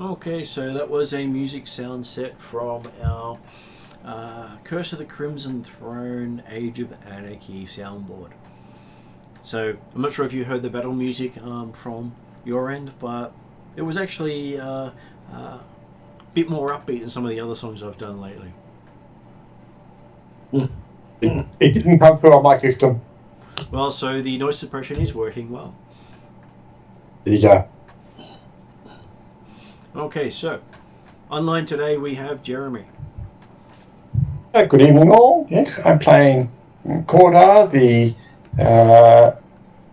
Okay, so that was a music sound set from our Curse of the Crimson Throne Age of Anarchy soundboard. So I'm not sure if you heard the battle music from your end, but it was actually a bit more upbeat than some of the other songs I've done lately. It didn't come through on my system. Well, so the noise suppression is working well. There you go. Okay, so online today we have Jeremy. Good evening all. Yes, I'm playing Cordar, the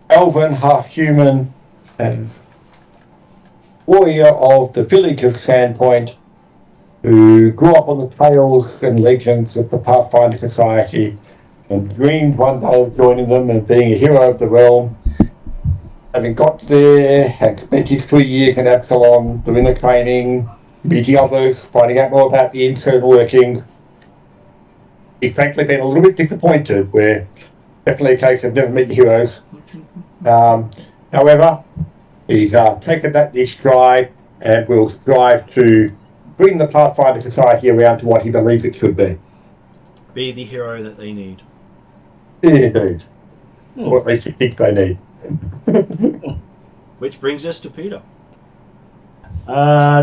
elven, half-human warrior of the village of Sandpoint, who grew up on the tales and legends of the Pathfinder Society and dreamed one day of joining them and being a hero of the realm. Having got there, had spent his 3 years in Absalom doing the training, meeting others, finding out more about the internal workings. He's frankly been a little bit disappointed, where definitely a case of never meet heroes. However, he's taken that in stride and will strive to bring the Pathfinder Society around to what he believes it should be. Be the hero that they need. Indeed. Or at least he thinks they need. Which brings us to Peter.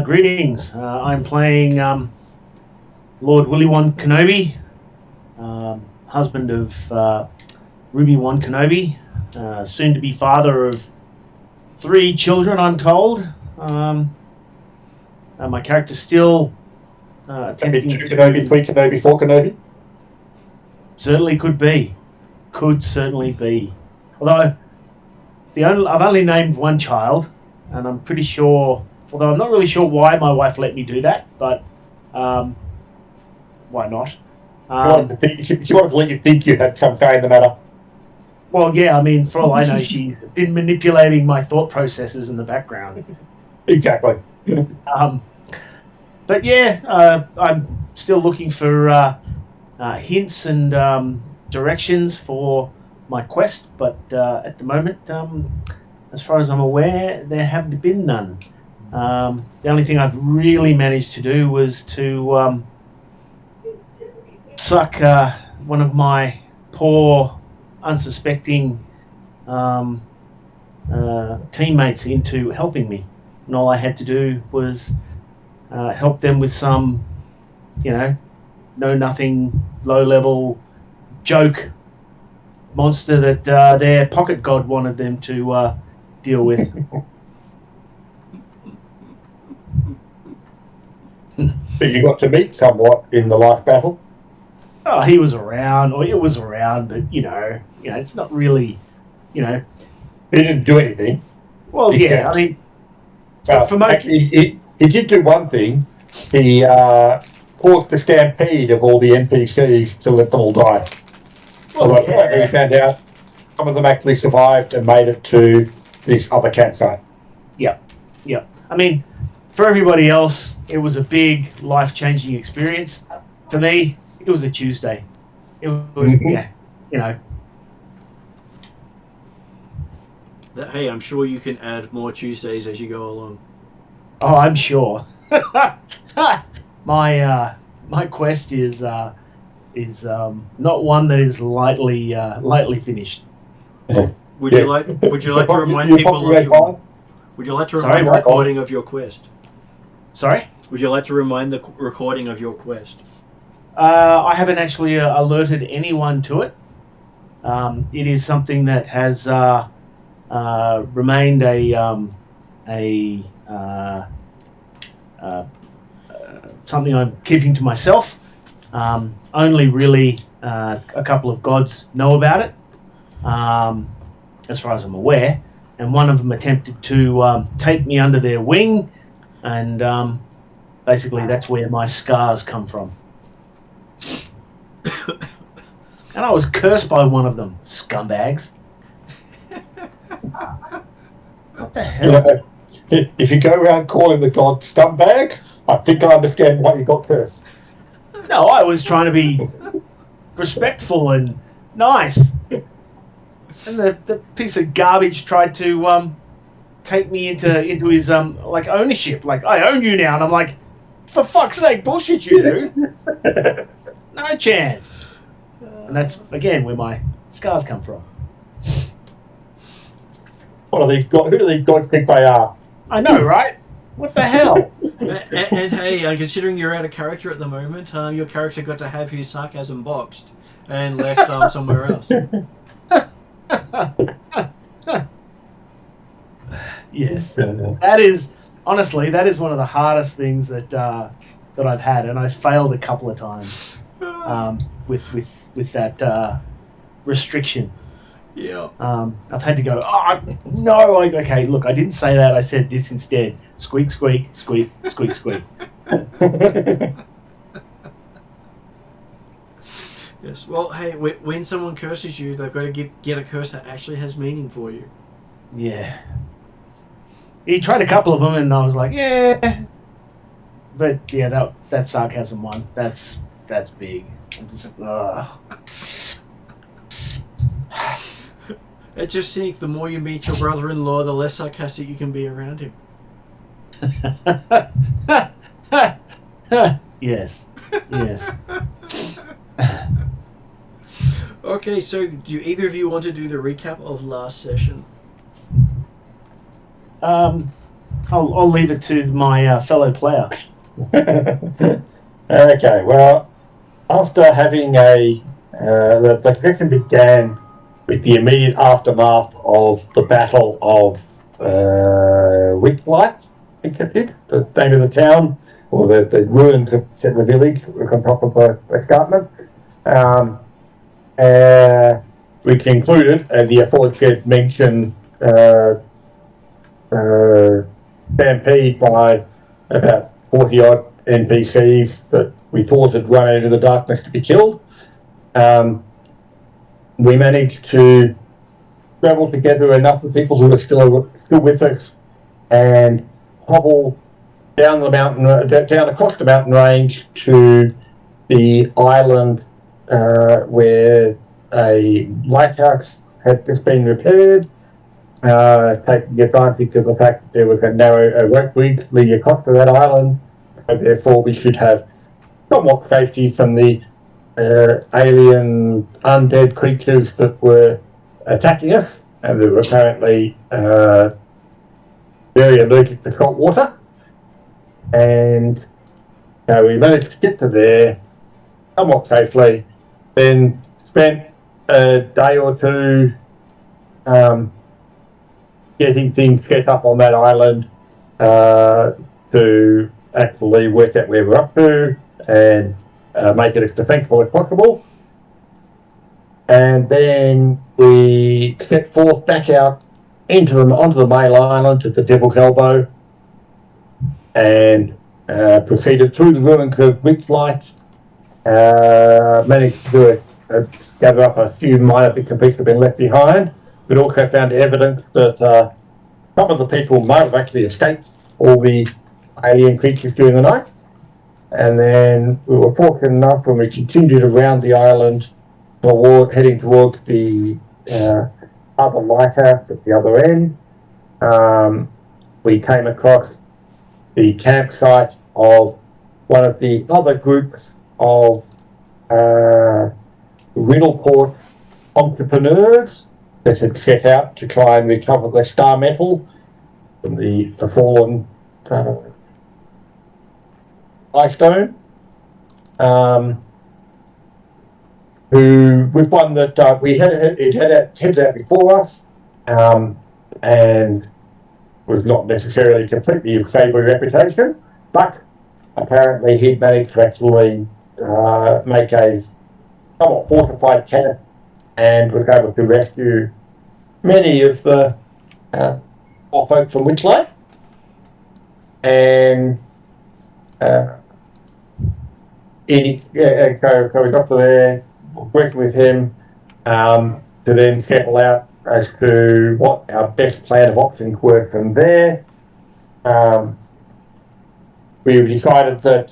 Greetings. I'm playing Lord Willie One Kenobi, husband of Ruby One Kenobi, soon to be father of 3 children, I'm told. My character's still attempting 2 Kenobi, 3 Kenobi, 4 Kenobi? Certainly could be. Could certainly be. Although I've only named 1 child, and I'm pretty sure, although I'm not really sure why my wife let me do that, but why not? She wanted to let you think you had some say in the matter. Well, yeah, I mean, for all I know, she's been manipulating my thought processes in the background. Exactly. But yeah, I'm still looking for hints and directions for my quest, but at the moment, as far as I'm aware, there haven't been none. The only thing I've really managed to do was to suck one of my poor, unsuspecting teammates into helping me. And all I had to do was help them with some, know-nothing, low-level joke monster that their pocket god wanted them to deal with. But you got to meet somewhat in the life battle? Oh, he was around, or it was around, but it's not really, He didn't do anything. Well, He yeah, kept- I mean, Well, for most, actually, he did do one thing. He caused the stampede of all the NPCs to let them all die. Although we found out some of them actually survived and made it to this other campsite. Yeah. I mean, for everybody else, it was a big, life-changing experience. For me, it was a Tuesday. It was, Hey, I'm sure you can add more Tuesdays as you go along. Oh, I'm sure. My my quest is not one that is lightly finished. Would you like to remind people of your? Would you like to remind the recording of your quest? Sorry? Would you like to remind the recording of your quest? I haven't actually alerted anyone to it. It is something that has remained something I'm keeping to myself. Only really a couple of gods know about it, as far as I'm aware. And one of them attempted to take me under their wing, and basically that's where my scars come from. And I was cursed by one of them, scumbags. What the hell? If you go around calling the gods scumbags, I think I understand why you got cursed. No, I was trying to be respectful and nice. And the piece of garbage tried to take me into his ownership. Like, I own you now, and I'm like, for fuck's sake, bullshit you, dude. No chance. And that's again where my scars come from. What are these gods? Who do these gods think they are? I know, right? What the hell? and hey, considering you're out of character at the moment, your character got to have his sarcasm boxed and left somewhere else. Yes, that is honestly one of the hardest things that I've had, and I failed a couple of times with that restriction. Yeah. I've had to go. Oh no! Okay, look, I didn't say that. I said this instead. Squeak, squeak, squeak, squeak, squeak. Yes. Well, hey, when someone curses you, they've got to get a curse that actually has meaning for you. Yeah. He tried a couple of them, and I was like, yeah. But yeah, that sarcasm one, that's big. I'm just, I just think the more you meet your brother-in-law, the less sarcastic you can be around him. Yes. Okay, so do either of you want to do the recap of last session? I'll leave it to my fellow player. Okay, well, after having the session began with the immediate aftermath of the Battle of Witchlight, I think it did, the name of the town, or the ruins of the village on top of the escarpment. We concluded, as the aforesaid mentioned, stampede by about 40 odd NPCs that we thought had run into the darkness to be killed. We managed to travel together enough of people who are still with us and hobble down the mountain, down across the mountain range to the island where a lighthouse had just been repaired, taking advantage of the fact that there was a narrow rope bridge leading across to that island. So therefore, we should have somewhat safety from the alien undead creatures that were attacking us, and they were apparently very allergic to salt water. And we managed to get to there somewhat safely, then spent a day or two getting things set up on that island to actually work out where we're up to and make it as defensible as possible. And then we set forth back out onto the main island at the Devil's Elbow and proceeded through the ruins of Witchlight. Managed to gather up a few minor bits and pieces that have been left behind, but also found evidence that some of the people might have actually escaped all the alien creatures during the night. And then we were fortunate enough when we continued around the island heading towards the other lighthouse at the other end. We came across the campsite of one of the other groups of Runelords entrepreneurs that had set out to try and recover the star metal from the fallen ice stone. Who was one that we had headed out before us, and was not necessarily completely of savoury reputation, but apparently he'd managed to actually make a somewhat fortified camp and was able to rescue many of the poor folk from Witchlake. And so we got to there, working with him to then settle out as to what our best plan of options were from there. We decided that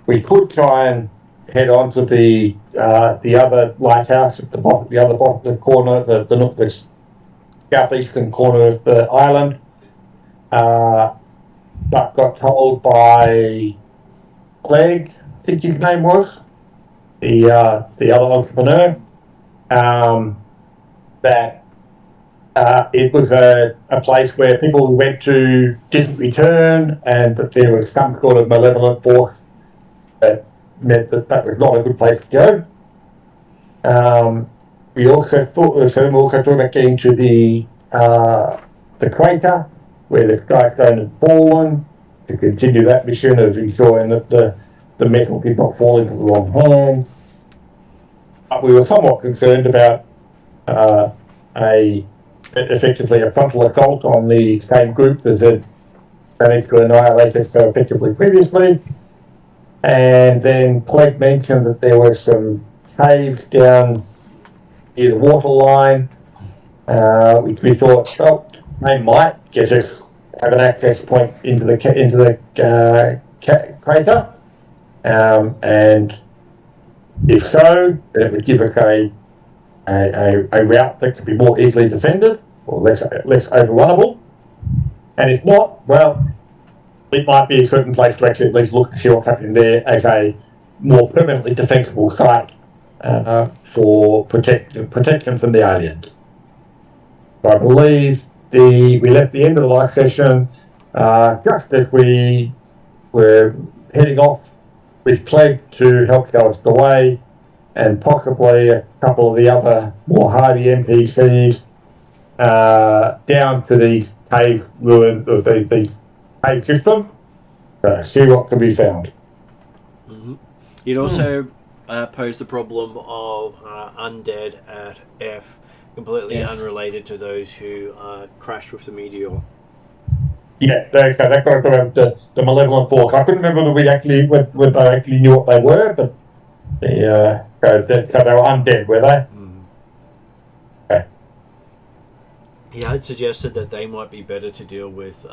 we could try and head on to the other lighthouse at the other bottom corner, the southeastern corner of the island, but got told by Clegg, I think his name was, the other entrepreneur, that it was a place where people went to didn't return, and that there was some sort of malevolent force that meant that was not a good place to go. We also thought about getting to the crater where the sky stone had fallen to continue that mission of ensuring that the metal did not fall into the wrong hands. But we were somewhat concerned about effectively a frontal assault on the same group that had managed to annihilate us so effectively previously. And then Clegg mentioned that there were some caves down near the waterline, which we thought, well, they might get us have an access point into the crater, and if so, then it would give us a route that could be more easily defended or less overrunnable. And if not, well, it might be a certain place to actually at least look and see what's happening there as a more permanently defensible site for protection from the aliens. So I believe we left the end of the live session just as we were heading off with Clegg to help show us the way, and possibly a couple of the other more hardy NPCs down to the cave ruin of the cave system. See what can be found. Mm-hmm. It also posed the problem of undead at F, completely unrelated to those who crashed with the meteor. Yeah, that got the malevolent force. I couldn't remember whether I actually knew what they were, but they were undead, were they? Mm. Okay. He had suggested that they might be better to deal with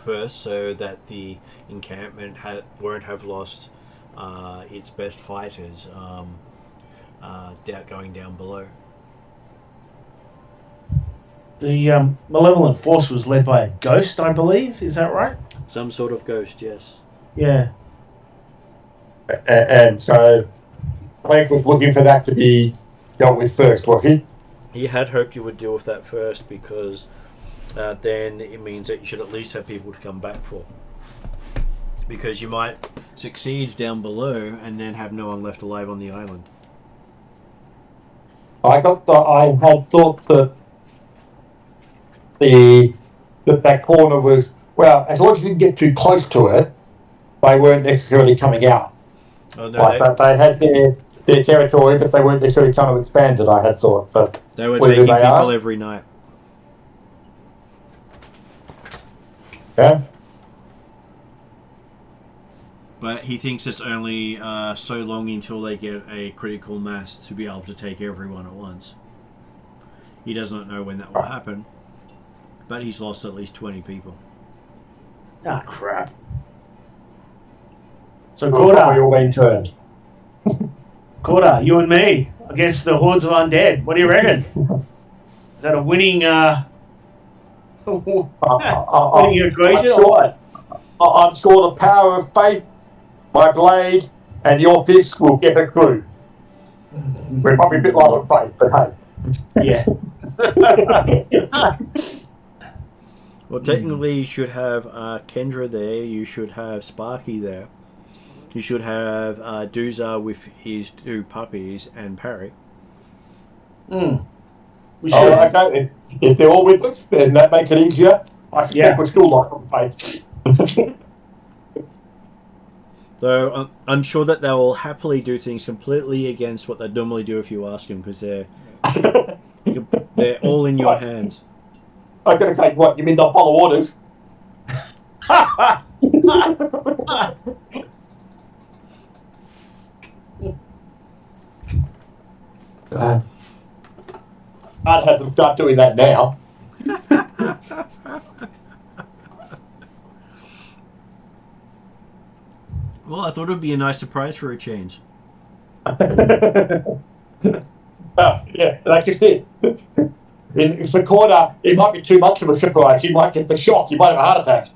first, so that the encampment won't have lost its best fighters going down below. The malevolent force was led by a ghost, I believe. Is that right? Some sort of ghost, yes. Yeah. And so Clegg was looking for that to be dealt with first, was he? He had hoped you would deal with that first, because then it means that you should at least have people to come back for. Because you might succeed down below and then have no one left alive on the island. I had thought that that corner was, well, as long as you didn't get too close to it, they weren't necessarily coming out. Oh, no, they had their territory, but they weren't necessarily trying to expand it, I had thought. But they were taking people every night. Yeah. But he thinks it's only so long until they get a critical mass to be able to take everyone at once. He does not know when that will happen, but he's lost at least 20 people. Ah, crap. So, Corda, you're being turned. Corda, you and me against the hordes of undead. What do you reckon? Is that a winning winning equation or what? I'm sure the power of faith, my blade, and your fists will get it through. We're probably a bit low on faith, but hey. Yeah. Well, technically, you should have Kendra there. You should have Sparky there. You should have Doozer with his 2 puppies and Parry. We should. Okay. If they're all with us, then that makes it easier. I suspect we're still light on faith. So I'm sure that they will happily do things completely against what they normally do if you ask them, because they're all in your hands. I'm going to say, what, you mean they'll follow orders? I'd have them start doing that now. Well, I thought it would be a nice surprise for a change. Yeah, like you said. If the quarter, it might be too much of a surprise. You might get the shock. You might have a heart attack.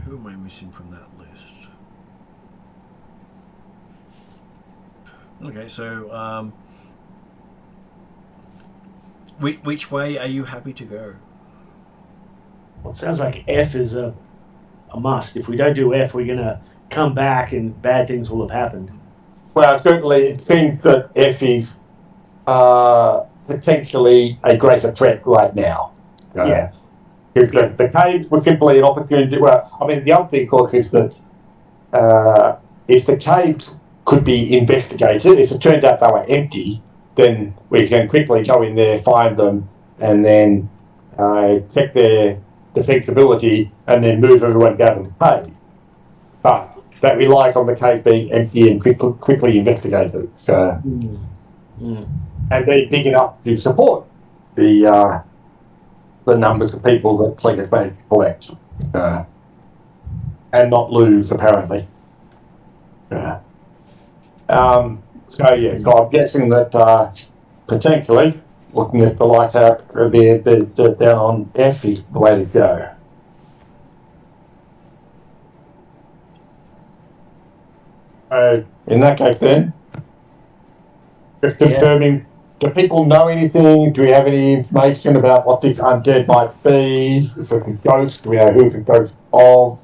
Who am I missing from that list? Okay, so which way are you happy to go? Well, it sounds like F is a must. If we don't do F, we're going to come back and bad things will have happened. Well, certainly it seems that F is potentially a greater threat right now. Yeah. Because the caves were simply an opportunity. Well, I mean, the other thing, of course, is that if the caves could be investigated, if it turned out they were empty, then we can quickly go in there, find them, and then check their defectability, and then move everyone down to the cave. But that relies on the cave being empty and quickly investigated. So, and being big enough to support the numbers of people that Plegger's managed to collect, and not lose, apparently. So I'm guessing that potentially looking at the lighthouse down on F is the way to go. So in that case, then, just confirming. Do people know anything? Do we have any information about what this undead might be? If it's a ghost, do we know who it's a ghost of?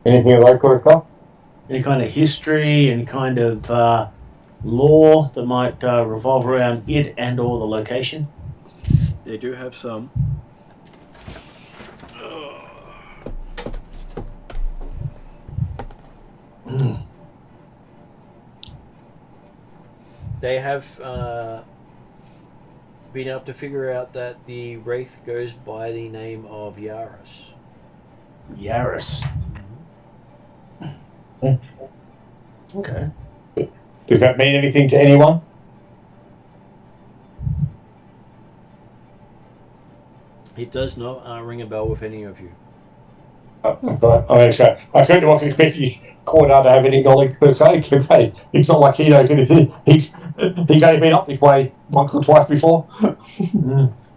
Anything of that sort of stuff? Any kind of history, any kind of lore that might revolve around it and or the location? They do have some. They have been able to figure out that the Wraith goes by the name of Yaris. Yaris. Okay. Does that mean anything to anyone? It does not ring a bell with any of you. I certainly wasn't expecting Cornard to have any knowledge per se. Okay, it's not like he knows anything. He's only been up this way once or twice before,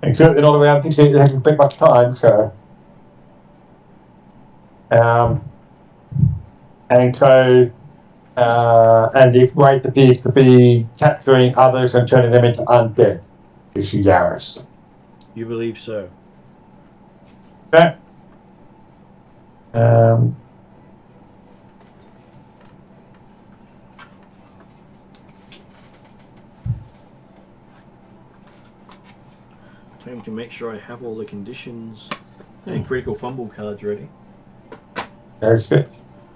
and certainly not around this. He hasn't spent much time. So, and the Wraith appears to be capturing others and turning them into undead. Is Yaris? You believe so? Yeah. Time to make sure I have all the conditions and critical fumble cards ready. There's it.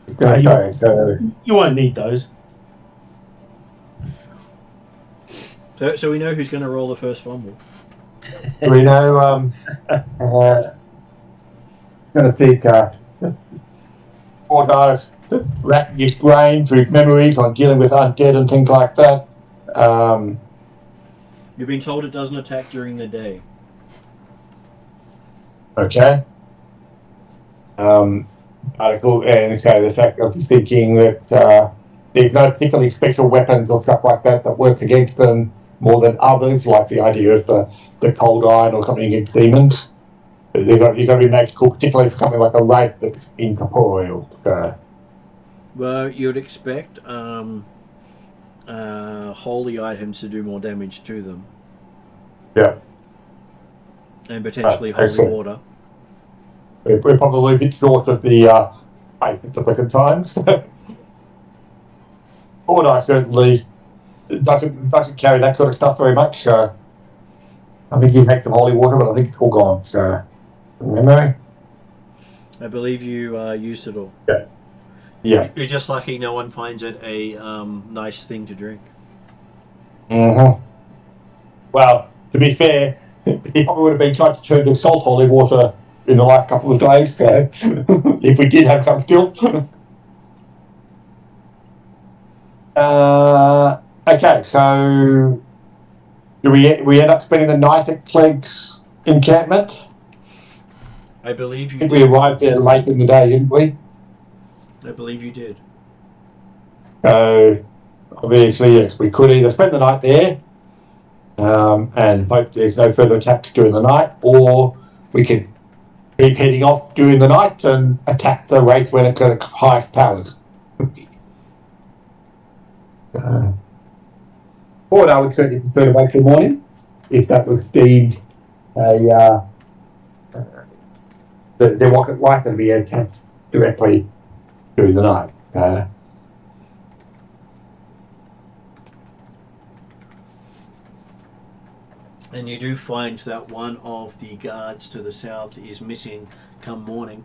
You won't need those. So we know who's going to roll the first fumble. We know. Going to think. Poor guys racking his brain through memories on dealing with undead and things like that. You've been told it doesn't attack during the day. Okay. Article, and so the fact of thinking that there's no particularly special weapons or stuff like that that work against them more than others, like the idea of the cold iron or something against demons. You've got to be magical, particularly for something like a wraith that's incorporeal. Well, you'd expect holy items to do more damage to them. Yeah. And potentially holy excellent. water. We're probably a bit short of the at the second times. Order certainly doesn't carry that sort of stuff very much. I think he had some holy water, but I think it's all gone. So, memory. I believe you used it all. Yeah. Yeah. You're just lucky no one finds it a nice thing to drink. Mm-hmm. Well, to be fair, he probably would have been trying to turn to salt holy water in the last couple of days. So, if we did have some still. Okay, so do we end up spending the night at Clegg's encampment? I believe you I think did. we arrived there late in the day, didn't we? I believe you did. So obviously, yes, we could either spend the night there and hope there's no further attacks during the night, or we could keep heading off during the night and attack the Wraith when it's at its highest powers. Or I would certainly prefer to wait till morning if that was deemed a there wasn't likely to be an attack directly during the night. And you do find that one of the guards to the south is missing come morning.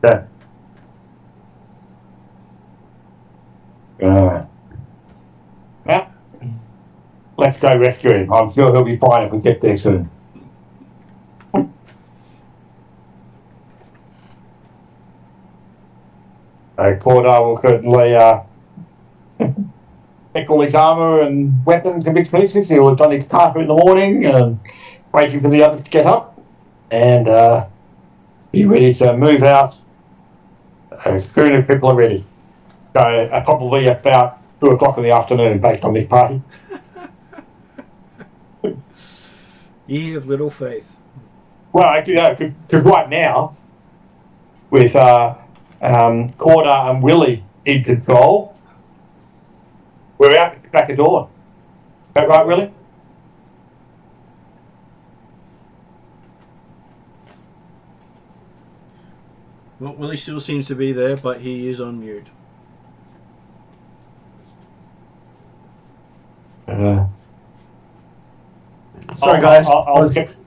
Yeah. Yeah. Let's go rescue him. I'm sure he'll be fine if we get there soon. Cordar will certainly pick all his armour and weapons and bits and pieces. He'll have done his carpet in the morning and waiting for the others to get up and be ready to move out as soon as people are ready. So probably about 2 o'clock in the afternoon based on this party. Ye of little faith. Well, actually, because right now, with Cordar and Willie in control, we're out at the crack of dawn. Is that right, Willie? Well, Willie still seems to be there, but he is on mute. Sorry, guys. I'll just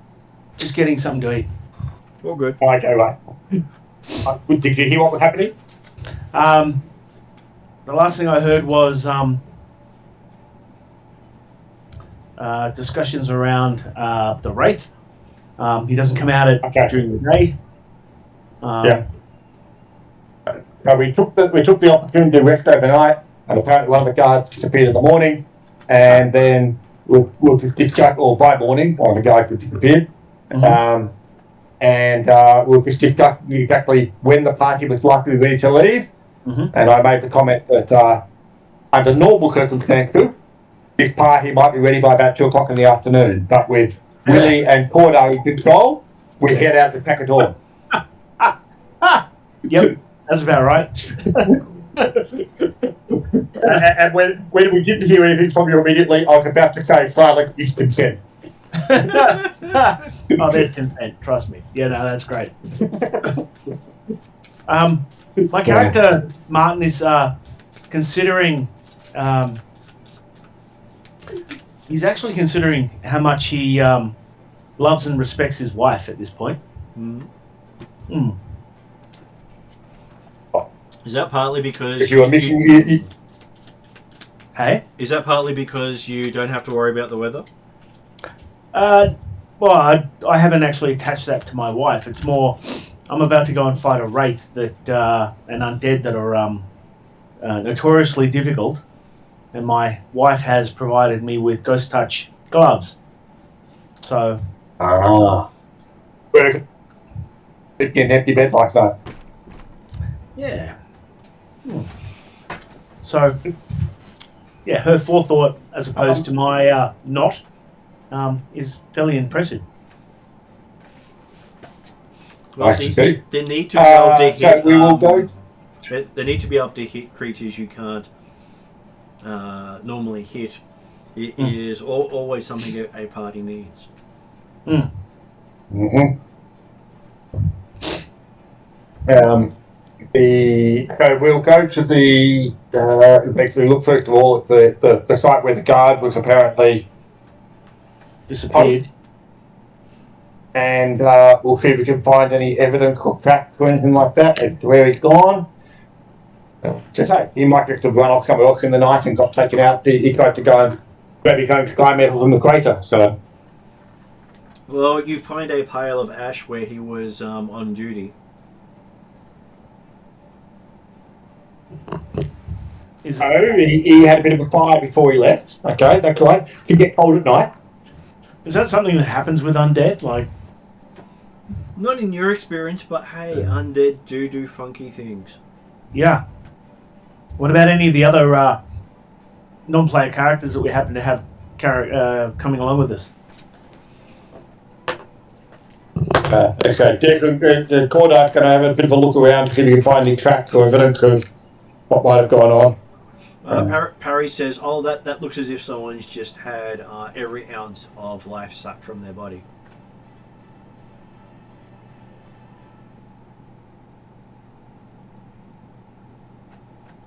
getting something to eat. All good. Okay, right. Did you hear what was happening? The last thing I heard was discussions around the Wraith. He doesn't come out during the day. Yeah. So we took the opportunity to rest overnight, and apparently one of the guards disappeared in the morning, and then we'll just discuss, or by morning, one of the guys disappeared, Mm-hmm. We'll just discuss exactly when the party was likely to be ready to leave. Mm-hmm. And I made the comment that under normal circumstances, this party might be ready by about 2 o'clock in the afternoon, but with Willie and Cordar in control, we head out to crack of dawn. Yep, that's about right. And when we didn't hear anything from you immediately, I was about to say silence is consent. Oh, there's consent, trust me. Yeah, no, that's great. My character, Martin, is considering... he's actually considering how much he loves and respects his wife at this point. Is that partly because If you are missing... Hey? Is that partly because you don't have to worry about the weather? Well, I haven't actually attached that to my wife. It's more, I'm about to go and fight a wraith that an undead that are notoriously difficult, and my wife has provided me with ghost touch gloves. So. Where is it? Did you get an empty bed like that? Yeah. So, yeah, her forethought as opposed to my not is fairly impressive. Well, Nice to see. they need to be able to hit. So we will go. They need to be able to hit creatures you can't normally hit. It is always something a party needs. Mm-hmm. So we'll go to the actually look first of all at the site where the guard was apparently Disappeared. And we'll see if we can find any evidence or tracks or anything like that as to where he's gone. Just say he might just have run off somewhere else in the night and got taken out. He tried to go and grab his own sky metal from the crater. So, well, you find a pile of ash where he was on duty. So he had a bit of a fire before he left. Okay, that's right. He get cold at night. Is that something that happens with undead? Like, not in your experience, but hey, undead do funky things. Yeah. What about any of the other non-player characters that we happen to have coming along with us? Okay, the Cordar's going to have a bit of a look around to see if he can find any tracks or evidence of what might have gone on. Parry says, "Oh, that looks as if someone's just had every ounce of life sucked from their body."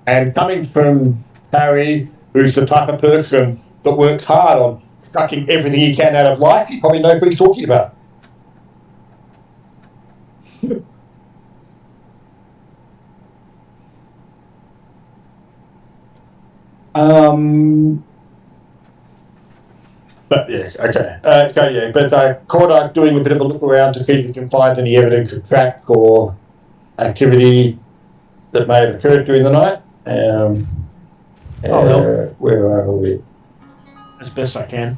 And coming from Parry, who's the type of person that works hard on sucking everything he can out of life, he probably knows what he's talking about. But yes, okay. But Cordar's doing a bit of a look around to see if he can find any evidence of track or activity that may have occurred during the night. Where are we? As best I can.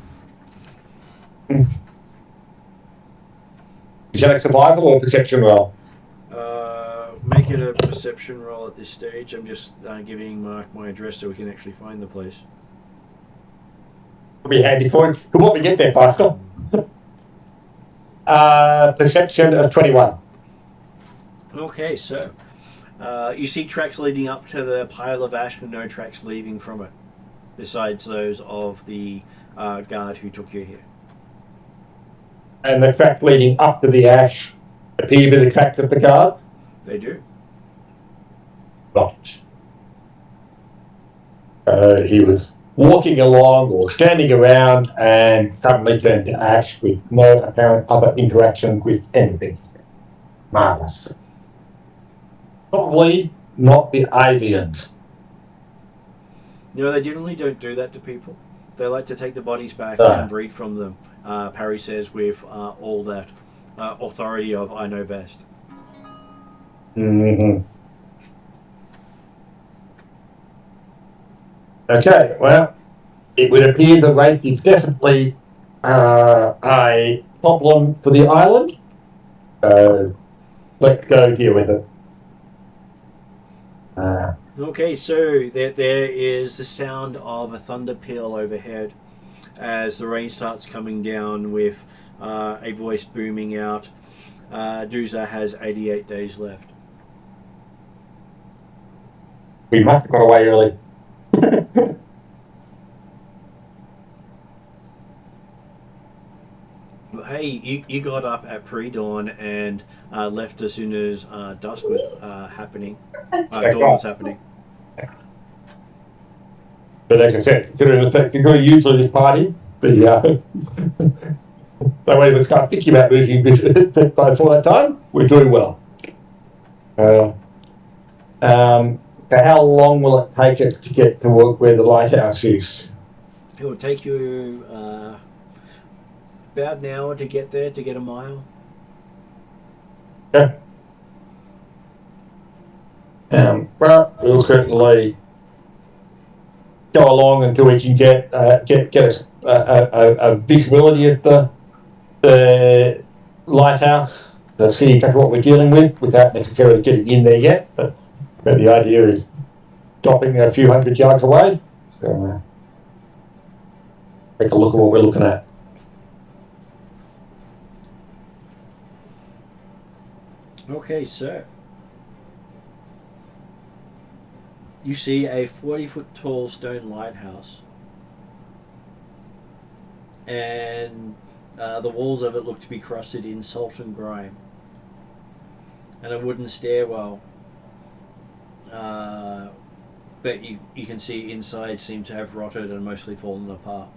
Is that a survival or a perception roll? Make it a perception roll at this stage. I'm just giving Mark my address so we can actually find the place. It'll be handy for him. Come on, we get there faster. Perception of 21. Okay, so you see tracks leading up to the pile of ash, but no tracks leaving from it, besides those of the guard who took you here. And the track leading up to the ash appear to be the tracks of the guard? They do. Right. He was walking along or standing around and suddenly turned to ash with no apparent other interaction with anything. Marvellous. Probably not the aliens. You know, they generally don't do that to people. They like to take the bodies back and breed from them, Parry says with all that authority of I know best. Mm-hmm. Okay, well, it would appear the Wraith is definitely a problem for the island. Let's go deal with it. Okay, so there is the sound of a thunder peal overhead as the rain starts coming down with a voice booming out. Doomsday has 88 days left. We must have got away early. Hey, you got up at pre-dawn and left as soon as dusk was happening. Dawn was happening. But like I said, considering the fact you're going to usually this party, that way we start thinking about moving by before that time, we're doing well. So how long will it take us to get to where the lighthouse is? It will take you about an hour to get there, to get a mile. Yeah. Well, we'll certainly go along until we can get a visibility of the lighthouse to see exactly what we're dealing with without necessarily getting in there yet. But But the idea is stopping a few hundred yards away. So, take a look at what we're looking at. Okay, so you see a 40-foot tall stone lighthouse, and the walls of it look to be crusted in salt and grime, and a wooden stairwell, but you can see inside seems to have rotted and mostly fallen apart.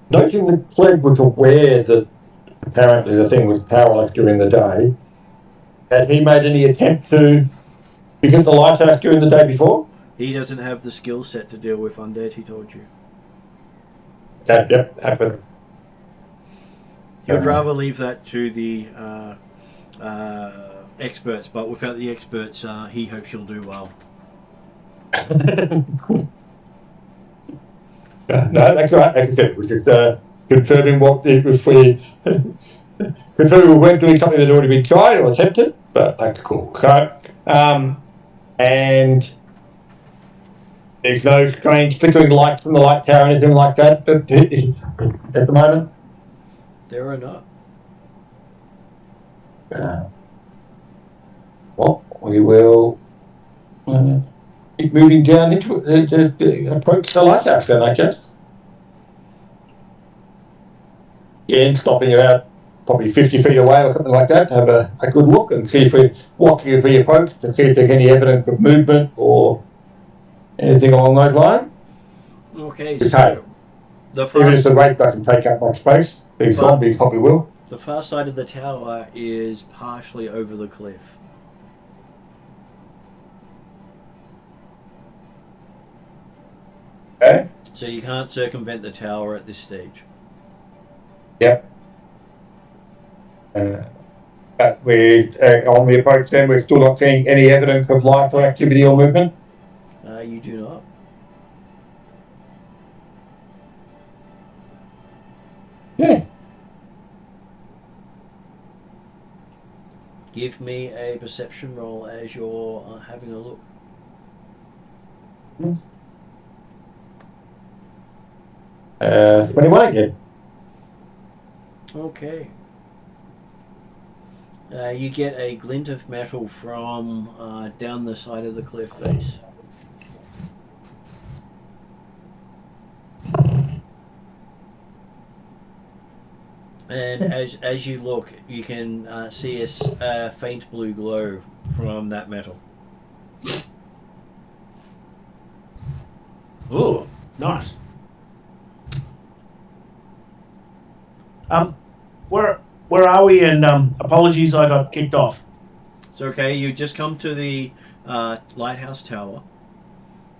Noting that Clegg was aware that apparently the thing was powerless during the day, had he made any attempt to visit the lighthouse during the day before? He doesn't have the skill set to deal with undead, he told you. Yep, happened. He would rather leave that to the experts, but without the experts, he hopes you'll do well. No, that's right. That's good. We're just confirming what if we confirming we weren't doing something that had already been tried or attempted, but that's cool. So, and there's no strange flickering lights from the light tower or anything like that at the moment. There are not. Well, we will keep moving down into to approach the lighthouse then, I guess. Again, stopping about probably 50 feet away or something like that to have a good look and see if we're walking as we approach to see if there's any evidence of movement or anything along those lines. Okay, so even if the Wraith doesn't take up much space, these zombies probably will. The far side of the tower is partially over the cliff. Okay. So you can't circumvent the tower at this stage. Yep. But we on the approach then, we're still not seeing any evidence of life or activity or movement? You do not. Yeah. Give me a perception roll as you're having a look. 21 again. Okay. You get a glint of metal from down the side of the cliff face. And as you look, you can see a faint blue glow from that metal. Oh, nice. Where are we? And apologies, I got kicked off. It's okay. You just come to the lighthouse tower.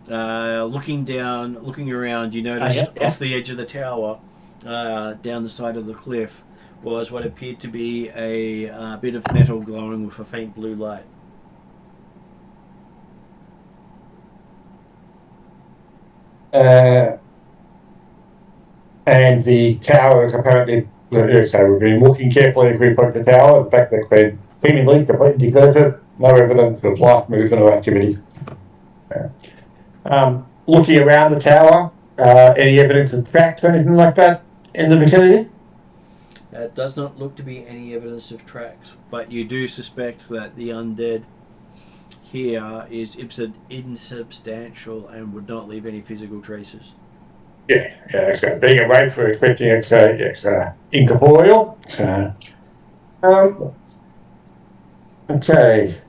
Looking around, you notice off the edge of the tower, down the side of the cliff, was what appeared to be a bit of metal glowing with a faint blue light. And the tower is apparently, so we've been looking carefully as we approach the tower. The fact that it's been seemingly completely deserted, no evidence of life, movement or activity. Looking around the tower, any evidence of tracks or anything like that in the vicinity? It does not look to be any evidence of tracks, but you do suspect that the undead here is insubstantial and would not leave any physical traces. Yeah. So being a wraith, we're expecting it's incorporeal. Okay.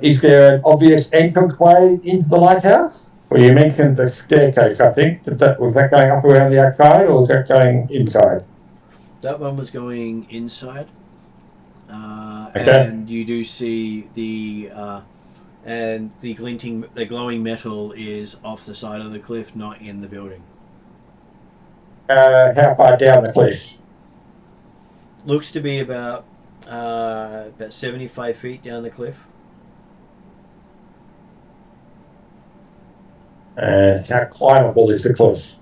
Is there an obvious entrance way into the lighthouse? Well, you mentioned the staircase, I think. Was that going up around the outside, or was that going inside? That one was going inside. Okay. And you do see the glowing metal is off the side of the cliff, not in the building. How far down the cliff? Looks to be about 75 feet down the cliff. And how climbable is the cliff?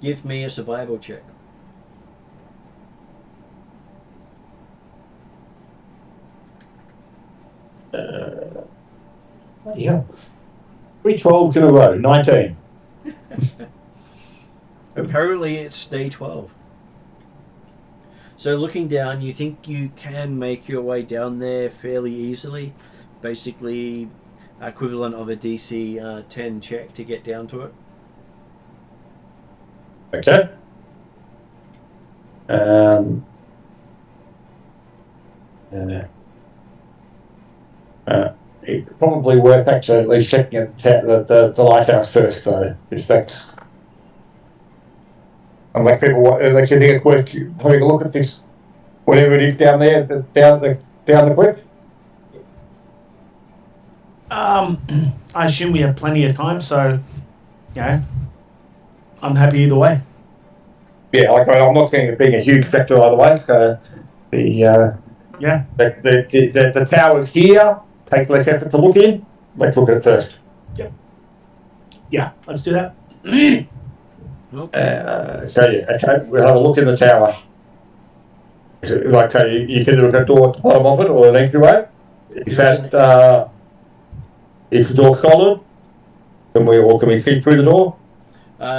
Give me a survival check. Yeah. 3 12s in a row, 19. Apparently it's day 12. So looking down, you think you can make your way down there fairly easily. Basically equivalent of a DC 10 check to get down to it. Okay. It's probably worth actually at least checking at the lighthouse first, though. If that's, unless people want, unless you think it's worth having a look at this, whatever it is down there, down the cliff. I assume we have plenty of time, so I'm happy either way. Yeah, like I'm not seeing it being a huge factor either way. So the tower's here. Take less effort to look in. Let's look at it first. Yep. Yeah, let's do that. Okay. Okay, we'll have a look in the tower. Is it, like, so you can look at the door at the bottom of it or an entryway. Is that is the door solid? Can we feed through the door?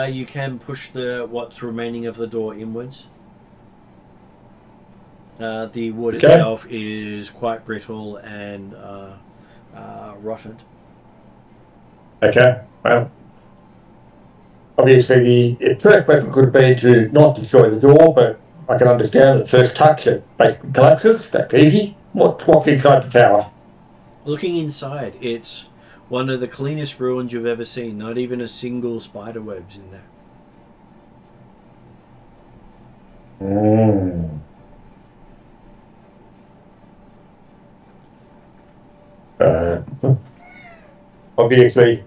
You can push what's remaining of the door inwards. The wood itself is quite brittle and rotted. Okay, well, obviously the first weapon could be to not destroy the door, but I can understand that first touch it basically collapses. That's easy. What's inside the tower? Looking inside, it's one of the cleanest ruins you've ever seen. Not even a single spider web's in there. Obviously,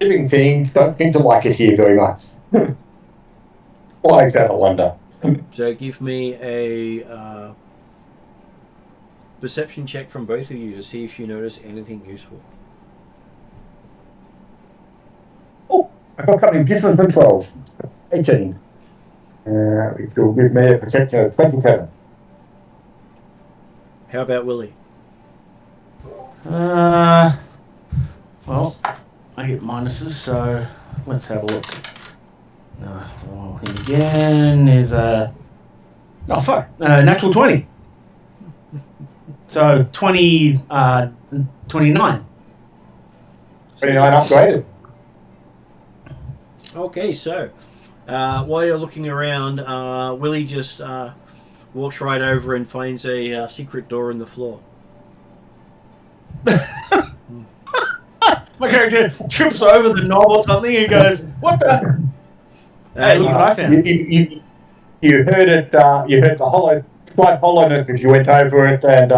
living things don't seem to like it here very much. Why is that, I wonder? So give me a perception check from both of you to see if you notice anything useful. Oh, I got something different from 12. 18. Which will give me a perception of 27. How about Willie? Well, I get minuses, so let's have a look. Again is natural 20. So 29. 29 upgraded. Okay, so while you're looking around, Willie just walks right over and finds a secret door in the floor. My character trips over the knob or something and goes, "What the?" Hey, look what I found. You heard it. You heard the slight hollowness as you went over it, and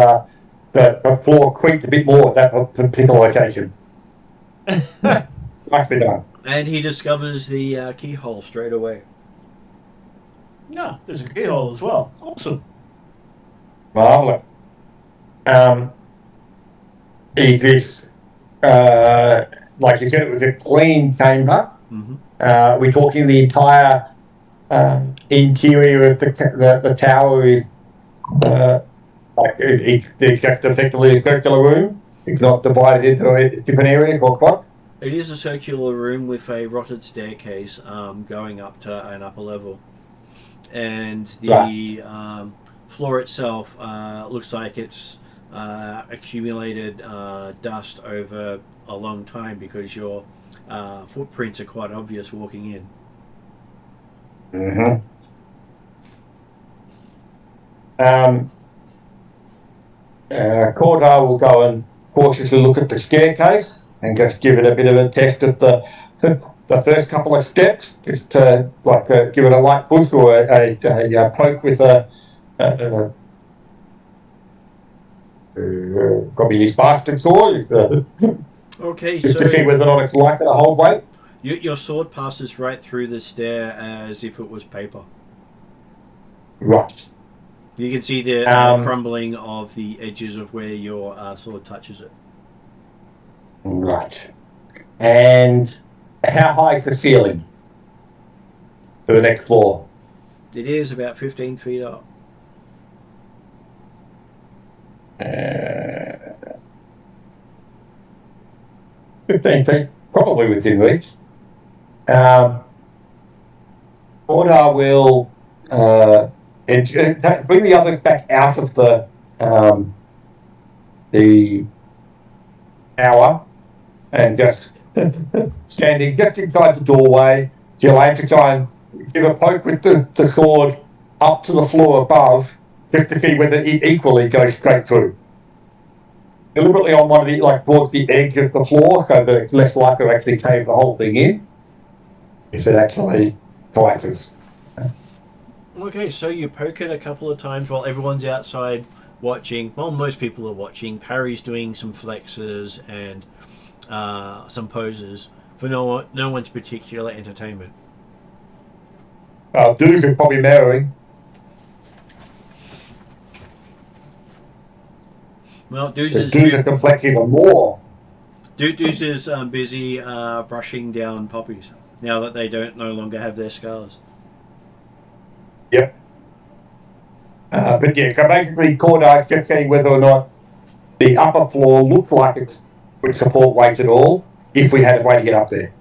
the floor creaked a bit more at that particular location. Nicely done. And he discovers the keyhole straight away. No, there's a keyhole as well. Awesome. Marvelous. Is this, like you said, it was a clean chamber? Mm-hmm. We're talking the entire interior of the tower is like it's just effectively a circular room. It's not divided into different areas or what? It is a circular room with a rotted staircase going up to an upper level. And the floor itself looks like it's accumulated dust over a long time because your footprints are quite obvious walking in. Mm-hmm. Cordar will go and cautiously look at the staircase and just give it a bit of a test at the first couple of steps, just to give it a light push or a poke with probably his bastard sword. Okay, just so to see whether or not it's likely to hold weight. Your sword passes right through the stair as if it was paper. Right. You can see the crumbling of the edges of where your sword touches it. Right. And how high is the ceiling? to the next floor? It is about 15 feet up. 15 feet, probably within reach. Order will bring the others back out of the tower and just standing just inside the doorway. You'll aim to try and give a poke with the sword up to the floor above, just to see whether it equally goes straight through. Deliberately on one of the, like, towards the edge of the floor, so that it's less likely to actually cave the whole thing in if it actually collapses. Okay, so you poke it a couple of times while everyone's outside watching. Well, most people are watching. Parry's doing some flexes and some poses for no one's particular entertainment. Deuce is probably mirroring. Well, Deuce is deflect even more. Deuce is busy brushing down poppies now that they no longer have their scars. Yep. But yeah, so basically, Cordar's just saying whether or not the upper floor looked like it would support weight at all if we had a way to get up there.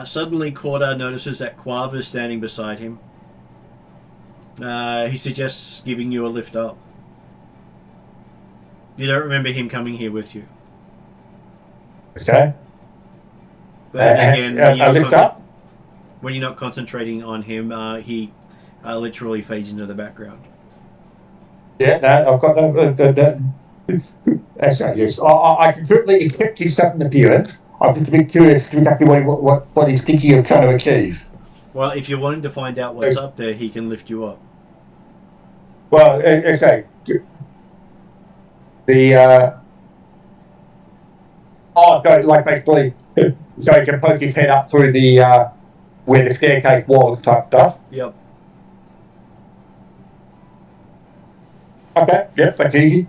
Suddenly, Cordar notices that Quav is standing beside him. He suggests giving you a lift up. You don't remember him coming here with you. Okay. But again, a lift up? When you're not concentrating on him, he literally fades into the background. Yeah, no, I've got that. Actually, yes. I completely accept his sudden appearance. I'm just a bit curious exactly what he's thinking of trying to achieve. Well, if you're wanting to find out what's up there, he can lift you up. Well, okay. So like basically, so he can poke his head up through the where the staircase was type stuff. Yep. Okay. Yep, that's easy.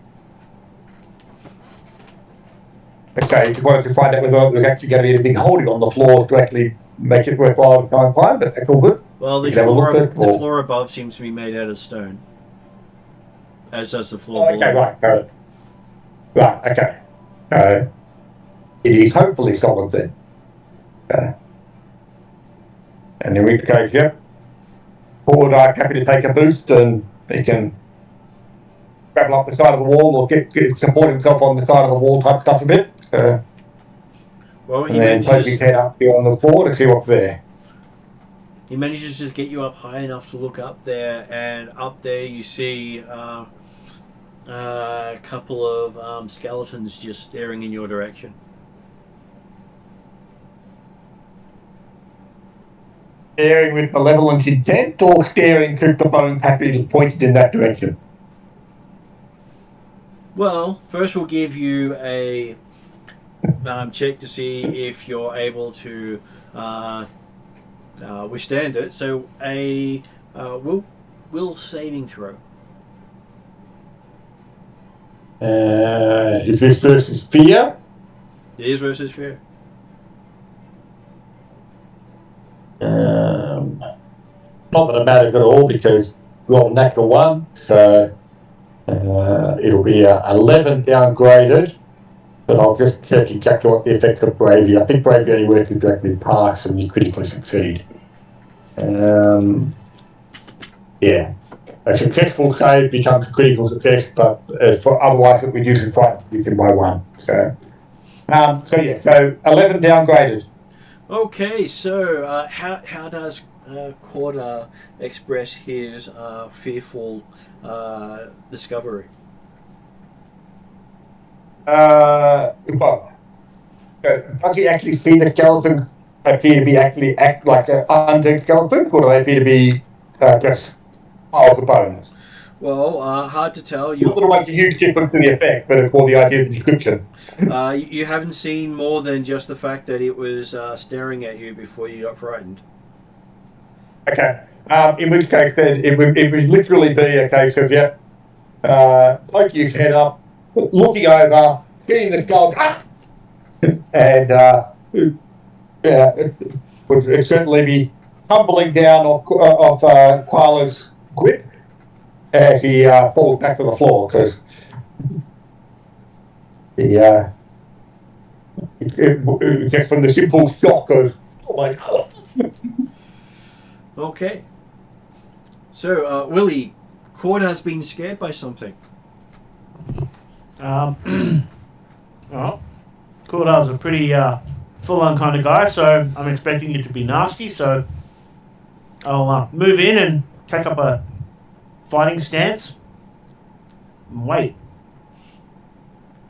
Okay, just wanted to find out whether there's actually going to be anything holding on the floor to actually make it worthwhile to try and climb, but that's all good. Well, the floor above seems to be made out of stone, as does the floor below. Okay, right, okay. It is hopefully solid then. And in which case, yep, Forward happy to take a boost and he can grab up the side of the wall or get support himself on the side of the wall type stuff a bit. Well, and then poke his head up here on the floor to see what's there. He manages to get you up high enough to look up there, and up there you see a couple of skeletons just staring in your direction. Staring with malevolent intent, or staring because the bone package is pointed in that direction? Well, first we'll give you a check to see if you're able to withstand it. So a will saving throw. Is this versus fear? It is versus fear. Not that it matters at all because we got a natural one, so it'll be 11 downgraded. But I'll just check exactly what the effect of bravery. I think bravery only works directly pass and you critically succeed. Yeah, a successful save becomes a critical success, but for otherwise it reduces fight by 1. So so 11 downgraded. Okay, so how does Corda express his fearful discovery? Well, does he actually see the skeletons appear to be actually act like undead skeletons, or do they appear to be just piles of bones? Well, hard to tell. Not that it makes a huge difference in the effect, but it's more the idea of the description. You haven't seen more than just the fact that it was staring at you before you got frightened. Okay. In which case, then, it would literally be a case of, poke his head up, looking over, getting the skull, and it would certainly be tumbling down off Koala's grip as he falls back to the floor, because just from the simple shock of, oh my god. Okay. So, Willie, Cord has been scared by something. Well, Cordar's a pretty full-on kind of guy, so I'm expecting it to be nasty. So I'll move in and take up a fighting stance and wait.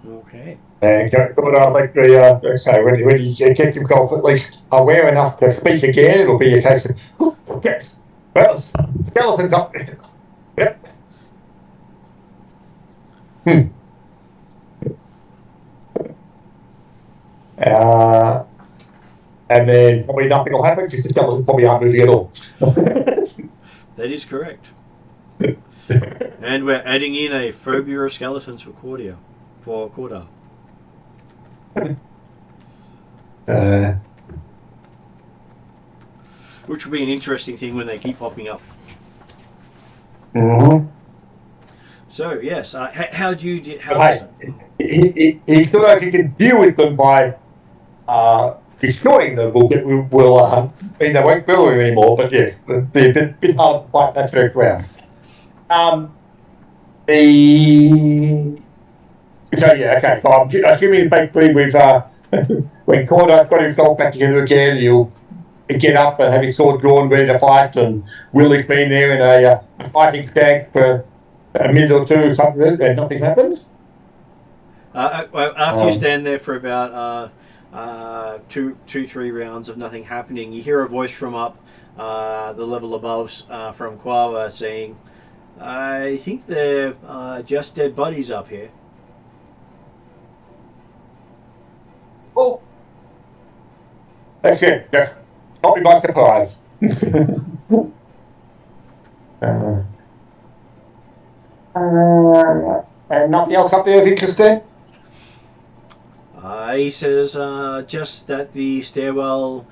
Okay. And Cordar, like so when he gets himself at least aware enough to speak again, it'll be a case of, okay, well, skeleton's up there. Yep. And then probably nothing will happen because the skeleton probably aren't moving at all. That is correct. And we're adding in a phobia of skeletons for Cordar. Which will be an interesting thing when they keep popping up. Mm-hmm. So, yes, how do you... He feel like he can deal with them by destroying them. I mean, they won't kill him anymore, but yes, they're a bit hard to fight that first round. So I'm assuming basically with when Cordar's got himself back together again, he'll get up and have his sword drawn, ready to fight, and Willie's been there in a fighting stance for a minute or two or something, and nothing happens. After you stand there for about 2-3 rounds of nothing happening, you hear a voice from up the level above from Quava saying, "I think they're just dead bodies up here." Well, that's it. Just not be by surprise. And nothing else up there of interest there? He says just that the stairwell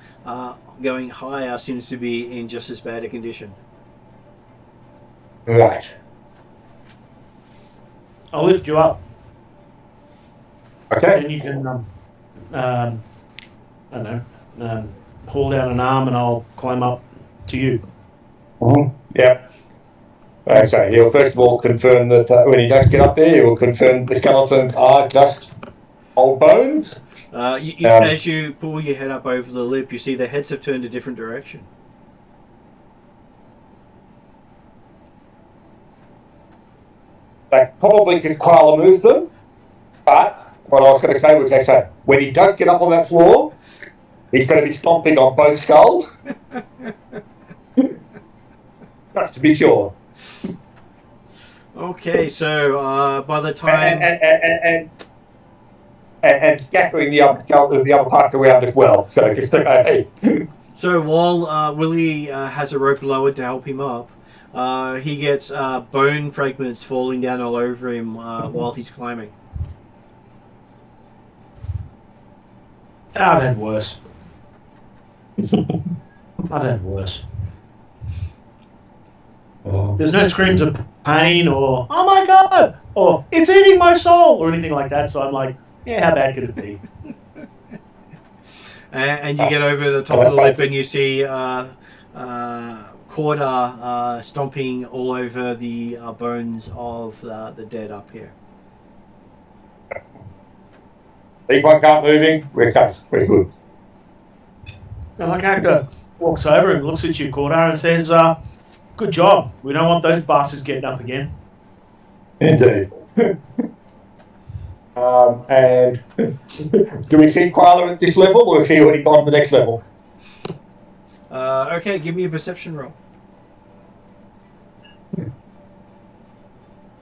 going higher seems to be in just as bad a condition. Right. I'll lift you up. Okay. And you can, I don't know, pull down an arm and I'll climb up to you. Mm-hmm. Yep. So he'll first of all confirm that when he does get up there, he will confirm the skeletons are just old bones. As you pull your head up over the lip, you see their heads have turned a different direction. They probably could Koala move them, but what I was going to say was, when he does get up on that floor, he's going to be stomping on both skulls. Just to be sure. Okay, so by the time and scattering the other parts around as well. So just hey. So while Willie has a rope lowered to help him up, he gets bone fragments falling down all over him while he's climbing. I've had worse. I've had worse. There's no screams of pain or, oh my god, or it's eating my soul, or anything like that, so I'm like, yeah, how bad could it be? And you get over the top of the lip and you see Cordar stomping all over the bones of the dead up here. Big one can't moving, we're good. We're good. And my character walks over and looks at you, Cordar, and says, good job. We don't want those bastards getting up again. Indeed. And do we see Koala at this level, or has he already gone to the next level? Okay, give me a perception roll.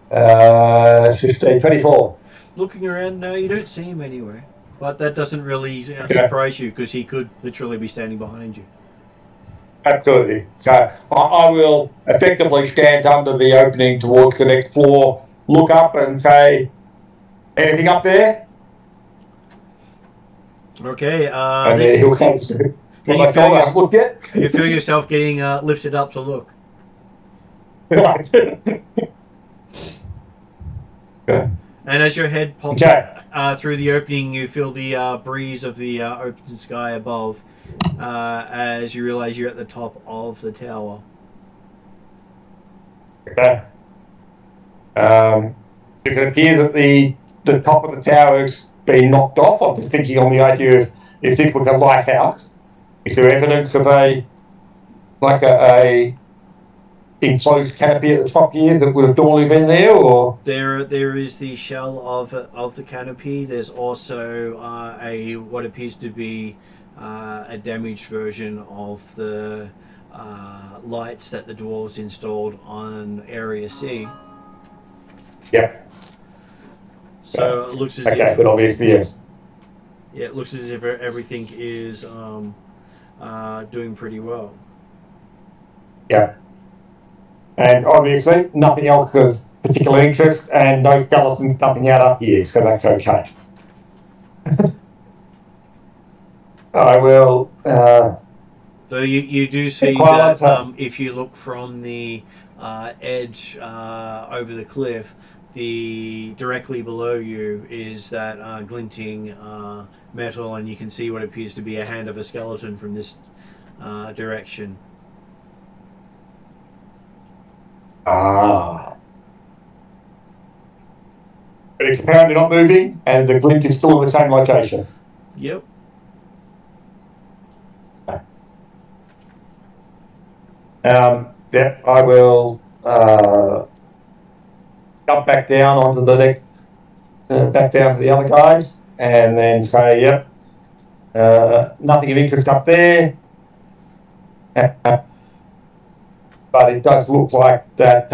15, 24. Looking around, no, you don't see him anywhere. But that doesn't really surprise you, because he could literally be standing behind you. Absolutely. So I will effectively stand under the opening towards the next floor, look up and say, anything up there? Okay. And then he'll say, then well, I haven't looked yet. you feel yourself getting lifted up to look. Right. Okay. And as your head pops up, through the opening, you feel the breeze of the open sky above as you realize you're at the top of the tower. Okay. It can appear that the top of the tower's been knocked off. I'm just thinking on the idea of if this was a lighthouse, is there evidence of a enclosed canopy at the top here that would have normally been there, or there is the shell of the canopy. There's also a what appears to be a damaged version of the lights that the dwarves installed on Area C. Yep. So it looks as okay, if but obviously yes. Yeah, it looks as if everything is doing pretty well. Yeah. And obviously nothing else of particular interest, and no skeletons jumping out up here, so that's okay. I will. So you do see that if you look from the edge over the cliff, directly below you is that glinting metal, and you can see what appears to be a hand of a skeleton from this direction. But it's apparently not moving, and the glint is still in the same location. Yep. Yep, I will jump back down onto the next, back down to the other guys, and then say, yep, nothing of interest up there. But it does look like that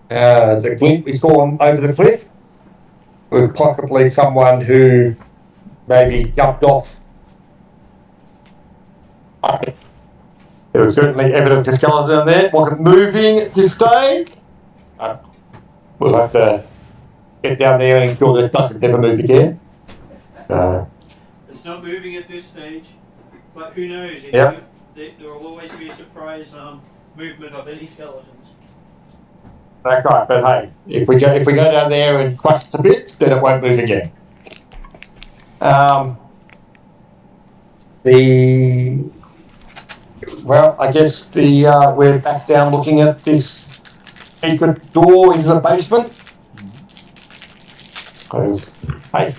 the glint we saw over the cliff was possibly someone who maybe jumped off. There was certainly evidence of skeleton down there. Wasn't moving at this stage. We'll have to get down there and ensure that it doesn't ever move again. It's not moving at this stage, but who knows? Yep. There will always be a surprise movement of any skeletons. That's right, but hey, if we go down there and crush it a bit, then it won't move again. Well, I guess we're back down looking at this secret door into the basement. Hey,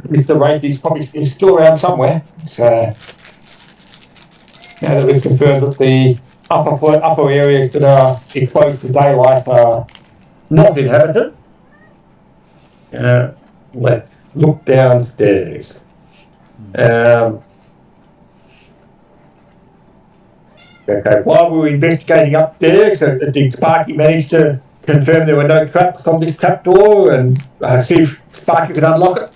Mr. Wraith is still around somewhere. So now that we've confirmed that the upper areas that are exposed to daylight are not inhabited, let's look downstairs. Okay, while we were investigating upstairs, did Sparky manage to confirm there were no traps on this trapdoor and see if Sparky could unlock it?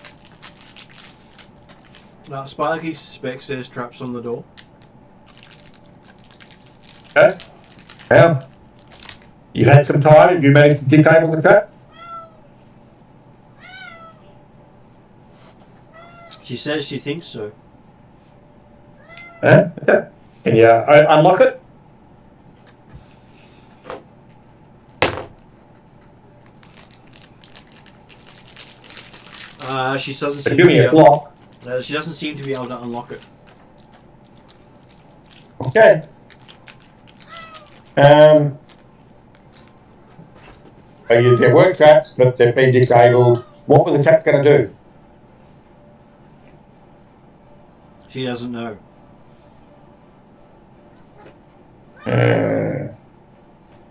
Sparky suspects there's traps on the door. Okay. You had some time and you managed to disable the traps? She says she thinks so. Okay. Can you unlock it? She doesn't seem Give me a block. She doesn't seem to be able to unlock it. Okay. There were traps, but they've been disabled. What were the traps going to do? She doesn't know.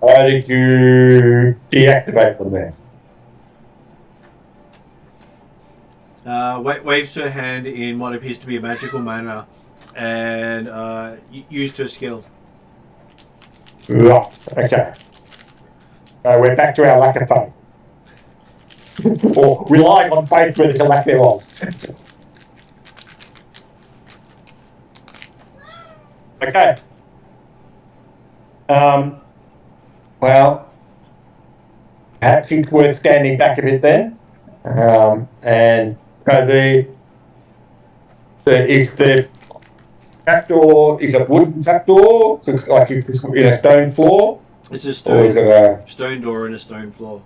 How did you deactivate them then? Waves her hand in what appears to be a magical manner and used her skill. Right, okay. We're back to our lack of faith. Or relying on faith where there's a lack thereof. Okay. Well, perhaps it's worth standing back a bit then, and Is the trapdoor is a wooden trapdoor, like it's in a stone floor? It's a Or is stone, it a stone door and a stone floor.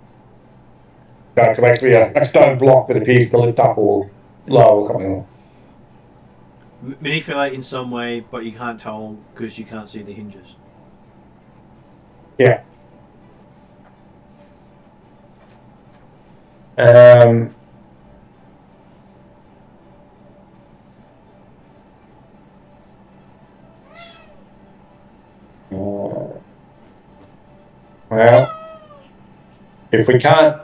so it's actually a stone block that appears to lift up or lower or something? Manipulate in some way, but you can't tell because you can't see the hinges. Yeah. Well, if we can't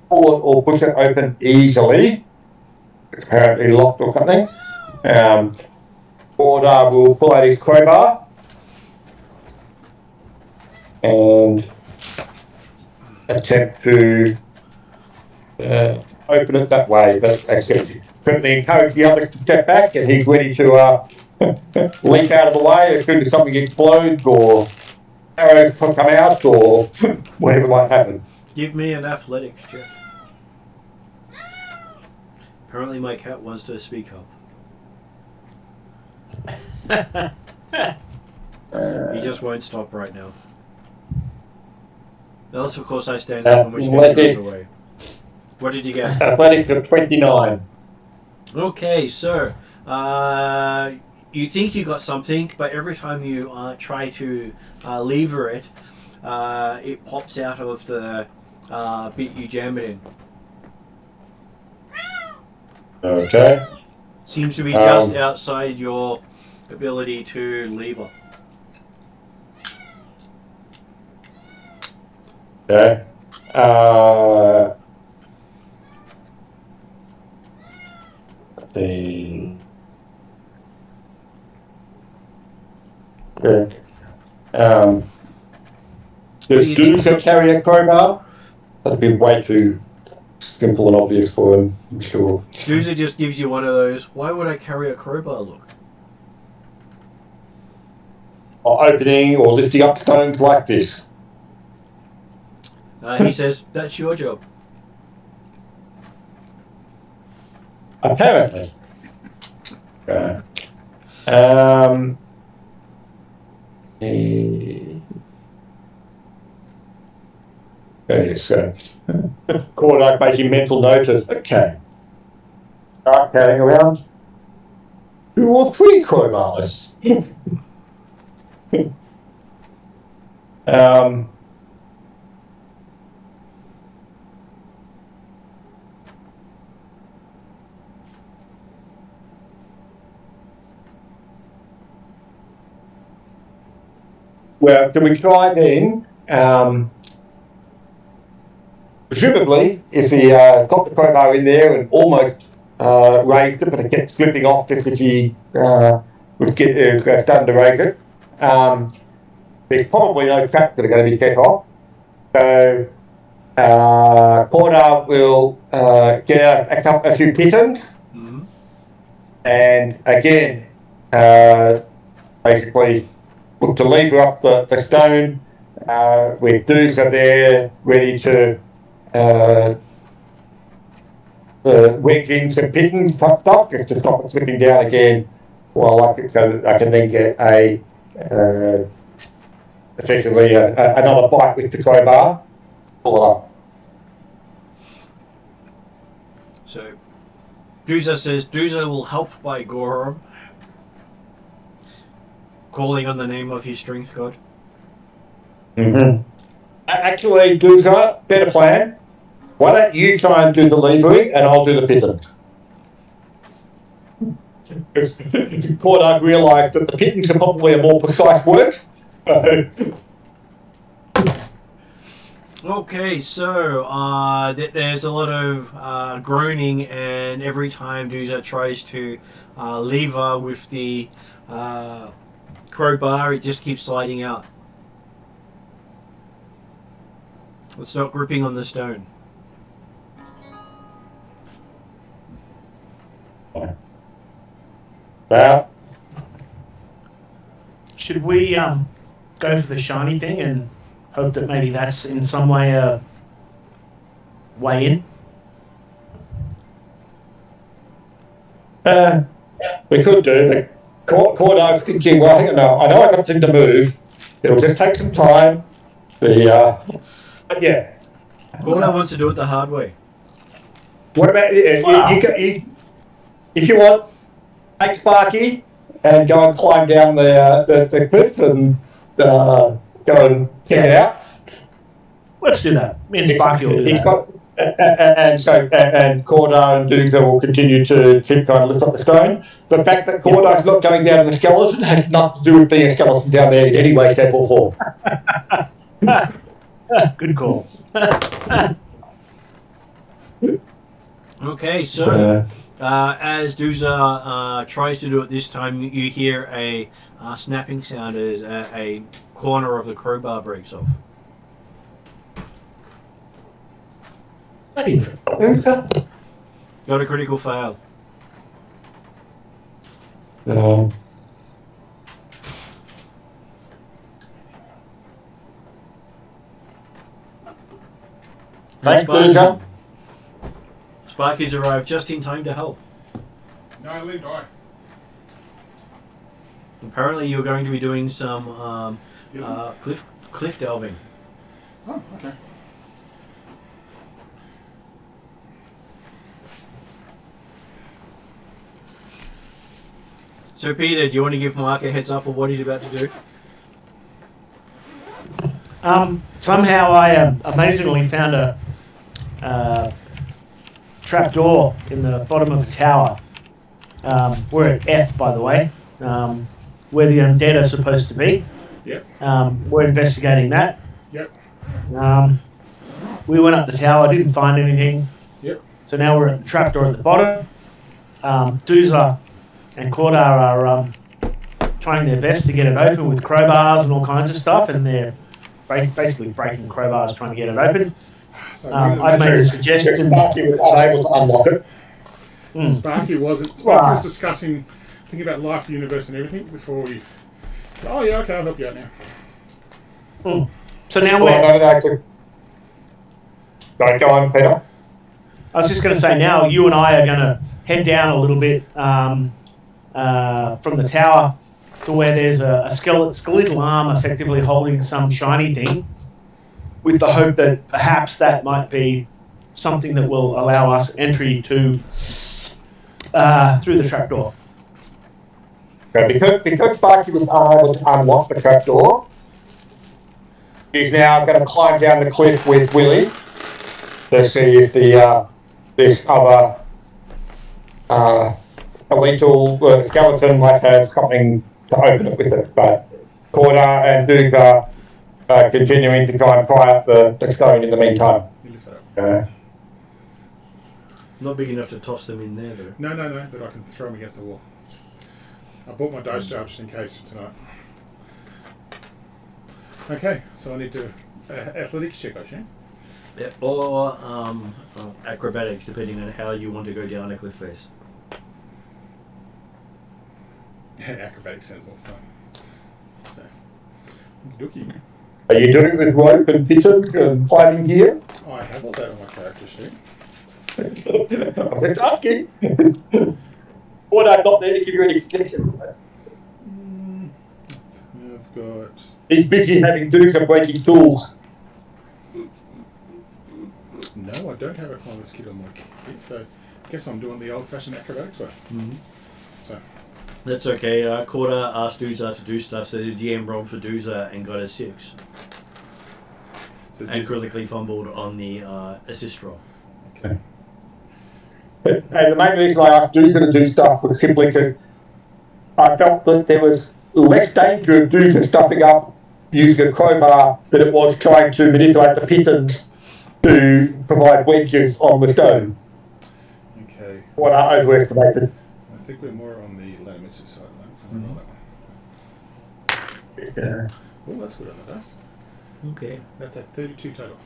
pull it or push it open easily, it's apparently locked or something, Border will pull out his crowbar and attempt to open it that way, but certainly encourage the others to step back, and he's ready to leap out of the way as soon as something explodes or arrows come out or whatever might happen. Give me an athletics check. Apparently my cat wants to speak up. He just won't stop right now. Unless, of course, I stand up, in which case he runs away. What did you get? Athletics of 29. Okay, so you think you got something, but every time you try to lever it, it pops out of the bit you jam it in. Okay. Seems to be just outside your ability to lever. Okay. Good. Does Doomsday carry a crowbar? That'd be way too simple and obvious for him, I'm sure. Doomsday just gives you one of those, why would I carry a crowbar look? Or opening or lifting up stones like this. He says, that's your job. Apparently. Okay. So, Cordark making mental note of, okay. Start carrying around 2 or 3 crowbars. Well, can we try then? Presumably, if he got the crowbar in there and almost raised it, but it kept slipping off just as he was starting to raise it, there's probably no traps that are going to be set off. So, Porter will get a few pigeons, and again, basically look to lever up the stone with dudes are there ready to wedge in some pigeons type stuff just to stop it slipping down again, while I can then get essentially another bite with the crowbar, pull it up. So, Duza says, Duza will help by Gorum, calling on the name of his strength god. Actually, Duza, better plan. Why don't you try and do the levering and I'll do the pigeons? Cordark realised that the pigeons are probably a more precise work. Okay, so there's a lot of groaning, and every time Duza tries to lever with the crowbar, it just keeps sliding out. It's not gripping on the stone. Well, should we go for the shiny thing and hope that maybe that's in some way a way in? We could do, but Cordo's thinking, well, I know I got something to move. It'll just take some time. But yeah. Cordo wants to do it the hard way. What about if you want, take Sparky and go and climb down the cliff and go and check it out. Let's do that. Me and Sparky will do that. And Cordo and Doomsday will continue to keep kind of lift up the stone. The fact that Cordo's not going down the skeleton has nothing to do with being a skeleton down there in any way, shape or form. Good call. Okay, so as Doomsday tries to do it this time, you hear a snapping sound as a corner of the crowbar breaks off. Got a critical fail. Thanks, Doomsday. Sparky's arrived just in time to help. No, leave die. Apparently you're going to be doing some cliff delving. Oh, okay. So Peter, do you want to give Mark a heads up of what he's about to do? Somehow I amazingly found a trapdoor in the bottom of the tower. We're at F, by the way, where the undead are supposed to be. Yep. We're investigating that. Yep. We went up the tower, didn't find anything. Yep. So now we're at the trapdoor at the bottom. Doomsday and Cordar are trying their best to get it open with crowbars and all kinds of stuff, and they're basically breaking crowbars trying to get it open. So I've made a suggestion. Sparky was unable to unlock it. Sparky was discussing, thinking about life, the universe, and everything before we. So, oh yeah, okay, I'll help you out now. So now Go on, Peter. I was just going to say, now you and I are going to head down a little bit from the tower to where there's a skeletal arm effectively holding some shiny thing, with the hope that perhaps that might be something that will allow us entry to through the trapdoor. Okay, because Sparky was unable to unlock the trapdoor, he's now going to climb down the cliff with Willie to see if this other lethal skeleton might have something to open it with it. But Corda and Duke are continuing to try and pry up the stone in the meantime. Not big enough to toss them in there, though. No, but I can throw them against the wall. I bought my dice jar just in case for tonight. Okay, so I need to athletics check, I assume. Yeah, or acrobatics, depending on how you want to go down a cliff face. Acrobatics sounds more fun. So, dookie. Are you doing it with rope and pigeons and climbing gear? I have all that on my character sheet. I'm asking. Or I'm not there to give you any extension. I've got. He's busy having Dukes and breaking tools. No, I don't have a climber's kit on my kit, so I guess I'm doing the old-fashioned acrobatics way. Mm-hmm. So. That's okay. Corda asked Dooza to do stuff, so the GM rolled for Dooza and got a 6. So and critically fumbled on the assist roll. Okay. And the main reason I asked Dooza to do stuff was simply because I felt that there was less danger of Dooza stuffing up using a crowbar than it was trying to manipulate the pitons to provide wedges on the stone. Okay. What I overestimated. I think we're more on the Lamitic side of that, so I'll roll that one. Yeah. Oh, that's good on the dice. Okay. That's a 32 total.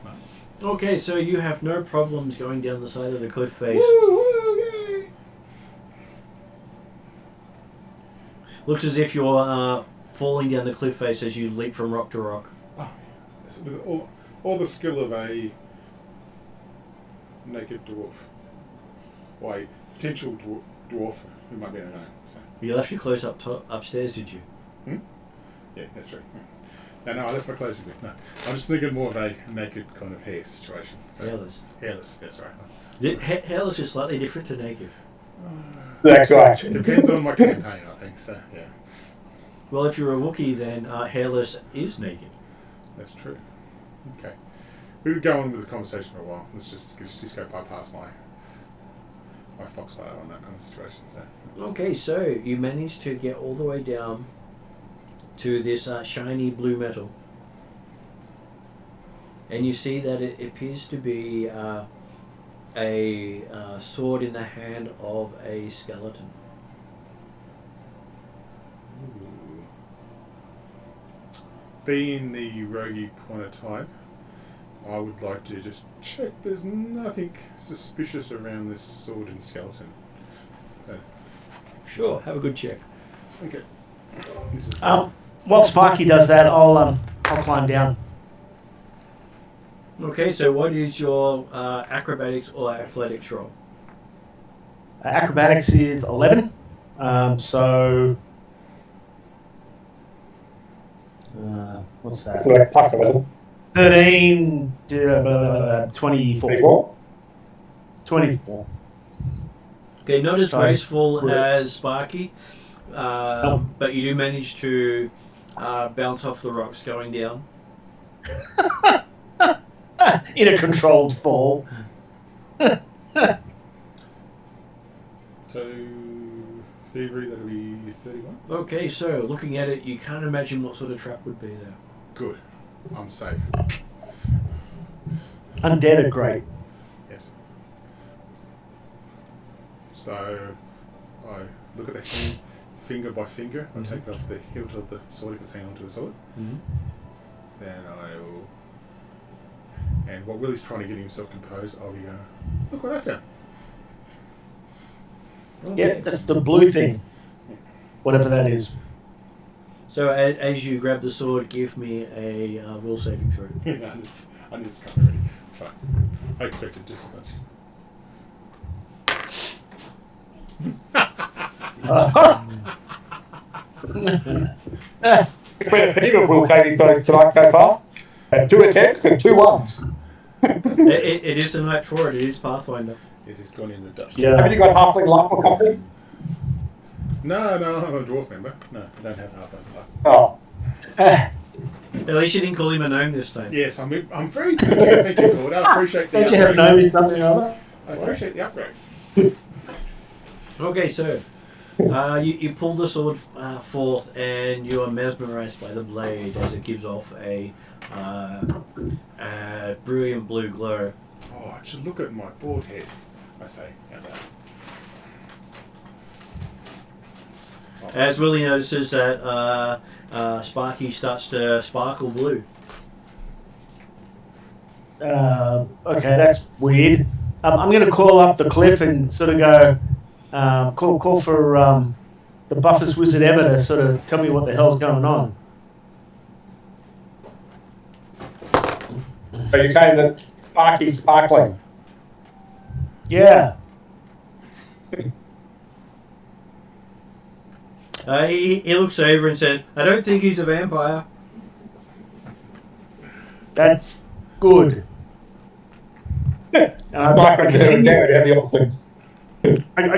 No. Okay, so you have no problems going down the side of the cliff face. Woo, yay! Looks as if you're falling down the cliff face as you leap from rock to rock. Oh, yes. With all the skill of a naked dwarf. Why, potential dwarf who might be unknown. So. You left your clothes upstairs, did you? Yeah, that's right. No, I left my clothes with me. No, I'm just thinking more of a naked kind of hair situation. So, Hairless. Hairless, yeah, sorry. Hairless is slightly different to naked. That's right. Depends on my campaign, I think, so, yeah. Well, if you're a Wookiee, then hairless is naked. That's true. Okay. We could go on with the conversation for a while. Let's just go past my foxfire on that kind of situation. So. Okay, so you managed to get all the way down to this shiny blue metal. And you see that it appears to be a sword in the hand of a skeleton. Ooh. Being the roguey kind of type, I would like to just check there's nothing suspicious around this sword and skeleton. Sure, have a good check. Okay. This is While Sparky does that, I'll climb down. Okay, so what is your acrobatics or athletics roll? Acrobatics is 11. What's that? Plus 11. 13, 24. 24. Okay, not as Sorry. graceful as Sparky, but you do manage to bounce off the rocks going down. In a controlled fall. so thievery, that'll be 31. Okay, so looking at it, you can't imagine what sort of trap would be there. Good. I'm safe. Undead are great. Yes. So I look at the hand finger by finger. I take off the hilt of the sword if it's hanging onto the sword. Mm-hmm. Then I will. And while Willie's trying to get himself composed, I'll be going, look what I found. Okay. Yeah, that's the blue thing. Whatever that is. So as you grab the sword, give me a will saving throw. I need to come already. It's fine. I expected just as much. Peter will carry tonight so far. And 2 attempts and 2 ones. It is a night for it. It is Pathfinder. It has gone in the dust. Yeah. Haven't you got halfling luck or something? No, I'm a dwarf member. No, I don't have half of luck. Oh. At least you didn't call him a gnome this time. Yes, I'm very thank you, Lord. I appreciate the Don't you have upgrade. known something or other? I appreciate the upgrade. Okay, so you pull the sword forth and you are mesmerized by the blade as it gives off a brilliant blue glow. Oh, just look at my bald head, I say. Out loud. As Willie notices that Sparky starts to sparkle blue. Okay, that's weird. I'm going to call up the cliff and sort of go, call for the buffest wizard ever to sort of tell me what the hell's going on. So you're saying that Sparky's sparkling? Yeah. He looks over and says, I don't think he's a vampire. That's good. And I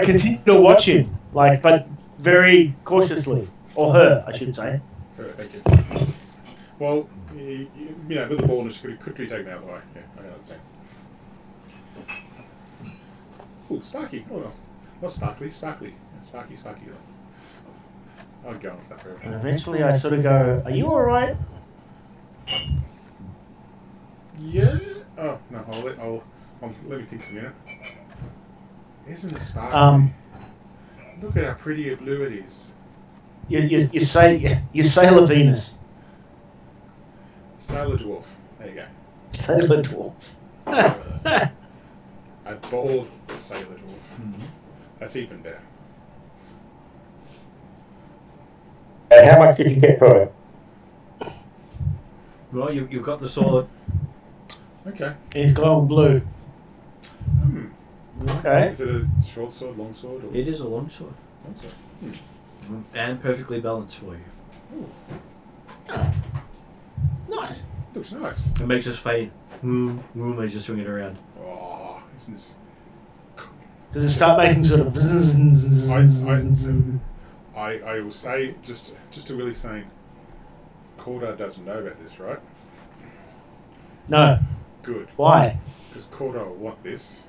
continue to watch him, but very cautiously. Or her, I should say. Thank you. Well, with the baldness, it could be taken out of the way. Yeah, I understand. Ooh, Sparky. Oh, no. Not Sparkly, Sparkly. Yeah, Sparky, though. I'd go off that forever. And eventually I sort of go, are you alright? Yeah. Oh no. Let me think for a minute. Isn't it sparkly? Look at how pretty a blue it is. You Sailor Venus. Sailor dwarf. There you go. Sailor Dwarf. A bald sailor dwarf. Mm-hmm. That's even better. And how much did you get for it? Well, you've got the sword. Okay. He's gold blue. Okay. Is it a short sword, long sword? Or? It is a long sword. And perfectly balanced for you. Nice. Looks nice. It makes us faint. As you swing it around. Oh, isn't this... Does it start making sort of... I will say, just to really saying, Cordar doesn't know about this, right? No. Good. Why? Because Cordar will want this.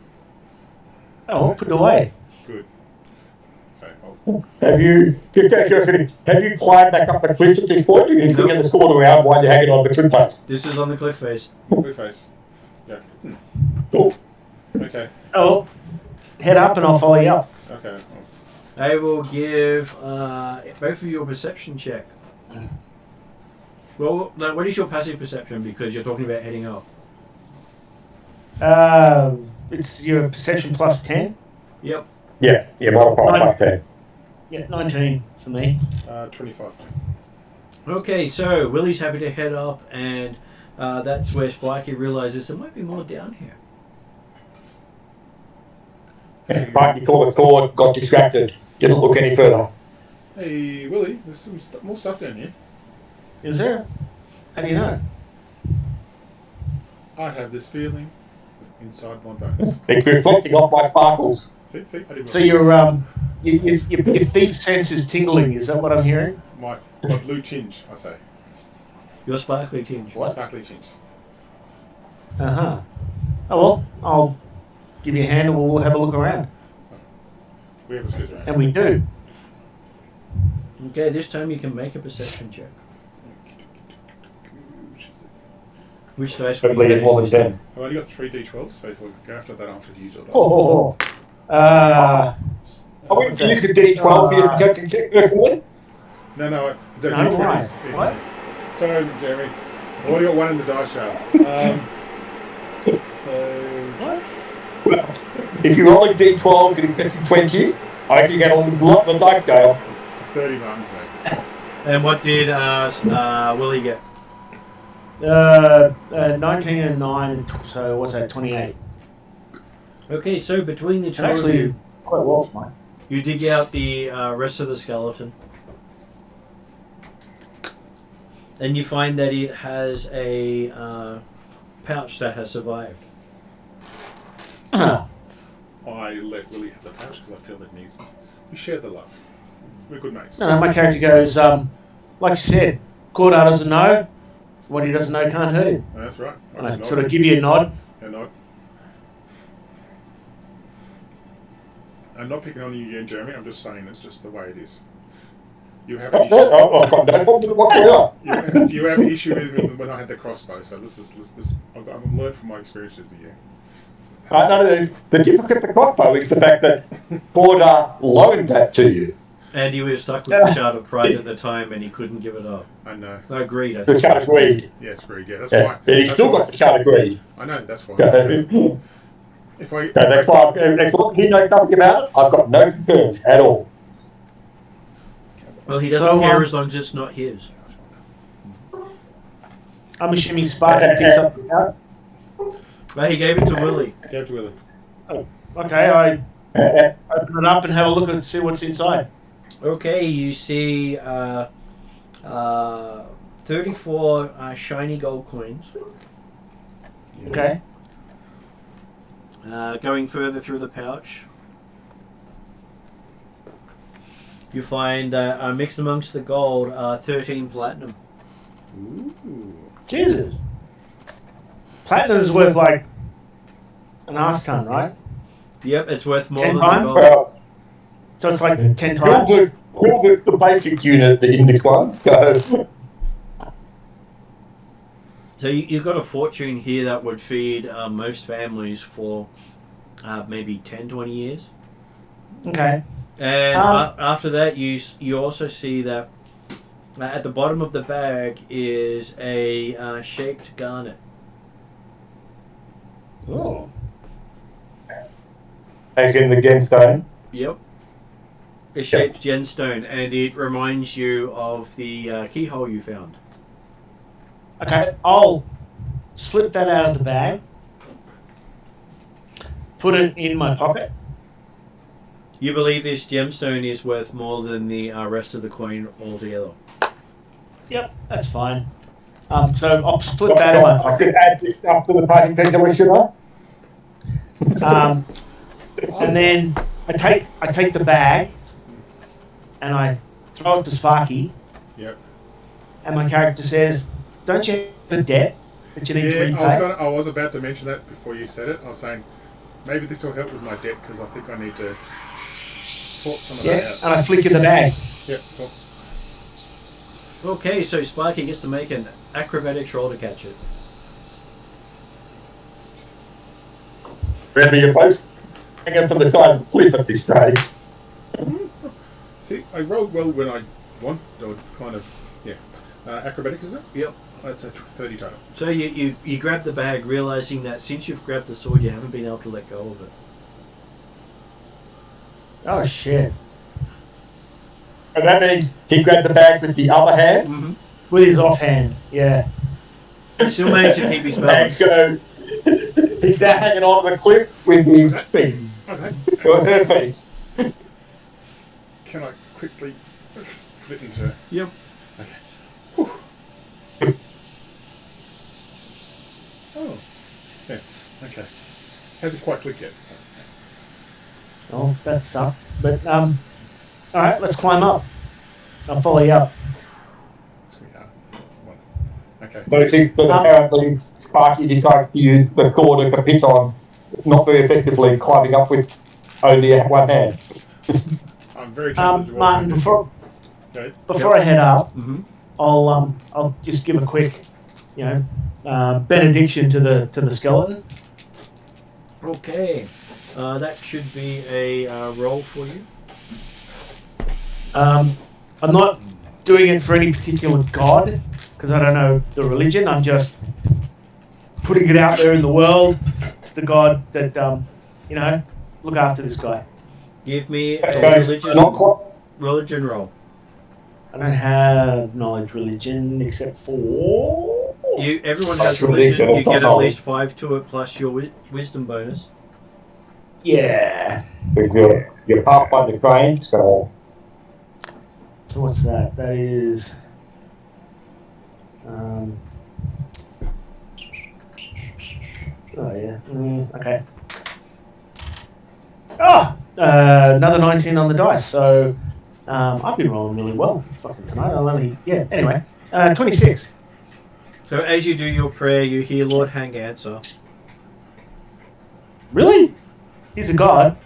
Oh, I'll put it away. Good. So, Have you climbed back up the cliff at this point? You can get the sword around while you're hanging on the cliff face. This is on the cliff face. blue face. Yeah. Cool. Okay. Oh, head up and I'll follow you up. Okay. I will give both of you a perception check. Well, no, what is your passive perception? Because you're talking about heading up. It's your perception plus 10. Yep. Yeah, modified by 10. Yeah, 19 for me. 25. Okay, so Willie's happy to head up, and that's where Spiky realizes there might be more down here. And Spiky saw the sword, got distracted, didn't look any further. Hey, Willie, there's some more stuff down here. Is there? How do you know? I have this feeling inside my bones. It's reflecting off my sparkles. See, I didn't So your thief sense is tingling, is that what I'm hearing? my blue tinge, I say. Your sparkly tinge. What? Sparkly tinge. Uh-huh. Oh, well, I'll give you a hand and we'll have a look around. We have a squeeze around. And we do. Okay, this time you can make a perception check. Which dice will you Hopefully it's more than use this 10. time? I've only got 3d12s, so if we go after that, I'll have to use your dice. Oh. Uh, I wouldn't use the D12 for your perception check, personally. No, no, D20s. why? What? Sorry, Jeremy. I've already got one in the dice jar. what? If you roll a D12 and you 20, I can get on the dice scale. 30 Martin plates. And what did Willie get? 19 and 9, so what's that, 28? Okay, so between the two of Actually, you, quite well for mine. you dig out the rest of the skeleton. And you find that it has a pouch that has survived. Uh-huh. I let Willie have the pouch because I feel it needs... We share the love. We're good mates. No, my character goes, like you said, Cordar doesn't know. What he doesn't know can't hurt him. Oh, that's right. And I sort of give you a nod. A nod. I'm not picking on you again, Jeremy. I'm just saying it's just the way it is. You have an issue. I've got no problem with what You have an issue with when I had the crossbow. So this. I've learned from my experiences with you. No, the difference with the crossbow is the fact that Cordar loaned that to you. And he was stuck with the Shard of Pride at the time, and he couldn't give it up. I know. No, greed, I The think. Shard of Greed. Yes, greed. Yeah, that's Yeah. why. And he's That's still why got the Shard of Greed. I know. That's why. So If I that's why he knows nothing about it. I've got no concerns at all. Well, he doesn't So, care as long as it's not his. I'm assuming Sparky picks up the pouch. But he gave it to Willie. Go to Willie. Okay, I open it up and have a look and see what's inside. Okay, you see 34 shiny gold coins. Okay. Going further through the pouch, you find mixed amongst the gold 13 platinum. Ooh. Jesus. Platinum is worth like an arse ton, right? Yep, it's worth more 10 than times? the gold. Well, So it's like 10 times. Call the basic unit in this one. So you've got a fortune here that would feed most families for maybe 10, 20 years. Okay. And after that, you also see that at the bottom of the bag is a shaped garnet. Oh. As in the gemstone. Yep. A shaped gemstone, and it reminds you of the keyhole you found. Okay, I'll slip that out of the bag, put it in my pocket, You believe this gemstone is worth more than the rest of the coin altogether? Yep, that's fine. So I'll split that in I could add this stuff to the party picture, should I? and then I take the bag and I throw it to Sparky. Yep. And my character says, "Don't you have a debt that you need to repay?" I was about to mention that before you said it. I was saying maybe this will help with my debt because I think I need to sort some of that out. And I flick in the bag. Yep. Cool. Okay, so Sparky gets to make an acrobatics roll to catch it. Remember, you're both hanging from the side of the cliff at this stage. See, I rolled well when I won. Or kind of, yeah. Acrobatics, is it? Yep. That's a 30 total. So you grab the bag, realizing that since you've grabbed the sword, you haven't been able to let go of it. Oh shit! And that means he grabbed the bag with the other hand. Mm-hmm. With his offhand, yeah. He still managed to keep his And balance. so he's now hanging on the cliff with his feet. Okay. Or her feet. Can I quickly put it into... Yep. Okay. Whew. Oh. Yeah. Okay. Hasn't quite clicked yet. So. Oh, that sucked. But all right, let's climb up. I'll follow you up. Sweetheart. One. Okay. But apparently Sparky decides to use the cord of Capiton not very effectively, climbing up with only one hand. I'm very tempted to Martin, before okay. I head up, Mm-hmm. I'll just give a quick, benediction to the skeleton. Okay. That should be a roll for you. I'm not doing it for any particular god because I don't know the religion. I'm just putting it out there in the world. The god that look after this guy. Give me a Okay, not quite. religion roll. I don't have knowledge religion except for Everyone has That's religion, religion. You it's not get at knowledge. least 5 to it plus your wisdom bonus. yeah. Because you're Pathfinder trained, so So what's that? That is oh yeah. Okay. Another 19 on the dice. So I've been rolling really well. Fucking tonight. Anyway, 26. So as you do your prayer, you hear Lord Hank answer. Really? He's a god.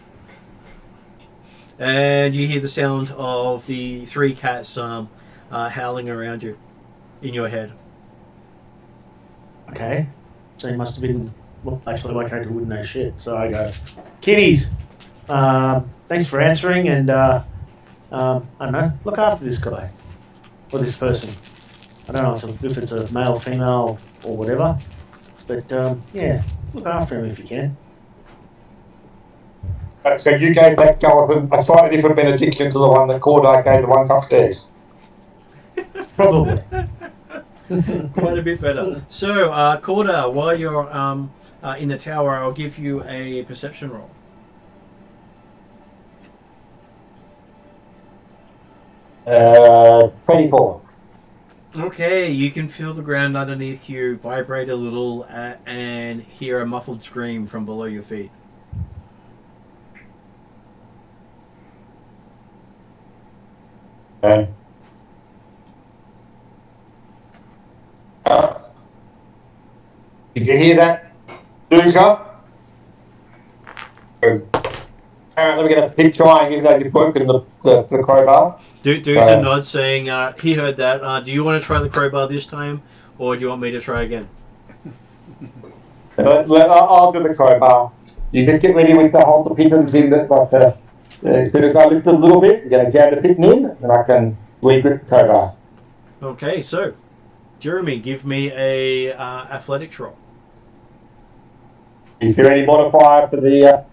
And you hear the sound of the 3 cats howling around you in your head. Okay. So he must have been. Well, actually, my character wouldn't know shit. So I go, kitties. Thanks for answering, and I don't know. Look after this guy or this person. I don't know if it's a male, female, or whatever. But yeah, look after him if you can. so you gave that skeleton a slightly different benediction to the one that Cordite gave the one upstairs. Probably. Quite a bit better. So, Corda, while you're in the tower, I'll give you a perception roll. Uh, 24. Okay, you can feel the ground underneath you vibrate a little and hear a muffled scream from below your feet. Okay. Did you hear that, Doomsday? Apparently we're going to keep trying even though you've broken the crowbar. Doomsday nods saying he heard that. Do you want to try the crowbar this time, or do you want me to try again? I'll do the crowbar. You can get ready with the hold the pigeons in that, but as soon as I lift it a little bit, you're going to jam the pigeon in, and I can re-grip the crowbar. Okay, so Jeremy, give me a athletics roll. Is there any modifier for the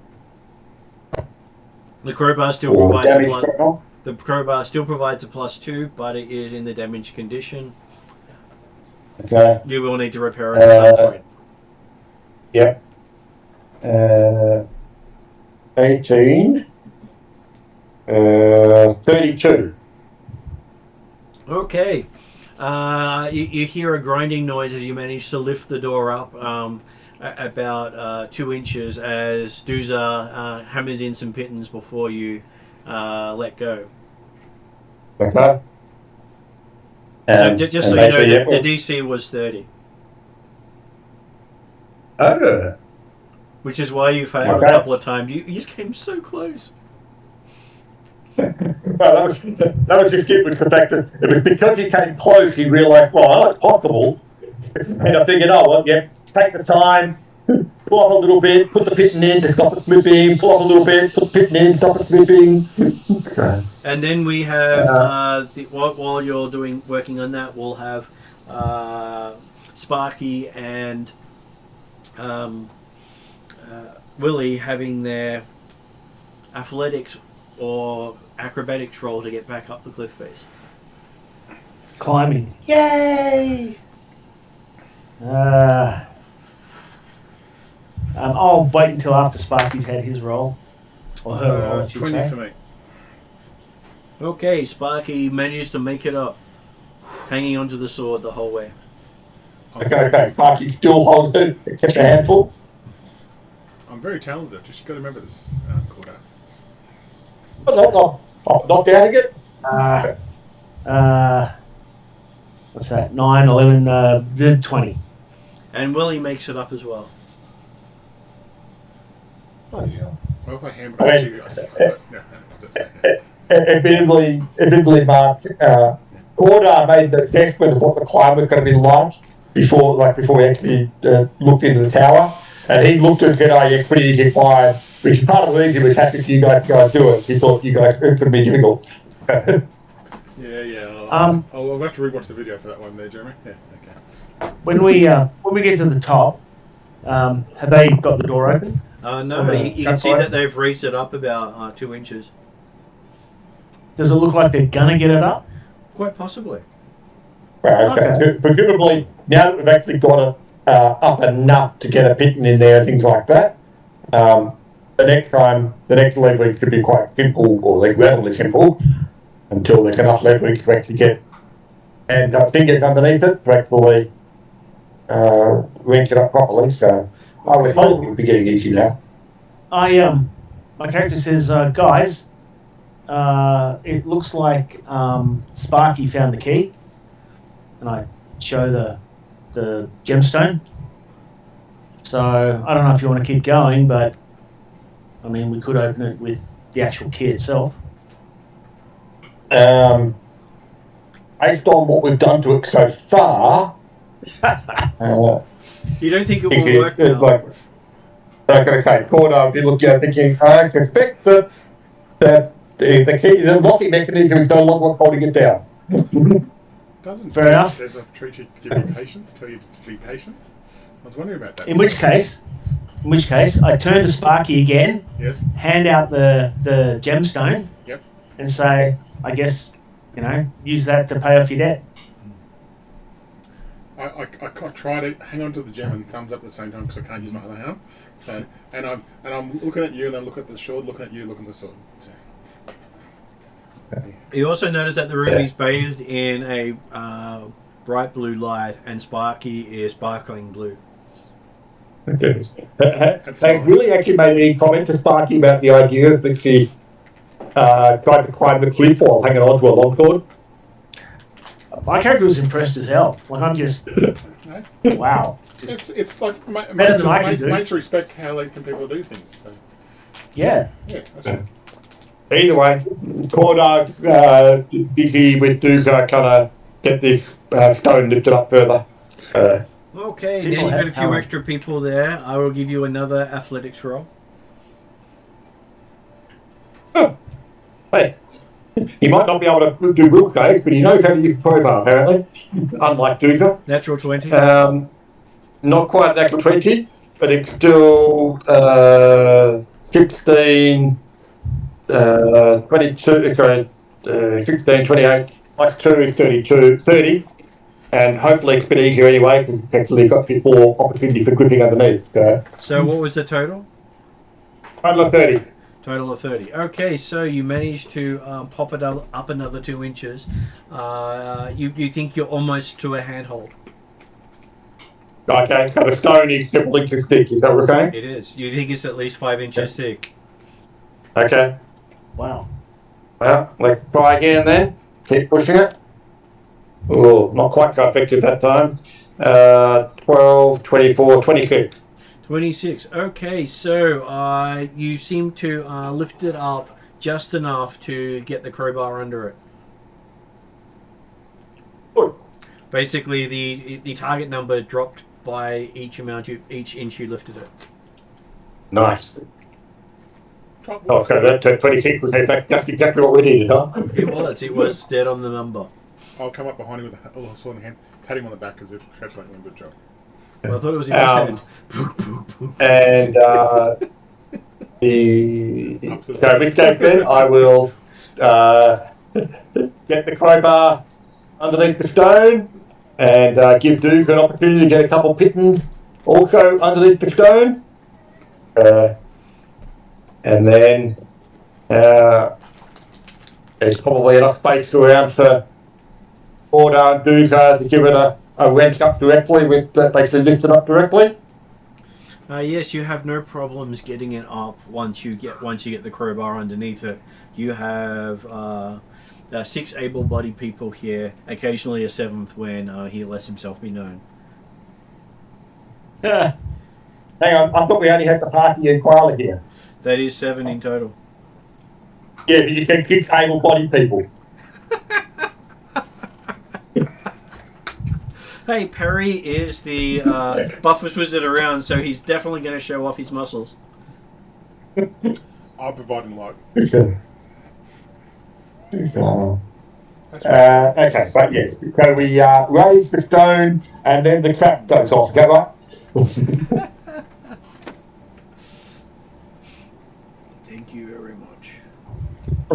The crowbar still provides a damage plus. control? The crowbar still provides a +2, but it is in the damaged condition. Okay. You will need to repair it at some point. Yep. 18. 32. Okay. You hear a grinding noise as you manage to lift the door up about 2 inches as Dooza hammers in some pittons before you let go. Okay. So just so you know, the DC was 30. Oh. Which is why you failed a couple of times. You just came so close. Well, that was just given the fact that it was because he came close, he realised, well, it's possible. And I figured, oh, well, yeah, take the time, pull up a little bit, put the pitton in to stop it slipping, pull up a little bit, put the pitton in, stop it slipping. And then we have, while you're working on that, we'll have Sparky and Willie having their athletics or acrobatics roll to get back up the cliff face. Climbing. Yay! I'll wait until after Sparky's had his roll. Or her roll, I should 20 say. for me. Okay, Sparky manages to make it up, hanging onto the sword the whole way. Okay, Sparky still holds it, kept a handful. I'm very talented, just got to remember this, Corda. Not doubting it. What's that? 9, 11, 20. And Willie makes it up as well. Oh, yeah. Well, if I hammer Admittedly, Mark, Corda made the assessment of what the climb was going to be like before we actually looked into the tower, and he looked at it, it's pretty easy climb, which part of the reason he was happy for you guys to go and do it. He thought you guys it could be difficult. Yeah. I'll have to rewatch the video for that one there, Jeremy. Yeah, okay. When we get to the top, have they got the door open? No, you can see that they've raised it up about 2 inches. Does it look like they're gonna get it up? Quite possibly. Well, Okay. presumably, now that we've actually got it up enough to get a pitton in there and things like that, the next leveling should be quite simple, or relatively simple, until there's enough leveling to actually get and fingers underneath it to actually wrench it up properly. So I would hope we'll be getting easy now. My character says, guys, it looks like Sparky found the key, and I show the gemstone. So I don't know if you want to keep going, but I mean, we could open it with the actual key itself. Based on what we've done to it so far, You don't think it will work now? Okay, Corda, I'll be looking at thinking, I suspect that the key, the locking mechanism is no longer holding it down. Doesn't Fair enough. There's a treat you to give you patience, tell you to be patient. I was wondering about that. In which case, I turn to Sparky again, Yes. hand out the gemstone, Yep. and say, I guess, use that to pay off your debt. I try to hang on to the gem and thumbs up at the same time because I can't use my other hand. So and I'm looking at you and then look at the sword, looking at you, looking at the sword. So. You also notice that the room is bathed in a bright blue light, and Sparky is sparkling blue. Okay. Have Willie actually made any comment to Sparky about the idea that she tried to climb the cliff while hanging on to a longsword? My character was impressed as hell. Like, I'm just, wow. It's like Better than I can do. mates respect how they think people do things. So. Yeah. Yeah, that's it. Either way, Corda's busy with Dooza trying to get this stone lifted up further. Okay, People now you've got a have few power. extra people there. I will give you another athletics roll. Hey, he might not be able to do will saves, but he knows how to use crowbar, apparently, unlike Dooza. Natural 20. Not quite natural 20, but it's still 16, 22, sorry, 16, 28, plus 2 is 32, 30, and hopefully it's a bit easier anyway, because it's actually got a bit more opportunity for gripping underneath. So what was the total? Total of 30. Total of 30. Okay, so you managed to pop it up another 2 inches. You think you're almost to a handhold. Okay, so the stone is several inches thick, is that what we're saying? It is. You think it's at least 5 inches thick. Okay. Wow. Well, let's try again then. Keep pushing it. Oh, not quite so effective that time. 12, 24, 26. 26. Okay, so you seem to lift it up just enough to get the crowbar under it. Good. Basically, the target number dropped by each inch you lifted it. Nice. Okay, that 26 was exactly what we needed, huh? It was dead on the number. I'll come up behind him with a little sword in hand, pat him on the back as if congratulating him, good job. Well, I thought it was in his hand. And so in which case then I will get the crowbar underneath the stone and give Duke an opportunity to get a couple pittons also underneath the stone. And then there's probably enough space around for Order and Duke to give it a wrench up directly with basically lift it up directly. Yes, you have no problems getting it up once you get the crowbar underneath it. You have 6 able-bodied people here, occasionally a 7th when he lets himself be known. Yeah. Hang on, I thought we only had the party and koala here. That is 7 in total. Yeah, but you said 6 able-bodied people. Hey, Perry is the buffest wizard around, so he's definitely going to show off his muscles. I'll provide him light. Okay, but yeah, so we raise the stone and then the trap goes off, is that right? Thank you very much.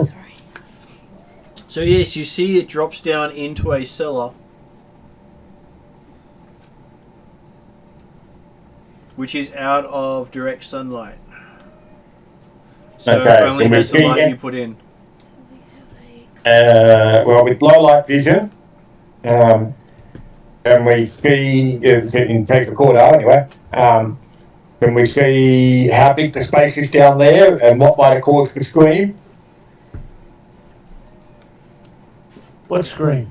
Sorry. So yes, you see it drops down into a cellar, which is out of direct sunlight. So Okay, only can we has the see light it? you put in. Well, with low light vision, and we see, in case of Cordo anyway, can we see how big the space is down there and what might have caused the scream? What scream?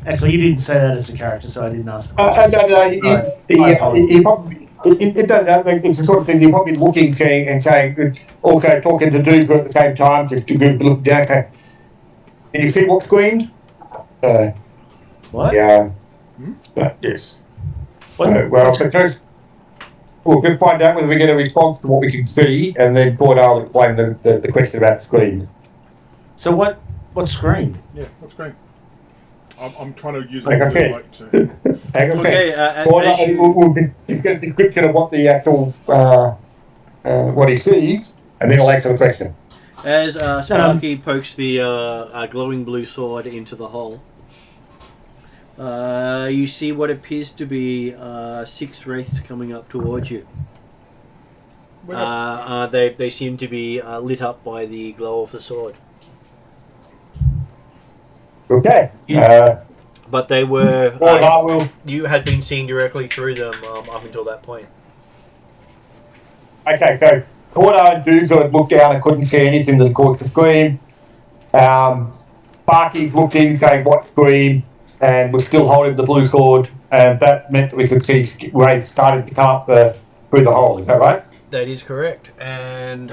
Actually, you didn't say that as a character, so I didn't ask the question. It's the sort of thing you're probably looking, saying, also talking to Duke at the same time, just to look down. Can you see what screamed? What? Yeah. Yes. Well, first, we'll just find out whether we get a response to what we can see, and then Cordell will explain the question about screams. So what scream? Yeah, that's great. I'm trying to use Like my I blue said. light to... Okay, We'll get a description of what the actual, what he sees, and then I'll answer the question. as Sparky pokes the glowing blue sword into the hole, you see what appears to be 6 wraiths coming up towards you. They seem to be lit up by the glow of the sword. Okay. But they were... Well, you had been seeing directly through them up until that point. okay, so Cordo and Duke looked down and couldn't see anything that caused the scream. Sparky looked in, saying, "What scream?" and was still holding the blue sword, and that meant that we could see wraiths starting to come up through the hole. Is that right? That is correct. And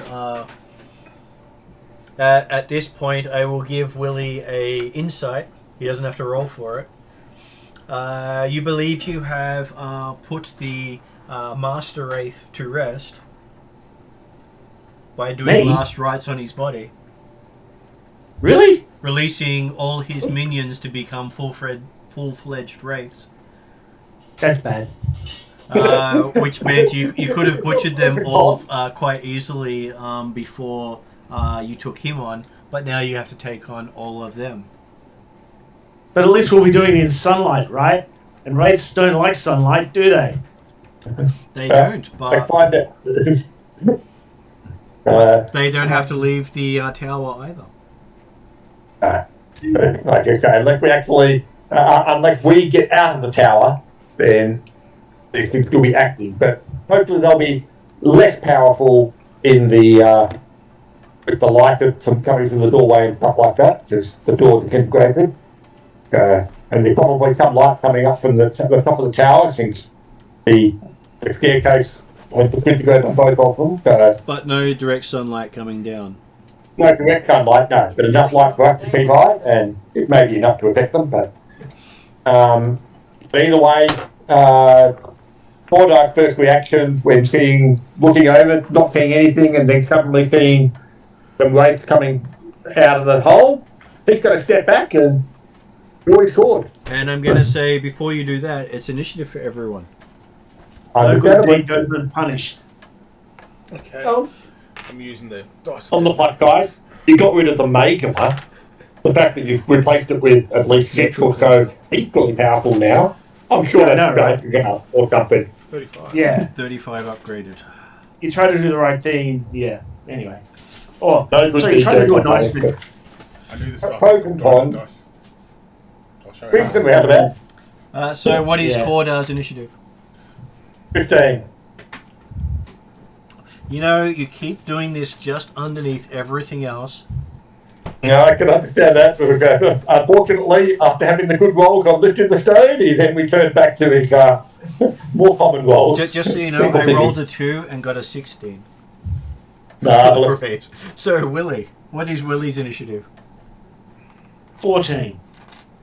at this point, I will give Willie a insight. He doesn't have to roll for it. You believe you have put the Master Wraith to rest by doing last rites on his body. Really? Releasing all his minions to become full-fledged Wraiths. That's bad. Which meant you could have butchered them all quite easily before you took him on, but now you have to take on all of them. But at least we'll be doing it in sunlight, right? And wraiths don't like sunlight, do they? They don't, I but find it. they don't have to leave the tower either. Like, okay, unless we actually, unless we get out of the tower, then they can still be active. But hopefully they'll be less powerful in the with the light from coming from the doorway and stuff like that, because the door's disintegrated. And there's probably some light coming up from the top of the tower since the staircase went disintegrated on both of them. But no direct sunlight coming down. No direct sunlight, no, but enough light for us to see by, and it may be enough to affect them. But either way, Thordark's first reaction when looking over, not seeing anything, and then suddenly seeing some wraiths coming out of the hole, he's going to step back and draw his sword. And I'm going to say, before you do that, it's initiative for everyone. No good deed goes unpunished. Okay. Oh. I'm using the dice. On the plus side, you got rid of the Magma. The fact that you've replaced it with at least 6 or so equally powerful now, I'm sure that's going to go or something. 35. Yeah. 35 upgraded. You try to do the right thing, yeah. Anyway. Oh, No good so you try to do it nicely. I knew this dice. Pros and cons. Dice. I'll show Brings them you. out about So what is Yeah. Cordar's initiative? 15. You know, you keep doing this just underneath everything else. No, I can understand that. Because, unfortunately, after having the good rolls on lifting the stone, he then returned back to his more common rolls. Just so you know, I rolled a 2 and got a 16. Marvelous. Right. So, Willie, what is Willie's initiative? 14.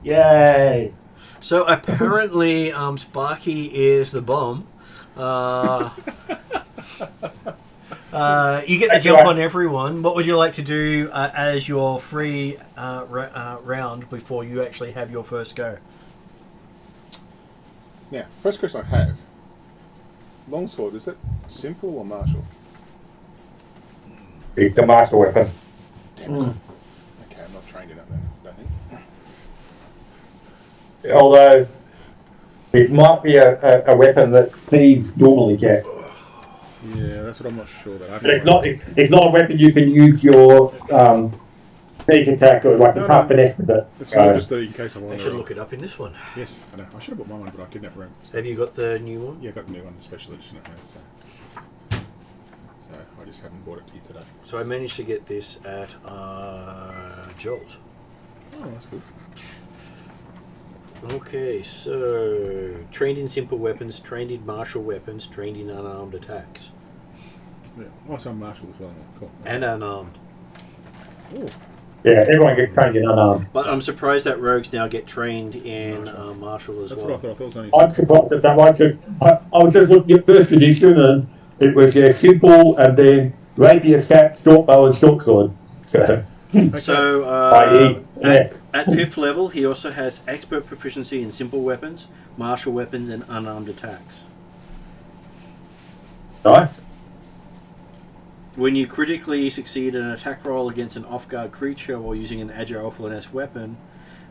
Yay. So, apparently, Sparky is the bomb. You get the jump on everyone. What would you like to do as your free round before you actually have your first go? Now, first question I have. Longsword, is it simple or martial? It's the master weapon. Damn it. Okay, I'm not trained in it then, I don't think. Although, it might be a weapon that thieves normally get. Yeah, that's what I'm not sure about. It's not a weapon you can use your sneak attack or like you can't finesse with it. It's not just in case I want I to. should look it up in this one. Yes, I know. I should have bought my one, but I didn't have room. So. Have you got the new one? Yeah, I got the new one, the special edition at home. So I just haven't bought it to you today. So I managed to get this at Jolt. Oh, that's good. Okay, so trained in simple weapons, trained in martial weapons, trained in unarmed attacks. Yeah. Oh, so I'm martial as well. Cool. And unarmed. Oh. Yeah, everyone gets trained in unarmed. But I'm surprised that rogues now get trained in martial as That's well. what I thought. I thought it was only. I'm surprised at that one. I was just looking at first edition and it was simple and then rapier, sap, short bow and short sword. So, So yeah. at 5th level, he also has expert proficiency in simple weapons, martial weapons, and unarmed attacks. Nice. When you critically succeed an attack roll against an off-guard creature while using an agile finesse weapon,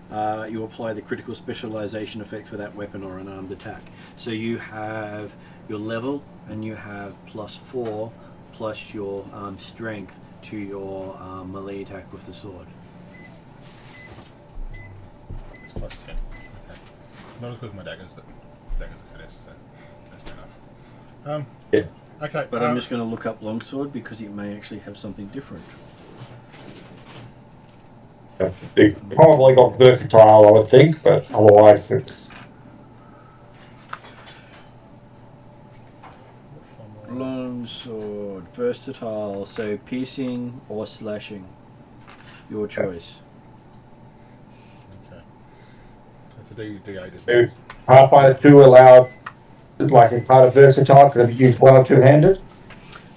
you apply the critical specialization effect for that weapon or unarmed attack. So you have your level and you have +4 plus your strength to your melee attack with the sword. It's +10. Okay. Not as good as my daggers, but daggers are finesse, so that's fair enough. Yeah. Okay. But I'm just going to look up longsword because it may actually have something different. It's probably got versatile, I would think, but otherwise it's... Longsword, versatile, so piercing or slashing. Your choice. Okay. That's a D8, isn't it? Is Pathfinder 2 allowed, like it's part of versatile, because if you use one or two-handed?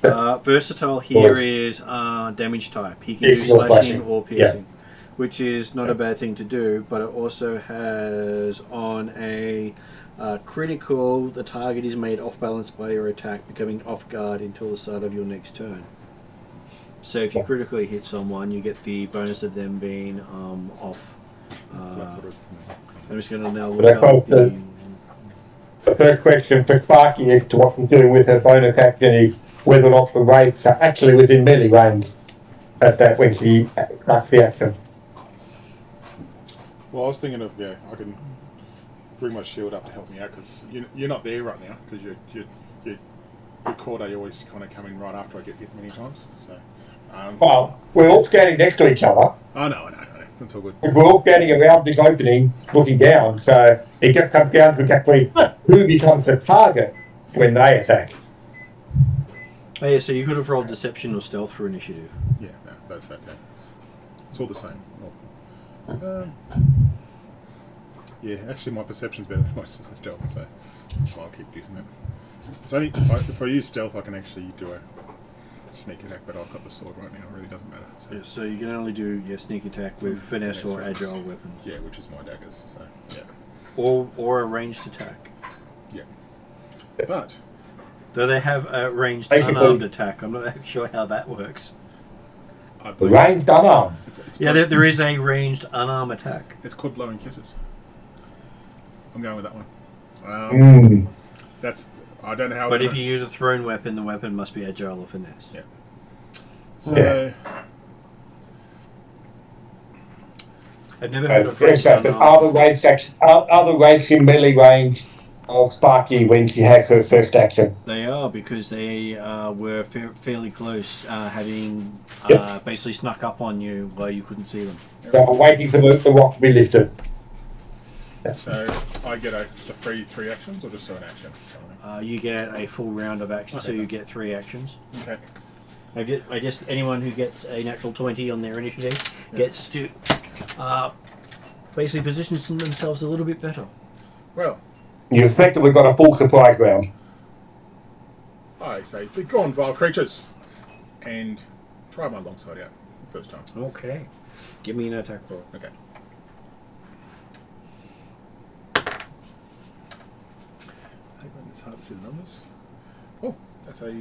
Versatile here is damage type. He can do Piercing or slashing slashing. or piercing, which is not a bad thing to do, but it also has on a critical, the target is made off balance by your attack, becoming off guard until the start of your next turn. So if you critically hit someone, you get the bonus of them being off. I'm just going to now look up the... the first question for Sparky as to what she's doing with her bonus action is whether or not the Wraiths are actually within melee range at that when she starts the action. Well, I was thinking of, I can bring my shield up to help me out because you're not there right now because your core day always kind of come in right after I get hit many times. So, well, we're all standing next to each other. I know. That's all good. We're all standing around this opening looking down, so it just comes down to exactly who becomes the target when they attack. Oh yeah, so you could have rolled deception or stealth for initiative. Yeah, no, that's okay. It's all the same. Yeah, actually my perception's better than my stealth, so I'll keep using that. It's only if I use stealth I can actually do a sneak attack, but I've got the sword right now, it really doesn't matter. So, Yeah, so you can only do your sneak attack with finesse or agile weapons. Yeah, which is my daggers, so yeah. Or a ranged attack. Yeah. But Though they have a ranged Basically, unarmed attack, I'm not sure how that works. I The believe ranged unarmed. it's Yeah, there is a ranged unarmed attack. it's called blowing kisses. I'm going with that one. That's I don't know how. But if you use a thrown weapon, the weapon must be agile or finesse. Yeah. So I've never heard of Yes, ranged but unarmed. are the Wraiths in melee range of Sparky when she has her first action? They are, because they were fairly close, having basically snuck up on you while you couldn't see them. So I'm waiting for the rock to be lifted. So I get the free 3 actions or just an action? You get a full round of action, so you get 3 actions. Okay. I just anyone who gets a natural 20 on their initiative gets to basically position themselves a little bit better. Well, You effectively got a full supply ground. I say, be gone, vile creatures, and try my longsword out first time. Okay. Give me an attack roll. Okay. I hate when it's hard to see the numbers. Oh, that's a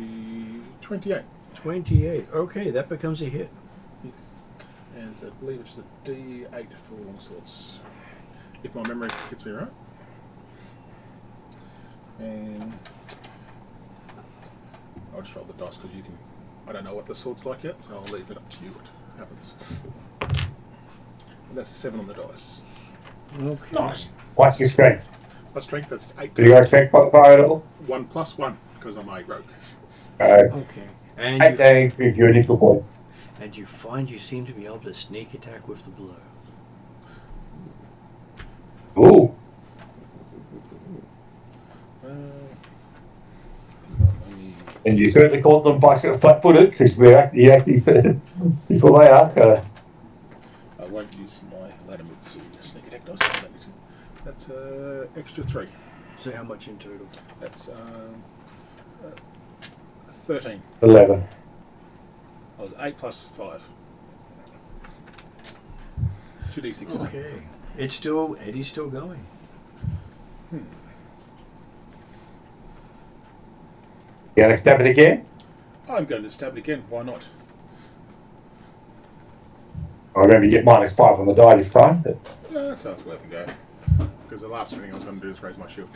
28. 28. Okay, that becomes a hit. And so I believe it's a D8 for longswords. If my memory gets me right. And I'll just roll the dice because you can. I don't know what the sword's like yet, so I'll leave it up to you what happens. And that's a 7 on the dice. Okay. Nice. What's your strength? My strength, that's 8. Do you got a strength modifier at all? 1 plus 1 because I'm a rogue. Okay. 8 damage with your initial point. And you find you seem to be able to sneak attack with the blow. Ooh. And you certainly caught them by sort of flat-footed because we're actually before they are. I won't use my ladder move to sneak attack dice. I don't need to. That's extra 3. So how much in total? That's 13. 11. I was 8 plus 5. 2d6. Okay. Eddie's still going. You gonna stab it again? I'm going to stab it again. Why not? I remember you get -5 on the die this time. But That sounds worth a go. Because the last thing I was going to do is raise my shield.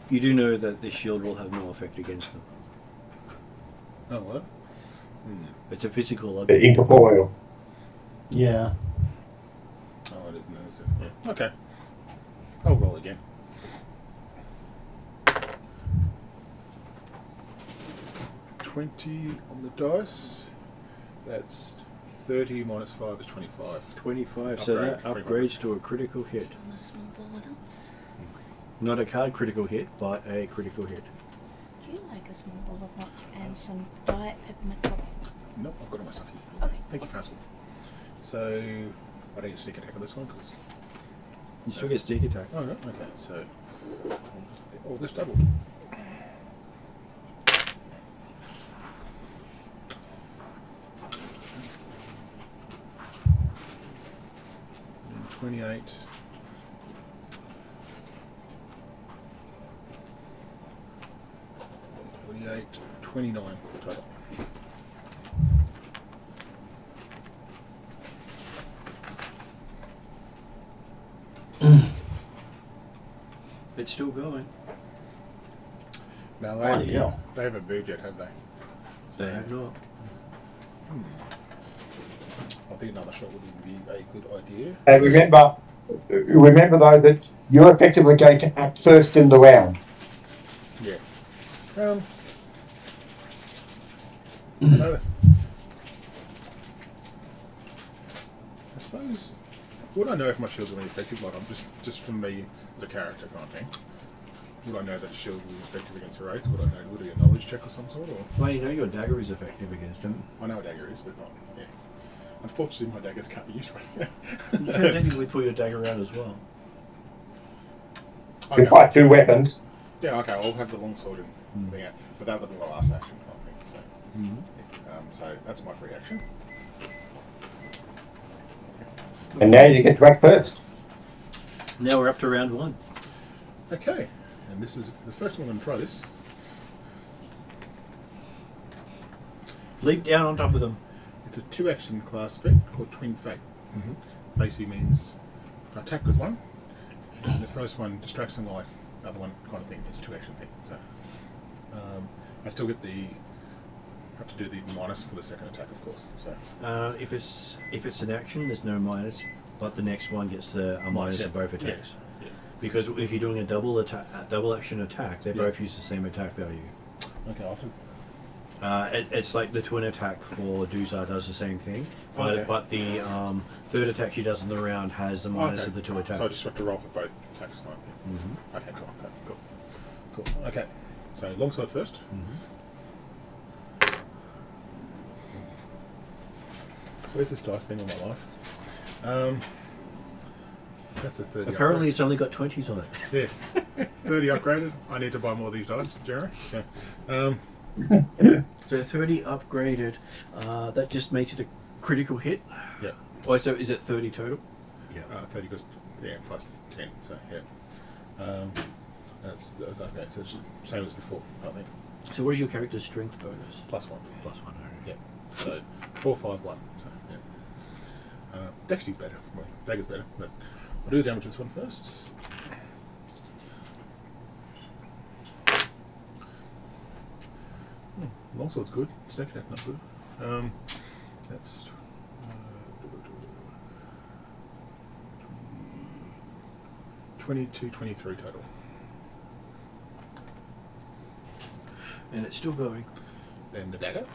You do know that this shield will have no effect against them. Oh, what? It's a physical they're object. incorporeal. Yeah. Oh, it isn't. Is it? Yeah. Okay. I'll roll again. $20 on the dice. That's 30 minus 5 is 25. 25, so that upgrades to a critical hit. Not a card critical hit, but a critical hit. Do you like a small bowl of nuts and some diet peppermint coffee? Nope, I've got all my stuff here. Okay. Thank you, Thassil. So, I don't get sneak attack on this one because. You still get sneak attack. Oh, no? Okay, so. All this doubled. And 28. 29 total. It's still going. Now Oh, yeah. they haven't moved yet, have they? So They have not. I think another shot would be a good idea. And remember though that you're effectively going to act first in the round. Yeah. I suppose. Would I know if my shield's going to be effective? Like, I'm just from me as a character kind of thing. Would I know that shield will be effective against a wraith? Would I know? Would it be a knowledge check or some sort? Or Well, you know your dagger is effective against him. I know a dagger is, but not. Yeah. Unfortunately, my daggers can't be used right now. You can technically pull your dagger out as well. You fight two weapons. Yeah. Okay. I'll have the longsword and thing out, but that'll be my last action kind of thing. So, so that's my free action. And now you get to act first. Now we're up to round 1. Okay. And this is the first time I'm going to try this. Leap down on top of them. It's a 2-action class feat called Twin Fate. Basically means I attack with one, and the first one distracts them while the other one kind of thing. It's a 2-action thing. So I still get have to do the minus for the second attack, of course. So If it's an action, there's no minus, but the next one gets a minus of both attacks. Yeah. Because if you're doing a double action attack, they both use the same attack value. Okay, I'll do. It's like the twin attack for Doomsday does the same thing, but the third attack she does in the round has the minus of the 2 attacks. So I just have to roll for both attacks, kind of thing. Okay, cool. Okay, so longsword first. Where's this dice been all my life? That's a 30. Apparently, upgrade. it's only got 20s on it. Yes, 30 upgraded. I need to buy more of these dice, Jeremy. So, So 30 upgraded, that just makes it a critical hit. yeah, Oh, so is it 30 total? Yeah. 30 goes plus 10. So yeah, that's okay. So it's same as before, I think. So what is your character's strength bonus? +1. +1. Yeah. So 4, 5, 1. So yeah. Dexty's better. Well, dagger's better. But I'll do the damage to this one first. Longsword's good. Snake attack not good. That's 22, 23 total. And it's still going. Then the dagger.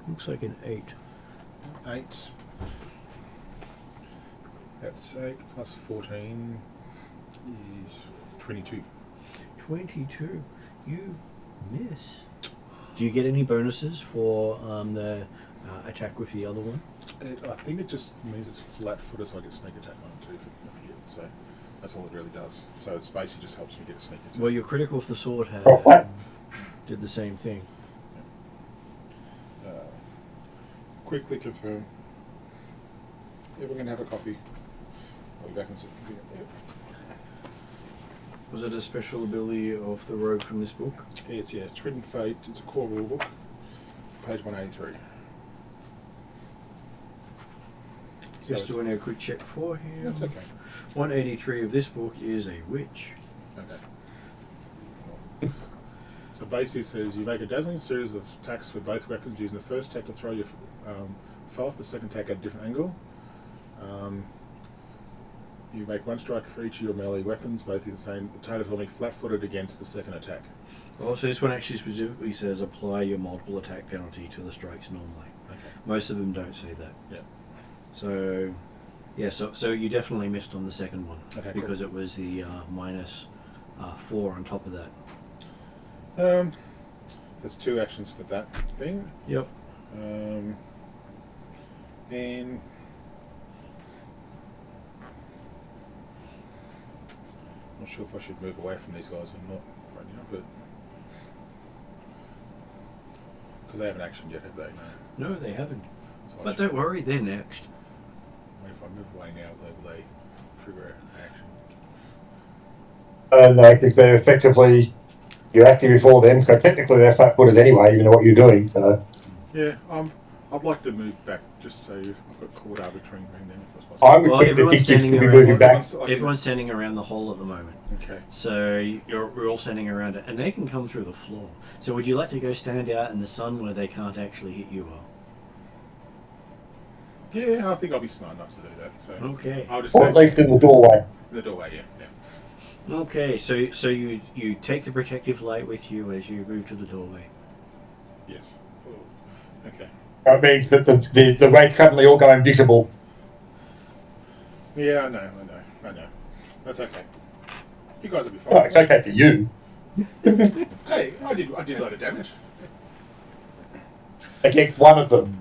Looks like an 8. 8. That's 8 plus 14 is 22. 22. You miss. Do you get any bonuses for the attack with the other one? I think it just means it's flat-footed, so I get sneak attack on it too if it hit. So that's all it really does. So it's basically just helps me get a sneak attack. Well, your critical with the sword did the same thing. Quickly confirm. Yeah, we're going to have a coffee. I'll be back in a second. Yeah. Was it a special ability of the rogue from this book? It's Twin Fate. It's a core rulebook. Page 183. So Just doing a quick check for him. That's okay. 183 of this book is a witch. Okay. So basically it says you make a dazzling series of attacks for both weapons using the first attack to throw your foe off, the second attack at a different angle. You make one strike for each of your melee weapons, both in the same. The target will be flat-footed against the second attack. Also, this one actually specifically says apply your multiple attack penalty to the strikes normally. Okay. Most of them don't say that. Yeah. So, yeah, so you definitely missed on the second one. Okay, because it was the minus 4 on top of that. There's 2 actions for that thing. Yep. And I'm not sure if I should move away from these guys or not right now, but because they haven't actioned yet, have they? No. No, they haven't. So But don't worry, they're next. if I move away now, will they trigger an action? No, because they're effectively, you're acting before them, so technically they're flat-footed anyway, you know what you're doing, so. Yeah, I'd like to move back just so I've got caught arbitrary between them if that's possible. I would Well, think everyone's that you standing should be around. moving back. Everyone's standing around the hole at the moment. Okay. So we're all standing around it, and they can come through the floor. So would you like to go stand out in the sun where they can't actually hit you well? Yeah, I think I'll be smart enough to do that. So Okay. I'll just Or say at least in the doorway. the doorway. Yeah. Okay, so you take the protective light with you as you move to the doorway. Yes. Oh, okay. That means that the Wraiths suddenly all go invisible. Yeah, I know. That's okay. You guys will be Oh, fine. it's okay for you. Hey, I did a lot of damage. Against one of them.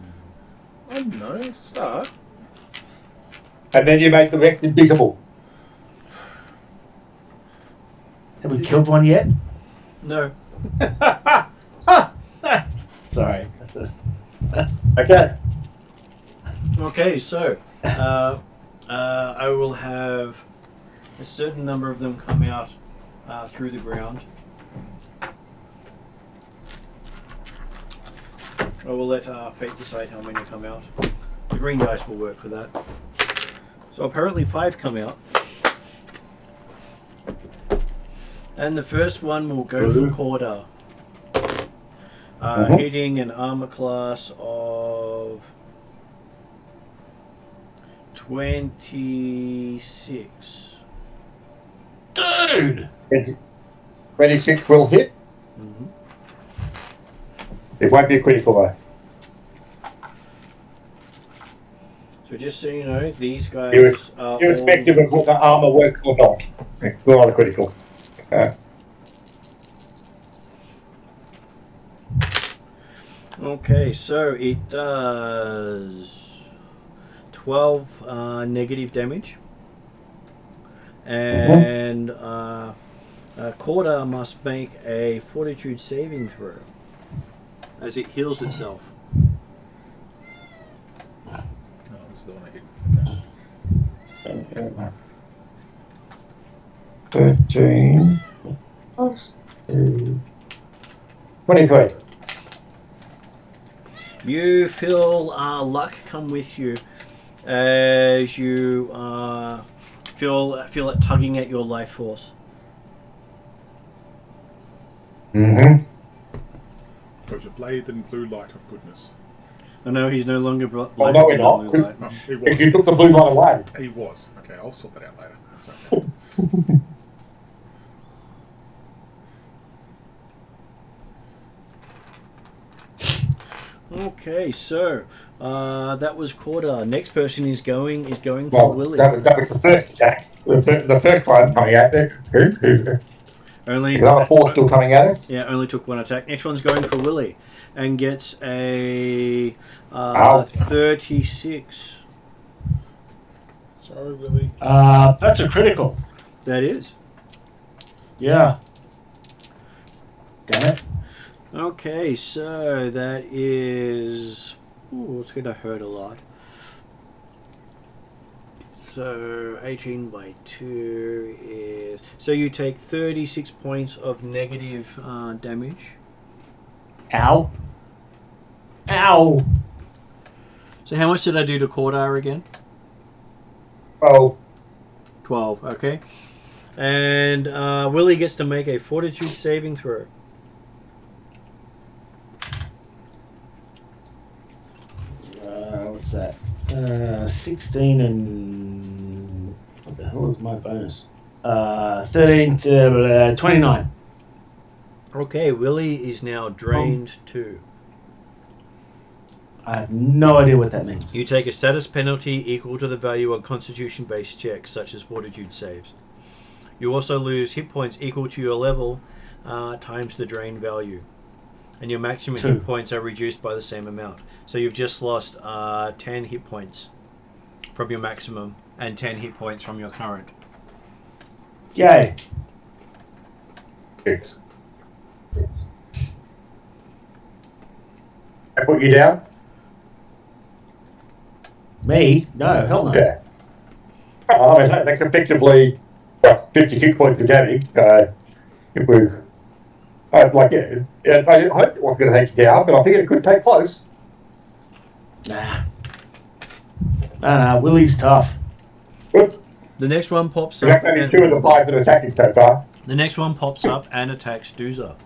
I don't know. It's a start. And then you make the rest invisible. Have we killed one yet? No. Sorry. Okay. Okay, so I will have a certain number of them come out through the ground. I will let fate decide how many come out. The green dice will work for that. So apparently 5 come out. And the first one will go for Corda. Hitting an armor class of 26. Dude! 26 will hit. Mm-hmm. It won't be a critical though. So just so you know, these guys are Irrespective of whether armor works or not. It's not a critical. Okay, so it does 12 negative damage. And Corda must make a fortitude saving throw as it heals itself. Oh, this is the one I hit. Okay. 13 plus 2. 23. You feel luck come with you as you feel it tugging at your life force. Mm-hmm. There's a blade and blue light of goodness. I know he's no longer Well, no, we're not. blue light. Oh, he If was. you took the blue light away. He was. Okay, I'll sort that out later. That's okay. Okay, so that was Corda. Next person is going for Well, Willie. that was the first attack. The first one coming out there. Only Another 4 still coming at us. yeah, only took 1 attack. Next one's going for Willie and gets a Ow. 36. Sorry, Willie. That's a critical. That is. Yeah. Damn it. Okay, so that is... Ooh, it's going to hurt a lot. So 18 by 2 is... So you take 36 points of negative damage. Ow. Ow. So how much did I do to Cordar again? Well, 12, okay. And Willie gets to make a fortitude saving throw. What's that? 16 and... What the hell is my bonus? 13 to 29. Okay, Willie is now drained too. I have no idea what that means. You take a status penalty equal to the value of constitution-based checks, such as fortitude saves. You also lose hit points equal to your level times the drain value. And your maximum hit points are reduced by the same amount. So you've just lost 10 hit points from your maximum and 10 hit points from your current. Yay. 6. I put you down? Me? No, hell no. Yeah. I mean, that's effectively 56 points of damage. If we... I hope it wasn't going to take you down, but I think it could take close. Nah, Willie's tough. Good. The next one pops That's up. only 2 of the 5 that are attacking so far. The next one pops up and attacks Doozer.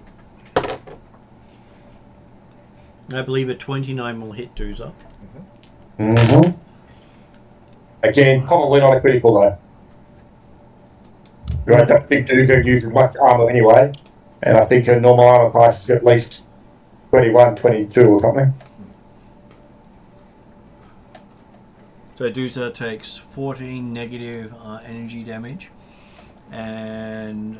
I believe a 29 will hit Doozer. Mm-hmm. Again, probably not a critical though. Right, that big Doozer uses much armor anyway, and I think her normal armor class is at least 21, 22 or something. So Doozer takes 14 negative energy damage, and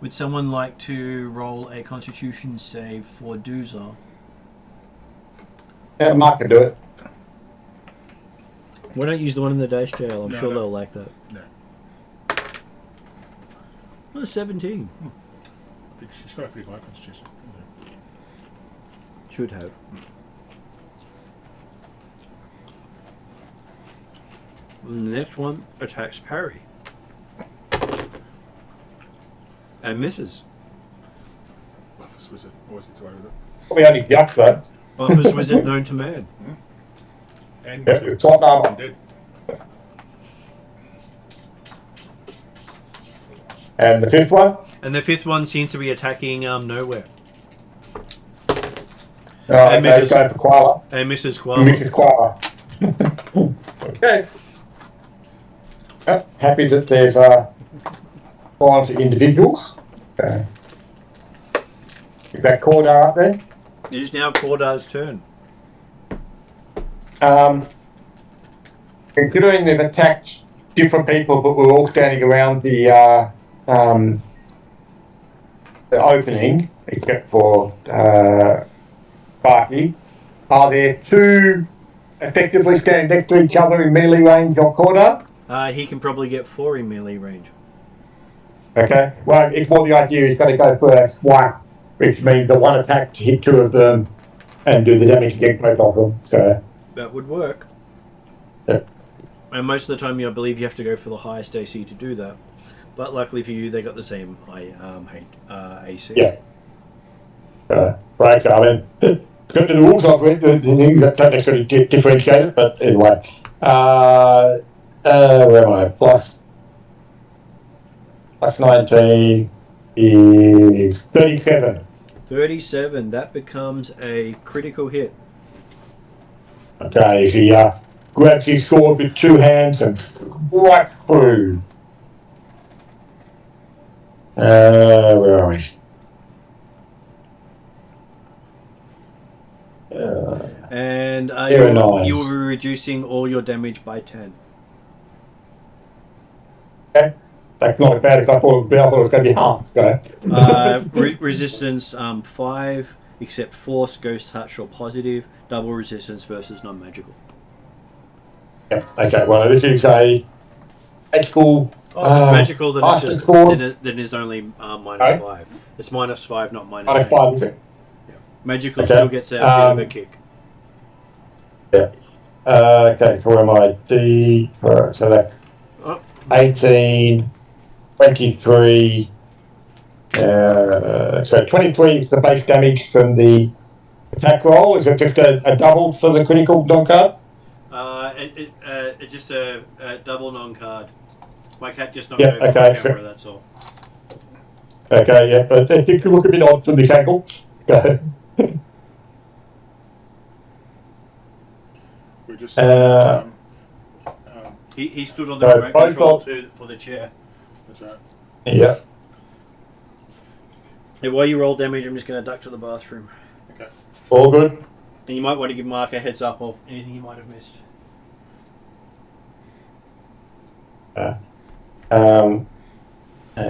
would someone like to roll a Constitution save for Doozer? Yeah, Mark can do it. Why don't you use the one in the dice jail? I'm No, sure no. they'll like that. No. Oh, 17. I think she's got a pretty high constitution. Should have. And the next one attacks Parry. And misses. Buffus Wizard always gets away with it. Probably only just though. Buffus wizard known to man. And Yeah, it's hot armor. dead. And the 5th one? And the 5th one seems to be attacking nowhere. And Mrs. going for Koala. And Mrs. Koala. Mrs. Koala. Okay. Happy that they've gone to individuals. Okay. Is that Cordar up there? It is now Cordar's turn. Considering they've attacked different people, but we're all standing around the opening, except for Barky, are there 2 effectively standing next to each other in melee range of Cordar? He can probably get 4 in melee range. Okay, well, it's more the idea he's going to go for a swipe, which means that one attack to hit 2 of them and do the damage against both of them. So That would work. yeah. And most of the time, I believe you have to go for the highest AC to do that. But luckily for you, they got the same AC. Yeah. Right, I mean, go to the rules of it, the things that don't necessarily differentiate it, but anyway. Where am I? Plus 19 is 37. 37. That becomes a critical hit. Okay, he grabs his sword with 2 hands and right through. Where are we? And Very nice. you will be reducing all your damage by 10. Okay. That's not as bad as I thought it would be. I thought it was going to be half. So. Resistance 5, except force, ghost touch, or positive. Double resistance versus non-magical. Yeah, okay, well, this is a magical. Oh, if it's magical, then it's just score. then it's only minus Okay. 5. It's minus 5, not minus Minus 10. 5, is it? Magical Okay. still gets a bit of a kick. Yeah. Okay, so where am I? So that Oh. 18, 23. So 23 is the base damage from the attack roll. Is it just a double for the critical non-card? It's just a double non-card. My cat just knocked Yeah, over okay, the camera, that's all. Okay, yeah, but it could look a bit odd from this angle. Go. We just He stood on the So remote both control of- for the chair. that's right. Yeah. Hey, while you roll damage, I'm just going to duck to the bathroom. Okay. All good. And you might want to give Mark a heads up of anything he might have missed.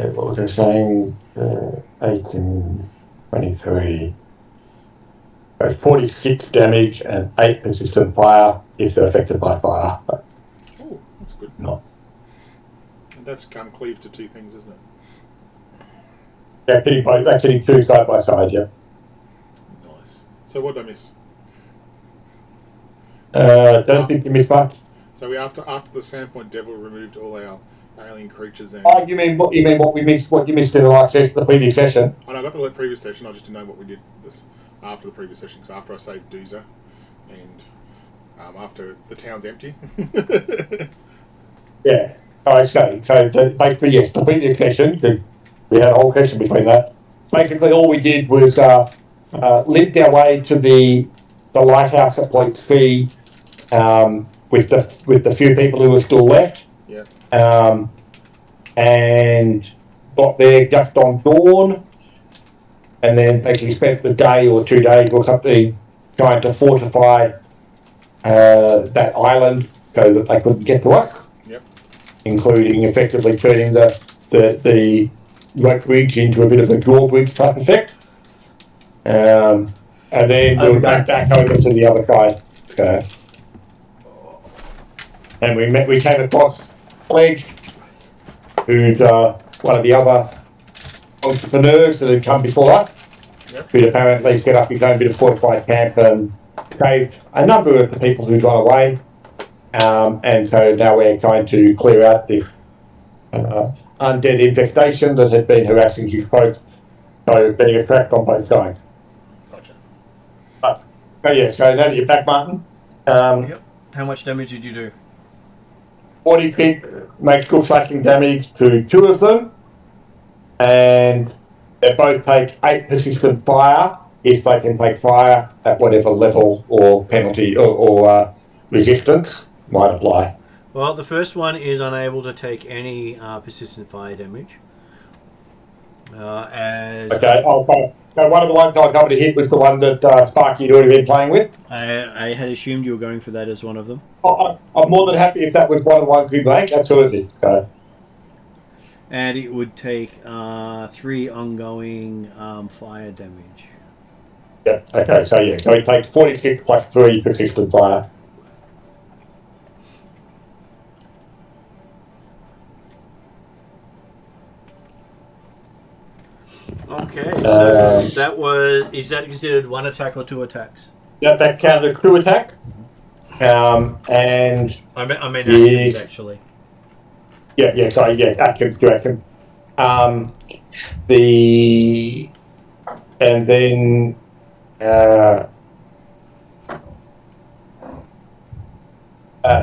What was I saying? 18, 23. So 46 damage and 8 persistent fire if they're affected by fire. But Oh, that's good. not. And that's cleave to 2 things, isn't it? They're hitting 2 side by side, yeah. Nice. So what did I miss? Don't think you missed much. So we after the Sandpoint Devil removed all our alien creatures and. Oh, you mean what we missed? What you missed in the last session, the previous session? And I got the previous session. I just didn't know what we did. after the previous session, because after I saved Doozer, and after the town's empty. Yeah. Okay. So basically, yes, the previous session, 'cause we had a whole session between that. Basically, all we did was limped our way to the lighthouse at Point C with the few people who were still left. Yeah. And got there just on dawn, and then basically spent the day or 2 days or something trying to fortify that island so that they couldn't get to us. Yep. Including effectively turning the rope bridge into a bit of a drawbridge type effect. And then we'll go back over to the other side. So, and we came across Pledge, who's one of the other entrepreneurs that had come before us, Yep. who'd apparently set up his own bit of fortified camp and saved a number of the people who'd run away. And so now we're trying to clear out this undead infestation that had been harassing his folks, so being attacked on both sides. Gotcha. So yeah, so now that you're back, Martin, Yep. How much damage did you do? 40 pick makes good slashing damage to 2 of them, and they both take 8 persistent fire if they can take fire at whatever level or penalty or resistance might apply. Well, the first one is unable to take any persistent fire damage. Okay, so one of the ones I was able to hit was the one that Sparky had already been playing with. I had assumed you were going for that as one of them. I'm more than happy if that was one of the ones we blanked, absolutely. So. And it would take 3 ongoing fire damage. Yeah, okay, so yeah, so it takes 46 plus 3 persistent fire. Okay, so is that considered 1 attack or 2 attacks? That counted a crew attack. And I mean actions, actually. Yeah, sorry, yeah, actions, 2 actions. And then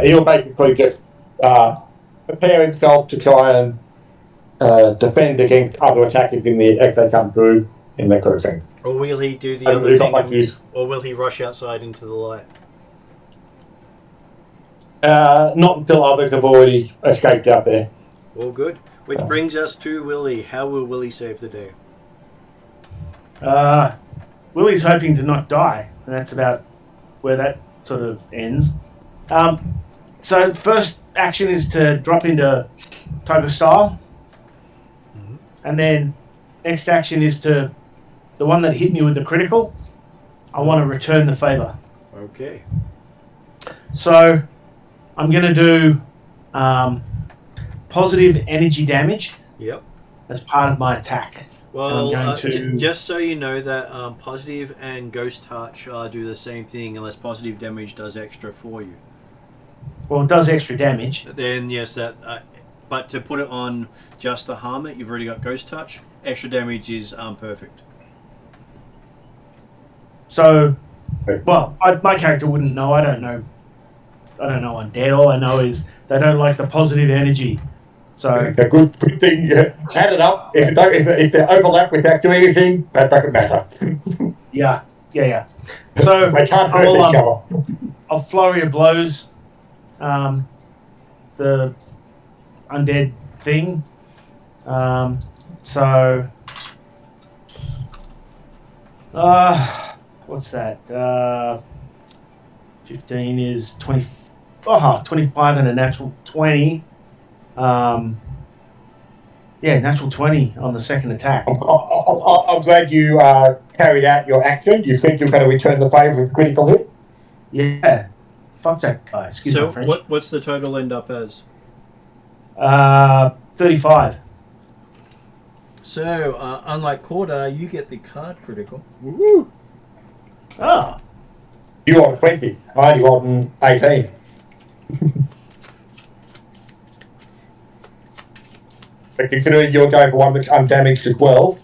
he'll basically just prepare himself to try and defend against other attackers as they come through in the crossing. Or will he do the other thing? Or will he rush outside into the light? Not until others have already escaped out there. All good. Which brings us to Willie. How will Willie save the day? Willie's hoping to not die, and that's about where that sort of ends. So first action is to drop into Toga style, and then next action is to the one that hit me with the critical. I want to return the favor. Okay. So I'm going to do positive energy damage. Yep. As part of my attack. Well, just so you know that positive and ghost touch do the same thing unless positive damage does extra for you. Well, it does extra damage. Then yes, but to put it on just to harm it, you've already got ghost touch. Extra damage is perfect. So, well, my character wouldn't know. I don't know undead. All I know is they don't like the positive energy. So a good thing. Add it up. If they overlap without doing anything, that doesn't matter. Yeah. So they can't hurt each other. I'll flurry of blows. The undead thing. What's that? 15 is 20. 25 and a natural 20. Natural 20 on the second attack. I'm glad you carried out your action. You think you're going to return the favour with critical hit? Yeah. Fuck that guy. Excuse my French. So what's the total end up as? 35. So, unlike Corda, you get the card critical. Woo! Ah. You on 20. I on 18. But considering you're going for one that's undamaged as well,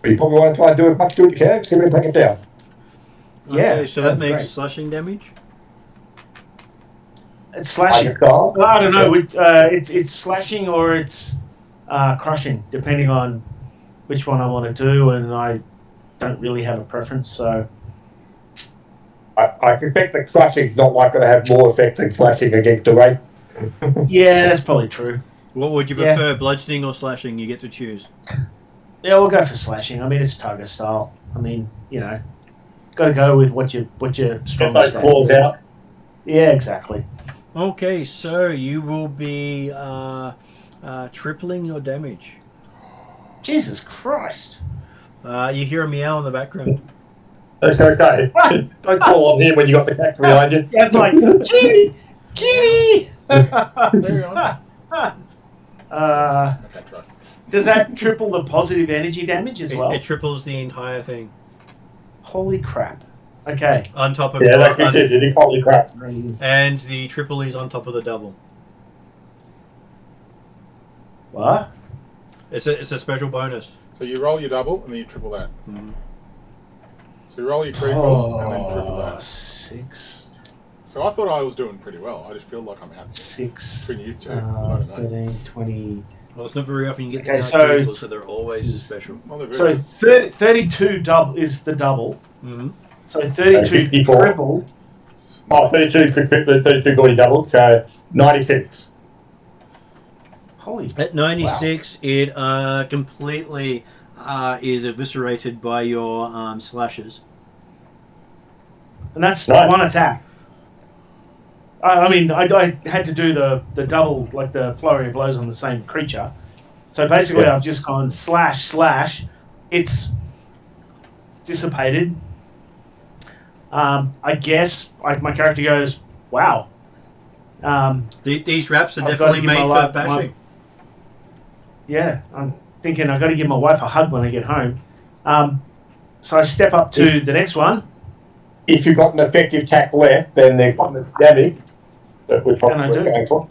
you probably want to try and do as much as you can, see if we can take it down. Okay, so that that'd be makes great. slashing damage. It's slashing. Well, I don't know. It's slashing or it's crushing, depending on which one I want to do, and I don't really have a preference. So I suspect that slashing's not likely to have more effect than slashing against a wraith. yeah, that's probably true. What would you Yeah. prefer, bludgeoning or slashing? You get to choose. Yeah, we'll go for slashing. I mean, it's Targa style. I mean, got to go with what your Get strongest those claws out. Yeah, exactly. Okay, so you will be tripling your damage. Jesus Christ! You hear a meow in the background. That's okay. Don't call on him when you got the cat behind you. Yeah, it's like kitty, kitty. Very on. Okay, try. Does that triple the positive energy damage as well? It triples the entire thing. Holy crap! Okay. On top of Yeah, like you said, did he? Holy crap. and the triple is on top of the double. What? It's a special bonus. So you roll your double and then you triple that. Mhm. So you roll your crit roll and then triple that. 6, So I thought I was doing pretty well. I just feel like I'm out 6, between you two. I don't know. 13, 20. Well, it's not very often you get the Okay, dark so- critical, so they're always special. Well, they're So very 32 double is the double. Mm-hmm. So 32 54. triple. Oh, 32 already doubled, so 96. Holy. At 96, it completely is eviscerated by your slashes. And that's Nice. one attack. I mean, I had to do the double, like the flurry of blows on the same creature. So basically, Yeah. I've just gone slash. It's dissipated. I guess my character goes, wow. These wraps are I've definitely gotta give made my for life- bashing. Yeah, I'm thinking I've got to give my wife a hug when I get home. So I step up to the next one. If you've got an effective tack left, then they've got the damage that we're And I probably do. going for.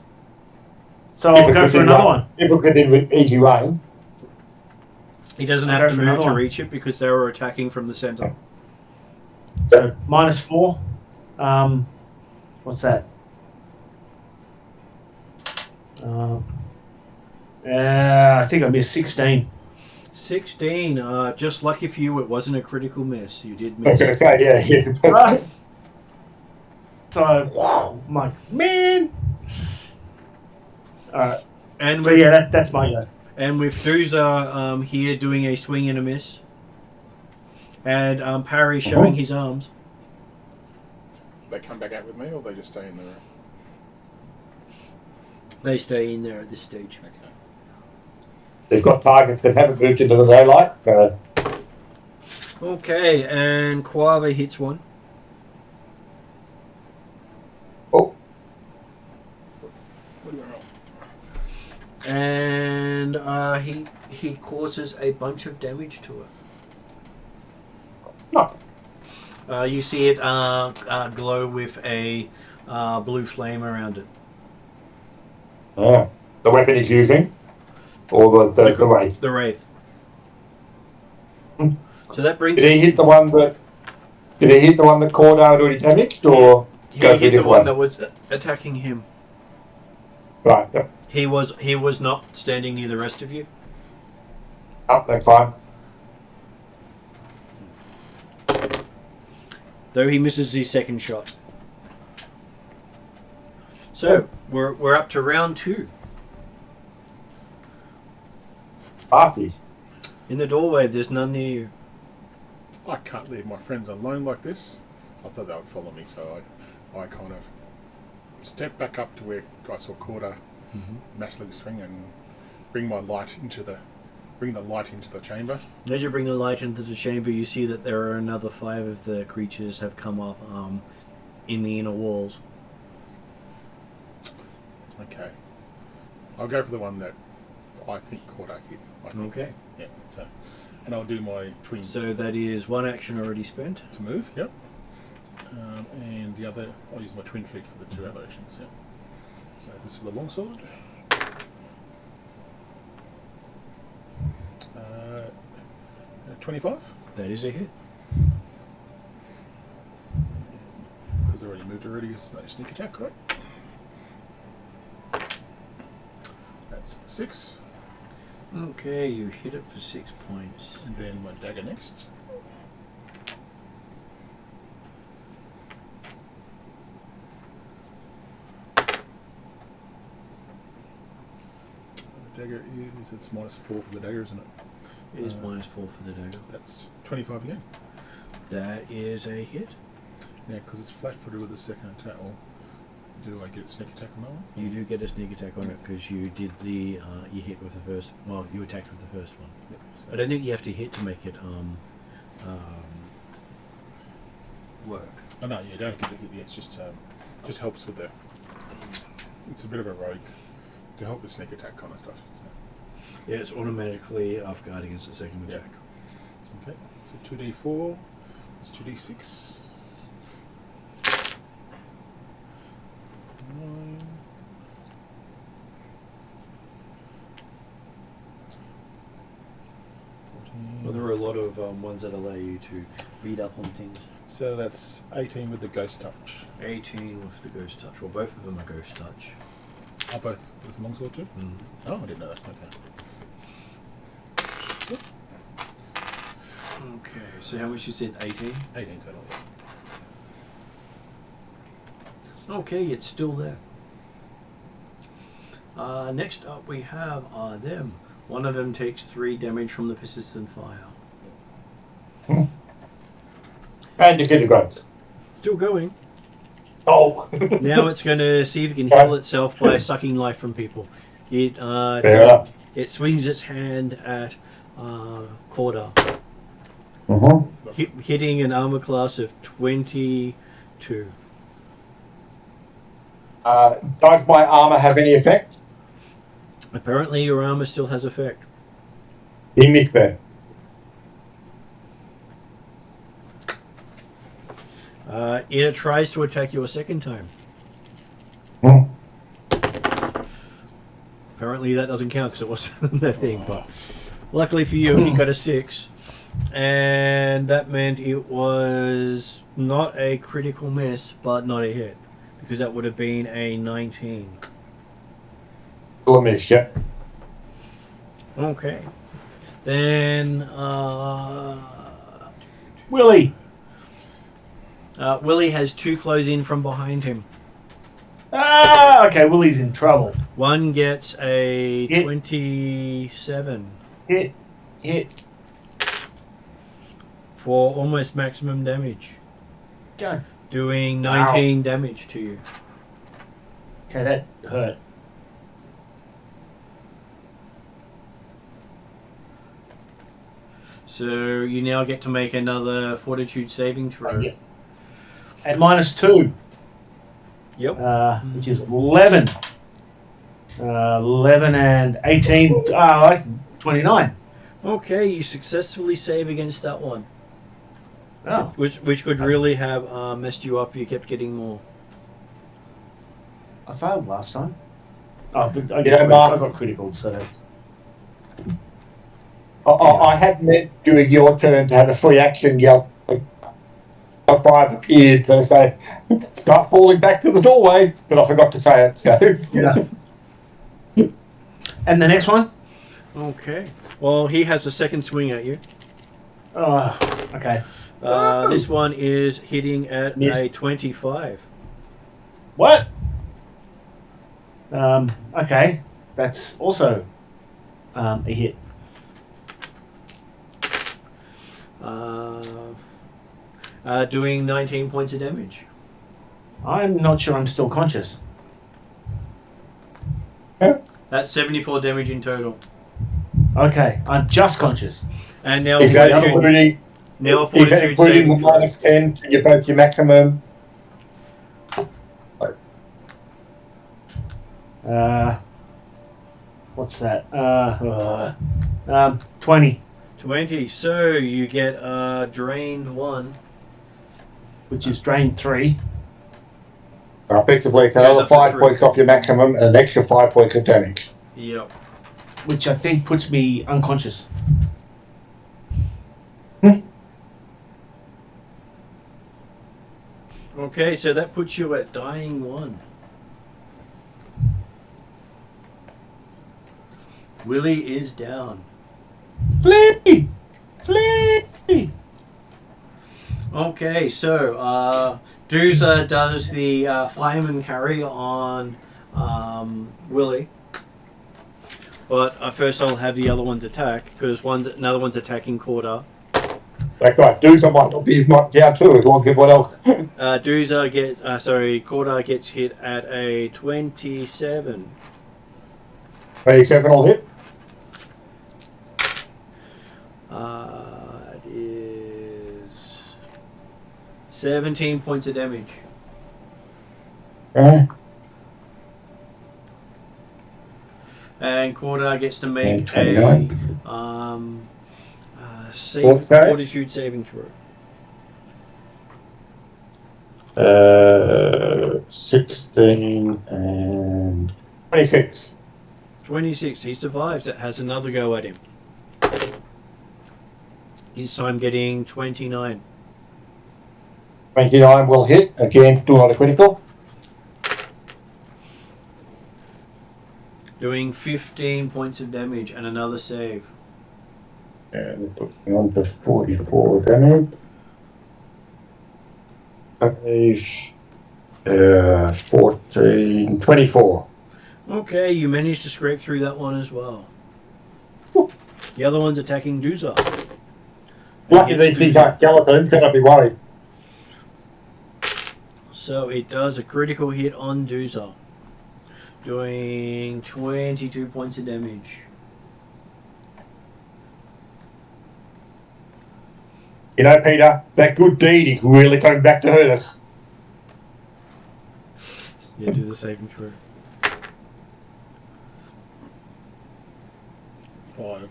So I'll go for another one. If we could do with easy rain. He doesn't I'll have go to for move another to one. reach it because they were attacking from the center. So -4. What's that? I think I missed 16. 16. Just lucky for you, it wasn't a critical miss. You did I was miss. going to say, yeah. Right. So I'm like, man. Alright. And So with, yeah, that's my go. and with Doozer here doing a swing and a miss, and Parry showing his arms. They come back out with me, or they just stay in the room? They stay in there at this stage. Okay. They've got targets that haven't moved into the daylight. Okay, and Quava hits one. Oh, What do I roll? And he causes a bunch of damage to no. it. You see it glow with a blue flame around it. The weapon he's using, or the wraith. The Wraith. Hmm. So that brings Did he us... hit the one that? Did he hit the one that Cordo had already damaged, or He go for a hit the different one that was attacking him. Right. Yeah. He was not standing near the rest of you. Oh, that's fine. Though he misses his second shot. So we're up to round 2. Party. In the doorway, there's none near you. I can't leave my friends alone like this. I thought they would follow me, so I kind of stepped back up to where I saw Corda massively swing and bring the light into the chamber. And as you bring the light into the chamber, you see that there are another 5 of the creatures have come up in the inner walls. Okay. I'll go for the one that I think Corda hit. I think. Okay. Yeah. So, and I'll do my twin So that is one action already spent. to move. Yep. And the other, I'll use my twin feet for the 2 other actions. Yep. So this is for the longsword. 25. That is a hit. already moved already. It's no sneak attack, right? That's 6. Okay, you hit it for 6 points. And then my dagger next. The dagger is, it's -4 for the dagger, isn't it? It is -4 for the dagger. That's 25 again. That is a hit. Now, because it's flat-footed with the second attack, or do I get a sneak attack on that one? You do get a sneak attack on it because you did the you hit with the first. Well, you attacked with the first one. Yep. I don't think you have to hit to make it work. Oh no, you don't get to hit. Yeah, it's just helps with the. It's a bit of a rogue to help with sneak attack kind of stuff. So. Yeah, it's automatically off guard against the second Yeah. attack. Okay, so 2d4. That's 2d6. 9. Well, there are a lot of ones that allow you to beat up on things. So that's 18 with the ghost touch. 18 with the ghost touch. Well, both of them are ghost touch. Oh, both with longsword too? Mm. Oh, I didn't know that. Okay. Okay, so how much you said? 18? 18 total, yeah. Okay, it's still there. Next up we have them. One of them takes 3 damage from the persistent fire. And you get a grunt. Still going. Oh. Now it's going to see if it can heal itself by sucking life from people. It Fair enough. it swings its hand at Corda, Mm-hmm. hitting an armor class of 22. Does my armor have any effect? Apparently your armor still has effect. In Mikveh. It tries to attack you a second time. Hmm. Apparently that doesn't count because it wasn't the thing, but luckily for you it got a 6. And that meant it was not a critical miss, but not a hit. Because that would have been a 19. Still a miss, yeah. Okay. Then Willie. Willie has 2 close in from behind him. Ah, okay, Willie's in trouble. One gets a Hit. 27 Hit. for almost maximum damage. Go. Doing 19 damage to you. Okay, that hurt. So you now get to make another fortitude saving throw. Yeah. At -2. Yep. Which is 11. 11 and 18. 29. Okay, you successfully save against that one. Oh. Which could really have messed you up. You kept getting more. I failed last time. Oh, but I Yeah, got, Mark. I got critical, so that's... I had meant during your turn to have a free action yell. A 5 appeared, so say, start falling back to the doorway, but I forgot to say it. So. Yeah. And the next one? Okay. Well, he has a second swing at you. Oh, okay. This one is hitting at Missed. a 25. What? Okay. That's also a hit. Doing 19 points of damage. I'm not sure I'm still conscious. That's 74 damage in total. Okay, I'm just conscious. And now Is that fortitude, including, now a is that fortitude including the saving throw. -10 to your both your maximum? What's that? 20, 20. So you get drained 1. which is drain 3. Effectively, it's Goes another up to 5 3. points off your maximum and an extra 5 points of damage. Yep. Which I think puts me unconscious. Okay, so that puts you at dying 1. Willie is down. Flee! Flee! Okay, so Dooza does the fireman carry on Willie. But first I'll have the other ones attack, because another one's attacking Corda. That's right. Dooza might not be knocked down too, as long as everyone else. Dooza gets, Corda gets hit at a 27. 27 will hit. It is 17 points of damage. Okay. And Corda gets to make And a 29. fortitude saving throw. 16 and 26. 26. He survives. It has another go at him. This time getting 29. 29 will hit. Again, do not a critical. Doing 15 points of damage and another save. And it puts me on to 44 damage. Save. 14, 24. Okay, you managed to scrape through that one as well. The other one's attacking Dooza. Lucky these things aren't skeletons, cannot be worried. So it does a critical hit on Dooza. Doing 22 points of damage. You know, Peter, that good deed is really coming back to hurt us. Yeah, do the saving throw. 5.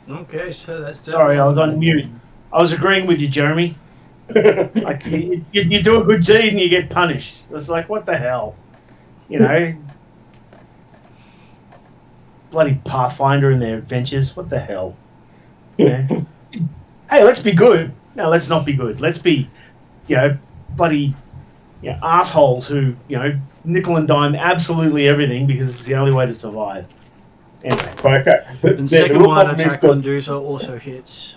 Okay, so that's Sorry, I was on mute. I was agreeing with you, Jeremy. Like you do a good deed and you get punished. It's like, what the hell? You know? Bloody Pathfinder and their adventures. What the hell? You know? Hey, let's be good. No, let's not be good. Let's be, bloody assholes who, nickel and dime absolutely everything because it's the only way to survive. Anyway. Okay. And second one attack on Dooza also hits.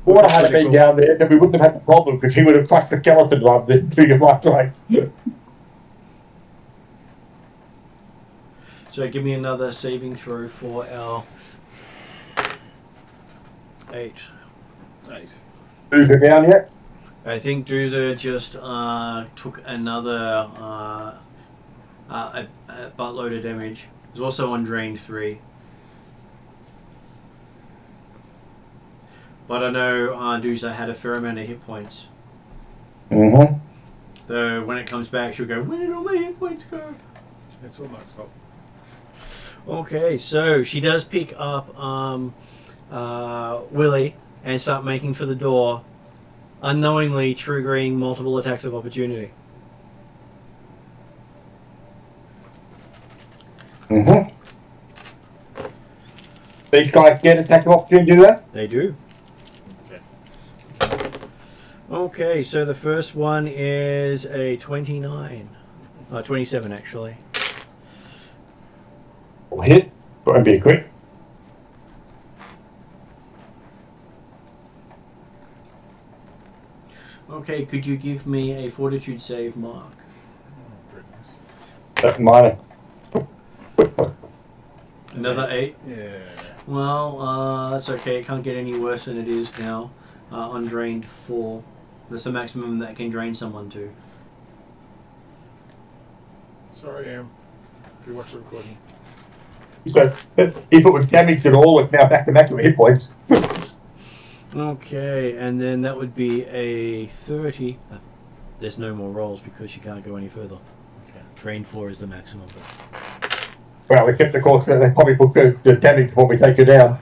Water had been down there, then we wouldn't have had the problem because he would have fucked the skeleton rather than treated right away. So give me another saving throw for our 8. 8. Who's it down yet? I think Dooza just took another a buttload of damage. He's also on drained 3. But I know Dooza had a fair amount of hit points. Mm-hmm. Though when it comes back, she'll go, where did all my hit points go? It's all Mark's fault. Okay, so she does pick up Willie and start making for the door, unknowingly triggering multiple attacks of opportunity. Mm-hmm. These guys get attack of opportunity to do that? They do. Okay. Okay, so the first one is a 29. 27 actually. Will hit. Won't be a crit. Okay, could you give me a fortitude save, Mark? Oh, goodness. That's minor. Another 8? Yeah. Well, that's okay. It can't get any worse than it is now. On drained 4. That's the maximum that can drain someone to. Sorry, Am. If you watch the recording. So, if it was damaged at all, it's now back to maximum hit points. Okay, and then that would be a 30. There's no more rolls because you can't go any further. Okay. Drain 4 is the maximum. Well, except of course they probably put the damage when we take you down.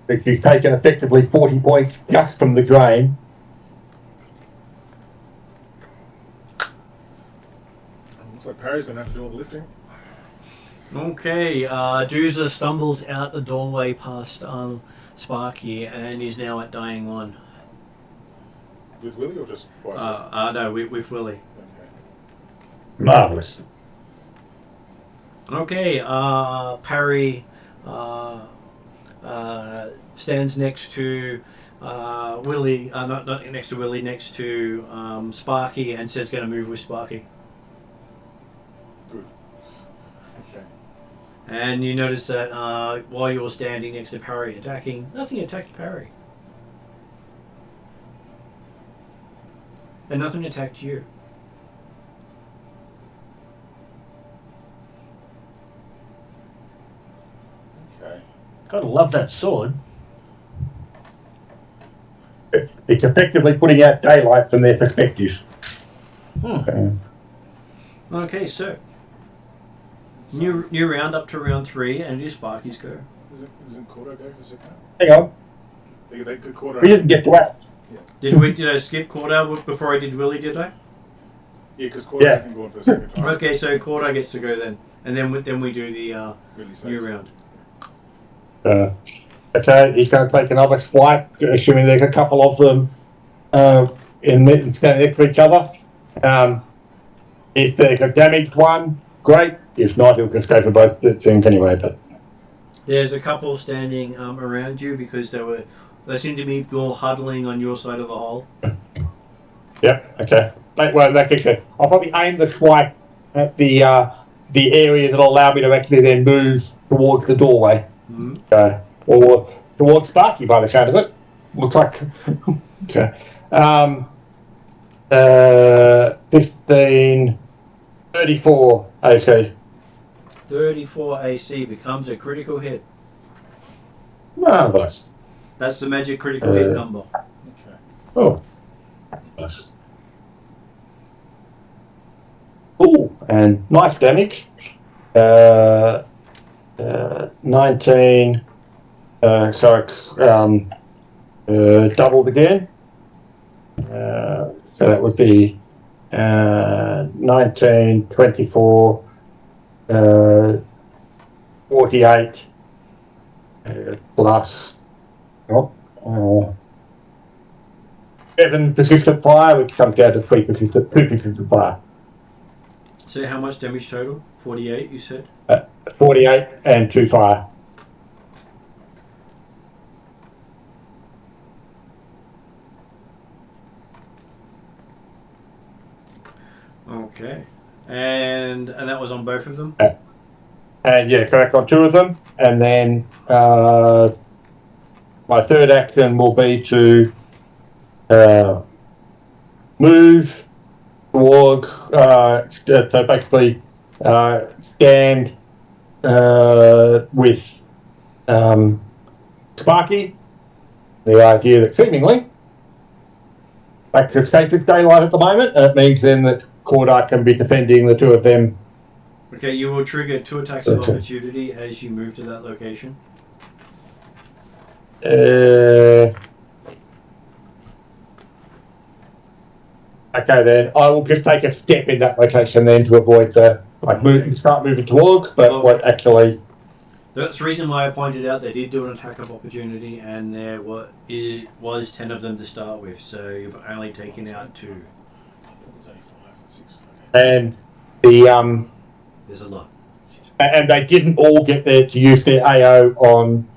But you've taken effectively 40 points just from the drain. Looks like Parry's going to have to do all the lifting. Okay, Dooza stumbles out the doorway past Sparky, and is now at dying 1. With Willie or just by yourself? No, with Willie. Okay. Marvellous. Okay, Parry stands next to Willie, not next to Willie, next to Sparky, and says going to move with Sparky. Good. Okay. And you notice that while you're standing next to Parry attacking, nothing attacked Parry. And nothing attacked you. Okay. Gotta love that sword. It's effectively putting out daylight from their perspective. Okay. Okay, so new round up to round 3, and it is Sparky's go. Isn't Cordo go for second? Hang on. They could Cordo. We didn't get to that. Did I skip Cordo before I did Willie? Did I? Yeah, because Cordo Yeah. hasn't gone for the second time. Okay, so Cordo gets to go then, and then we do the Really safe. new round. Okay, he's going to take another swipe, assuming there's a couple of them standing next to each other. If there's a damaged one, great. If not, he'll just go for both things anyway. But There's a couple standing around you because they seem to be more huddling on your side of the hole. yep, okay. Well, in that case, I'll probably aim the swipe at the area that'll allow me to actually then move towards the doorway. Mm-hmm. Or towards Sparky by the sound of it. Looks like. Okay. 15, 34 AC. 34 AC becomes a critical hit. Marvellous. That's the magic critical hit number. Okay. Oh. Nice. Ooh, and nice damage. 19. So it's doubled again. So that would be 19, 24, 48 plus 7 persistent fire, which comes down to 2 persistent fire. So how much damage total? 48, you said? 48 and 2 fire. Okay. And that was on both of them? And yeah, correct on 2 of them. And then my third action will be to move toward, so basically stand with Sparky. The idea that seemingly back to escape daylight at the moment, and it means then that Corda can be defending the 2 of them. Okay, you will trigger 2 attacks of opportunity as you move to that location. Okay, then I will just take a step in that location then to avoid the start moving towards, but what actually. That's the reason why I pointed out they did do an attack of opportunity, and there was 10 of them to start with, so you've only taken out 2. I thought there was only 5 or 6. And the There's a lot. and they didn't all get there to use their AO on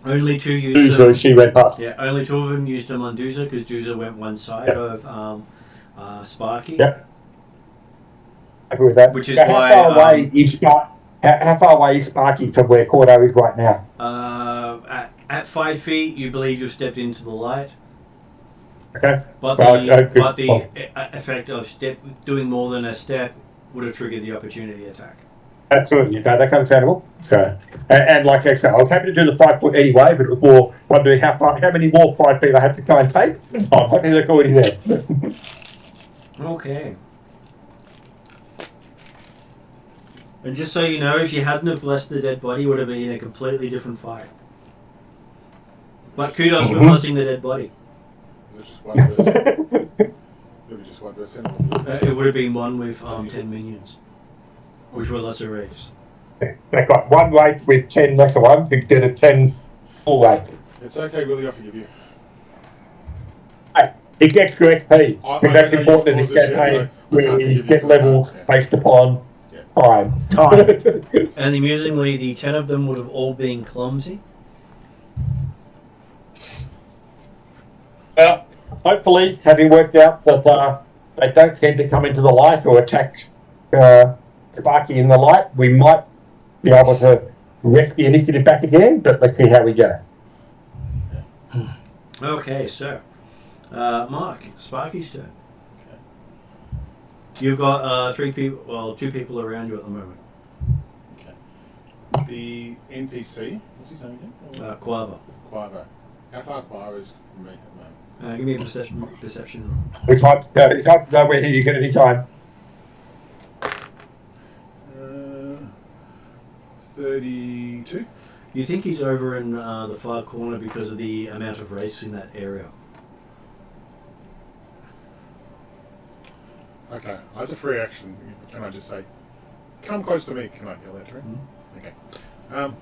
Only 2 used them. Duza. She went past. Yeah, only 2 of them used them on Duza because Duza went one side of Sparky. Yep. I agree with that. Which is so why, how far away is Sparky from where Cordo is right now? At 5 feet, you believe you've stepped into the light. Okay. But the effect of doing more than a step would have triggered the opportunity attack. Absolutely. Okay, that's understandable. So, and like I said, I was happy to do the 5 foot anyway, but it was more wondering how many more 5 feet I had to try and take. I'm happy to go in there. Okay. And just so you know, if you hadn't have blessed the dead body, it would have been a completely different fight. But kudos for blessing the dead body. Is it just 1 person? Maybe just 1 person? It would have been one with 10 minions, which were lesser Wraiths. They've got one Wraith with 10 lesser ones instead of 10 full Wraith. It's okay, Willie, I forgive you. Hey, it gets your XP, I because that's don't know important in you've this caused this yet, campaign, so I where can't you forgive you get for that, levels yeah. based upon Yeah. time. Time. And amusingly, the 10 of them would have all been clumsy. Well, hopefully, having worked out that they don't tend to come into the light or attack Sparky in the light, we might be able to wreck the initiative back again, but let's see how we go. Okay, so Mark, Sparky's turn. Okay. You've got 3 people, well, 2 people around you at the moment. Okay. The NPC, what's his name again? Quava. Quavo. How far Quavo is from me at the moment? Give me a perception roll. It's hard to know where you get any time. 32. You think he's over in the far corner because of the amount of Wraiths in that area. Okay, as a free action, can I just say, come close to me? Can I yell that to him? Mm-hmm. Okay.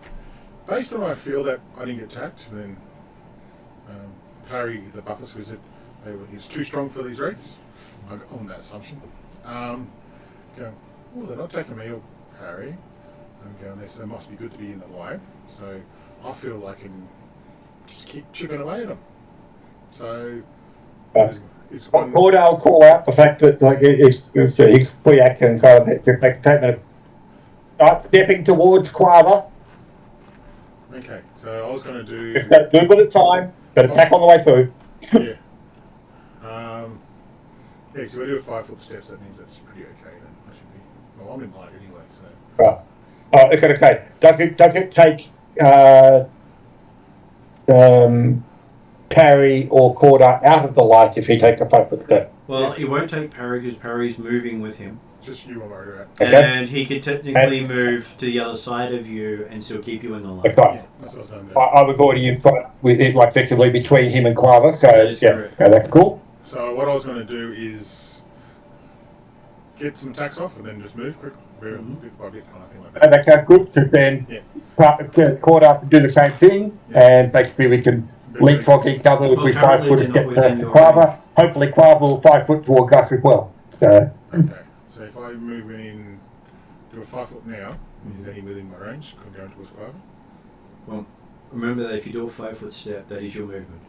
Based on I feel that I didn't get attacked, then parry the buffers because he was too strong for these Wraiths. I'm on that assumption. Going, oh, they're not taking me or parry. I'm going, they must be good to be in the light. So I feel like I can just keep chipping away at them. So it's one. I'll call out the fact that like it's a free action kind of statement. Start stepping towards Quava. Okay, so I was going to do. Just do a bit of time, but attack on the way through. Yeah. Yeah, so if I do a 5-foot steps, that means that's pretty okay then. I should be. Well, I'm in light anyway, so. Right. Okay. Does it take parry or quarter out of the light if he takes a 5-foot step? Well, he won't take parry because parry's moving with him. Just you, I'm worried about. Okay. And he could technically move to the other side of you and still keep you in the light. Okay. Yeah, that's what I was going to do. I was already in front with it, like effectively between him and Quava, so That is yeah, correct. okay, that's cool. So what I was going to do is get some attacks off and then just move quickly, bit by bit, kind of thing like And that. that sounds good, because then Quarter can do the same thing, and basically we can leapfrog each other if Well, we 5 currently foot they're and not get within to your Quava. Hopefully Quava will 5 foot towards us as well. So, Okay, so if I move in, do a 5 foot now, is any within my range? Could go towards Quavo? Well, remember that if you do a 5-foot step, that is your movement.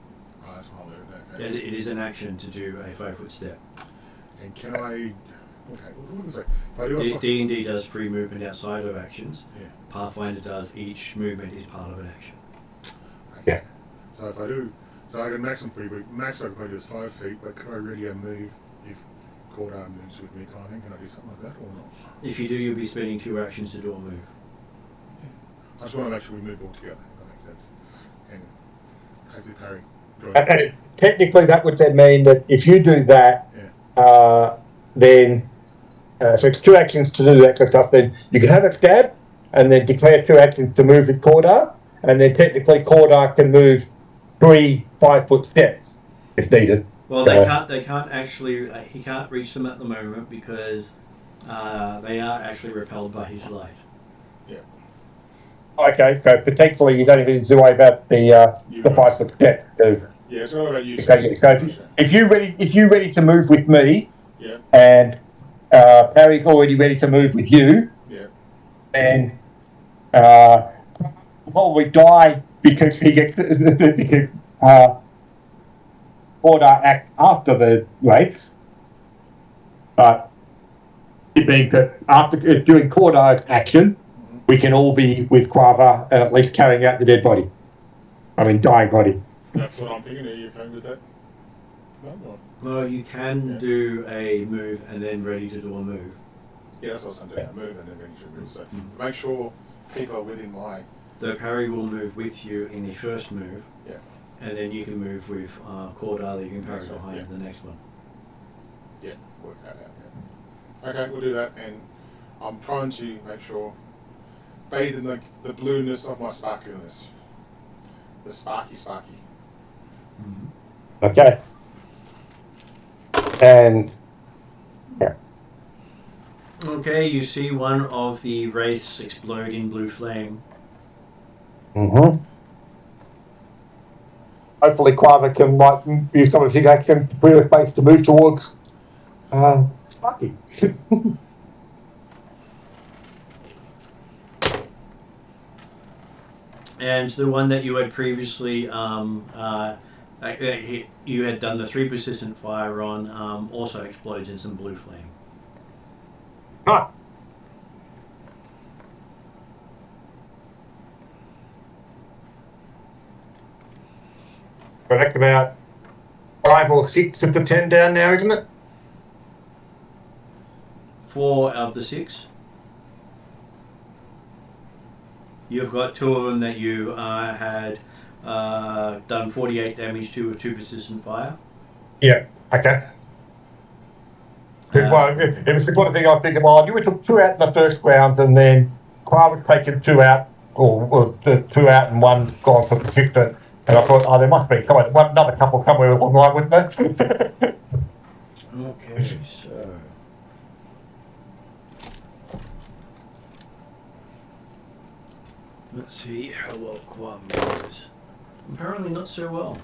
Oh, that's my movement, okay. It is an action to do a 5-foot step. And can I... Okay, what is that? If I do a D&D does free movement outside of actions. Yeah. Pathfinder does each movement is part of an action. Okay. Yeah. So if I do... So I can maximum 3 feet. Max I can probably do is 5 feet, but can I really move if Cordar moves with me kind of thing? Can I do something like that or not? If you do, you'll be spending 2 actions to do a move. I just want to make sure we move all together, if that makes sense. And hopefully parry. and technically that would then mean that if you do that, then, so it's 2 actions to do that kind of stuff, then you can have a stab, and then declare 2 actions to move with Cordar, and then technically Cordar can move 3 5-foot steps if needed. Well, they can't actually, he can't reach them at the moment because they are actually repelled by his light. Yeah. Okay, so potentially you don't even need to worry about the 5-foot step. So, Yeah, it's all about you. so if you're ready to move with me, Yeah. and Parry's already ready to move with you, Yeah. then probably die because he gets because Order act after the Wraiths. But it means that after during Cordar's action, we can all be with Quava and at least carrying out the dead body. I mean, dying body. That's what I'm thinking. Are you okay with that? No. Well, you can do a move and then ready to do a move. Yeah, that's what I'm doing. A move and then ready to move. So make sure people are within my. So Parry will move with you in the first move. Yeah. And then you can move with Cordar that you can parry That's right, behind yeah. the next one. Yeah, work that out. Yeah. Okay, we'll do that. And I'm trying to make sure bathe in the blueness of my sparkliness. The sparky. Okay. And yeah. Okay, you see one of the wraiths explode in blue flame. Mm-hmm. Hopefully Quava can use some of his action to clear a space to move towards Sparky. And the one that you had previously, you had done the 3 persistent fire on, also explodes in some blue flame. Right. So that's about 5 or 6 of the 10 down now, isn't it? 4 of the 6. You've got 2 of them that you had done 48 damage to with 2 persistent fire. Yeah, okay. Well, it was the kind of thing I was thinking, well, you took 2 out in the first round and then Quava's taken 2 out, or 2 out and 1 gone for persistent. And I thought, oh, there must be, come on, another couple somewhere along the line, wouldn't there? Okay, so... Let's see how well Quava goes. Apparently not so well.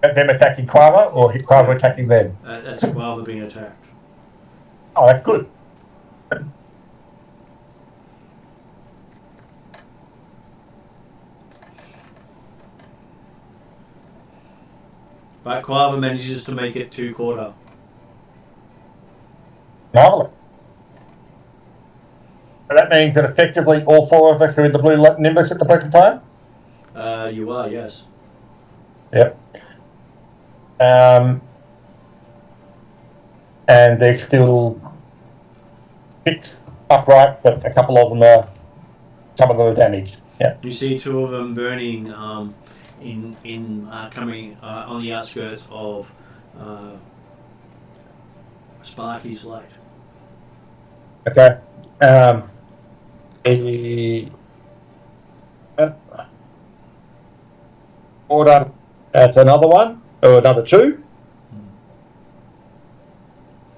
Them attacking Quava, or Quava attacking them? That's Quava being attacked. Oh, that's good. But Quava manages to make it to quarter. Marvellous. So that means that effectively all 4 of us are in the blue nimbus at the present time? You are, yes. Yep. And there's still 6 upright, but a couple of them are, some of them are damaged. Yeah. You see 2 of them burning coming on the outskirts of Sparky's light. Okay. Order at another one, or another 2.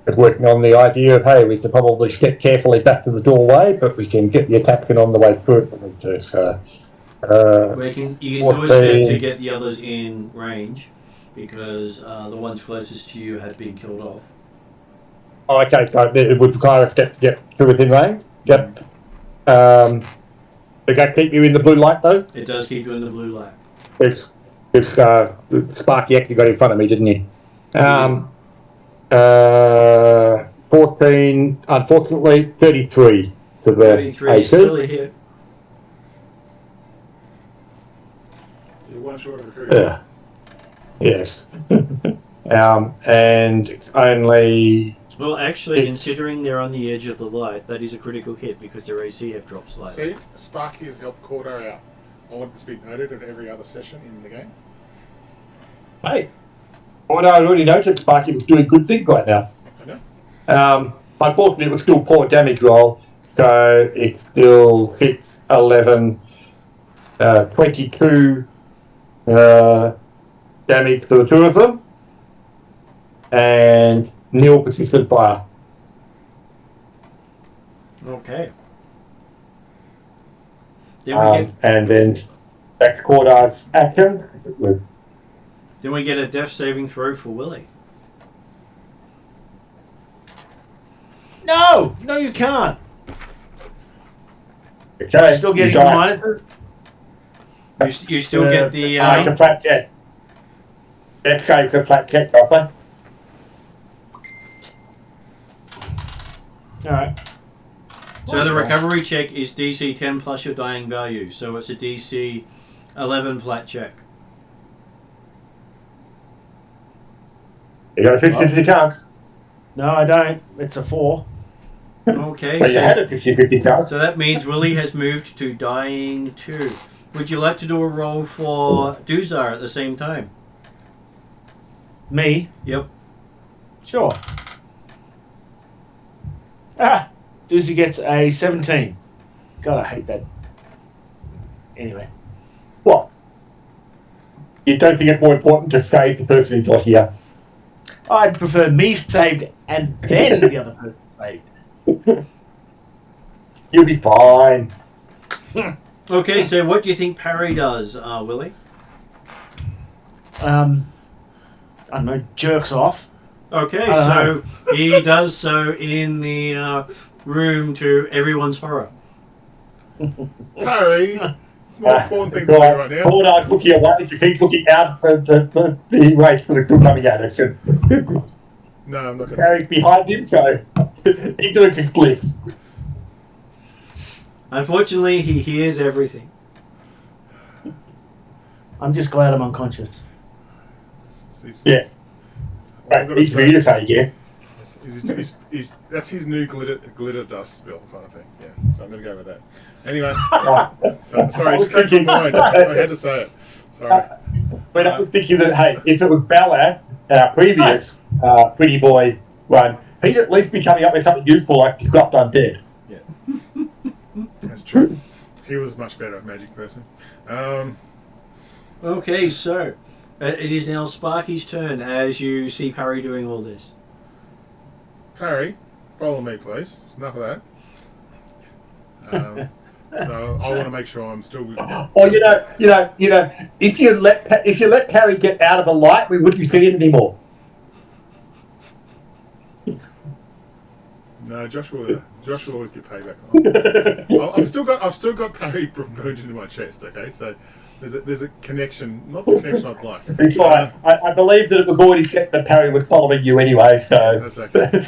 But working on the idea of, hey, we can probably step carefully back to the doorway, but we can get the attack in on the way through it if we need to. So, you can do a step to get the others in range, because the ones closest to you had been killed off. Oh, okay, so it would require a step to get to within range? Yep. Does that keep you in the blue light, though? It does keep you in the blue light. It's Sparky actually got in front of me, didn't he? 14, unfortunately, 33 to the 33 AC. still a hit. You're 1 short of a crit. Yeah. Yes. And it's only... Well, actually, considering they're on the edge of the light, that is a critical hit because their AC have dropped slightly. See, Sparky has helped Cordo out. I want this to be noted at every other session in the game. Hey, I already noticed Sparky was doing good things right now. I know. Unfortunately, it was still poor damage roll, so it still hit 11, 22 damage for the 2 of them, and nil persistent fire. Okay. And then that's Cordar's action. Then we get a death saving throw for Willie. No, you can't. Okay. Still getting the monitor. You still get the... it's a flat check. Death save's a flat check, Copper. Alright. So the recovery check is DC 10 plus your dying value. So it's a DC 11 flat check. You got a 50-50 chance. No, I don't. It's a 4. Okay. But you had a 50-50 chance. So that means Willie has moved to dying 2. Would you like to do a roll for Duzar at the same time? Me? Yep. Sure. Doozy gets a 17. God, I hate that. Anyway. What? You don't think it's more important to save the person who's not here? I'd prefer me saved and then the other person saved. You'll be fine. Okay, so what do you think Parry does, Willie? I don't know, jerks off. Okay, I so don't he does so in the room to everyone's horror. Harry, it's more important things to do right now. Hold on, looking away. He keeps looking out the Wraiths that are still coming at us. No, I'm not going Carrying behind him, so ignorance is bliss. Unfortunately, he hears everything. I'm just glad I'm unconscious. Yeah. Right, he's ready to say, yeah. That's his new glitter dust spell kind of thing. Yeah, so I'm going to go with that. Anyway, sorry, it just came to mind. I had to say it. Sorry. But I was thinking that, hey, if it was Ballard, our previous pretty boy run, he'd at least be coming up with something useful like Disrupt Undead. Yeah, that's true. He was a much better magic person. Okay, so it is now Sparky's turn as you see Parry doing all this. Parry, follow me, please. Enough of that. So I want to make sure I'm still. Or you know, if you let Parry get out of the light, we wouldn't see it anymore. No, Josh will always get payback. I've still got Parry burned into my chest. Okay, so there's a connection, not the connection I'd like. It's fine. I believe that it was already set that Parry was following you anyway, so that's okay.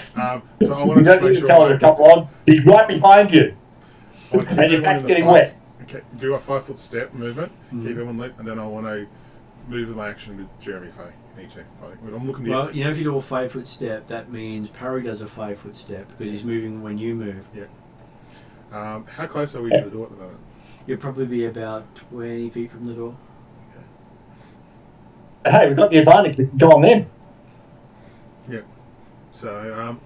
So I want to you don't need to tell him to come on. He's right behind you, and your back's getting wet. Okay, do a 5-foot step movement, keep everyone lit, and then I want to move my action with Jeremy Fay. Need to. I think I'm looking. Well, you know, if you do a 5-foot step, that means Parry does a 5-foot step because he's moving when you move. Yeah. How close are we to the door at the moment? You'll probably be about 20 feet from the door. Hey, we've got the advantage. We can go on then. Yeah. So,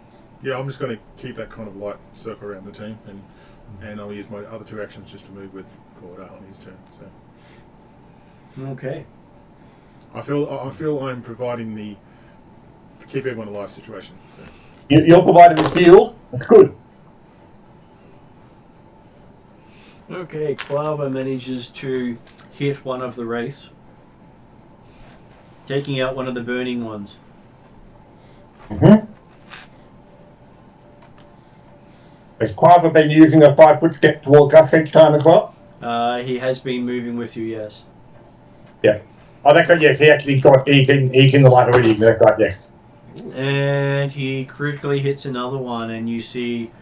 I'm just going to keep that kind of light circle around the team, and I'll use my other 2 actions just to move with Corda on his turn. So. Okay. I feel I'm providing the keep everyone alive situation. So. You're providing the shield. That's good. Okay, Quava manages to hit one of the Wraiths, taking out one of the burning ones. Has Quava been using a 5-foot step towards us each time as well? He has been moving with you, yes. Yeah. Oh, that's right, yes. He actually he's in the light already. That's right, yes. And he critically hits another one, and you see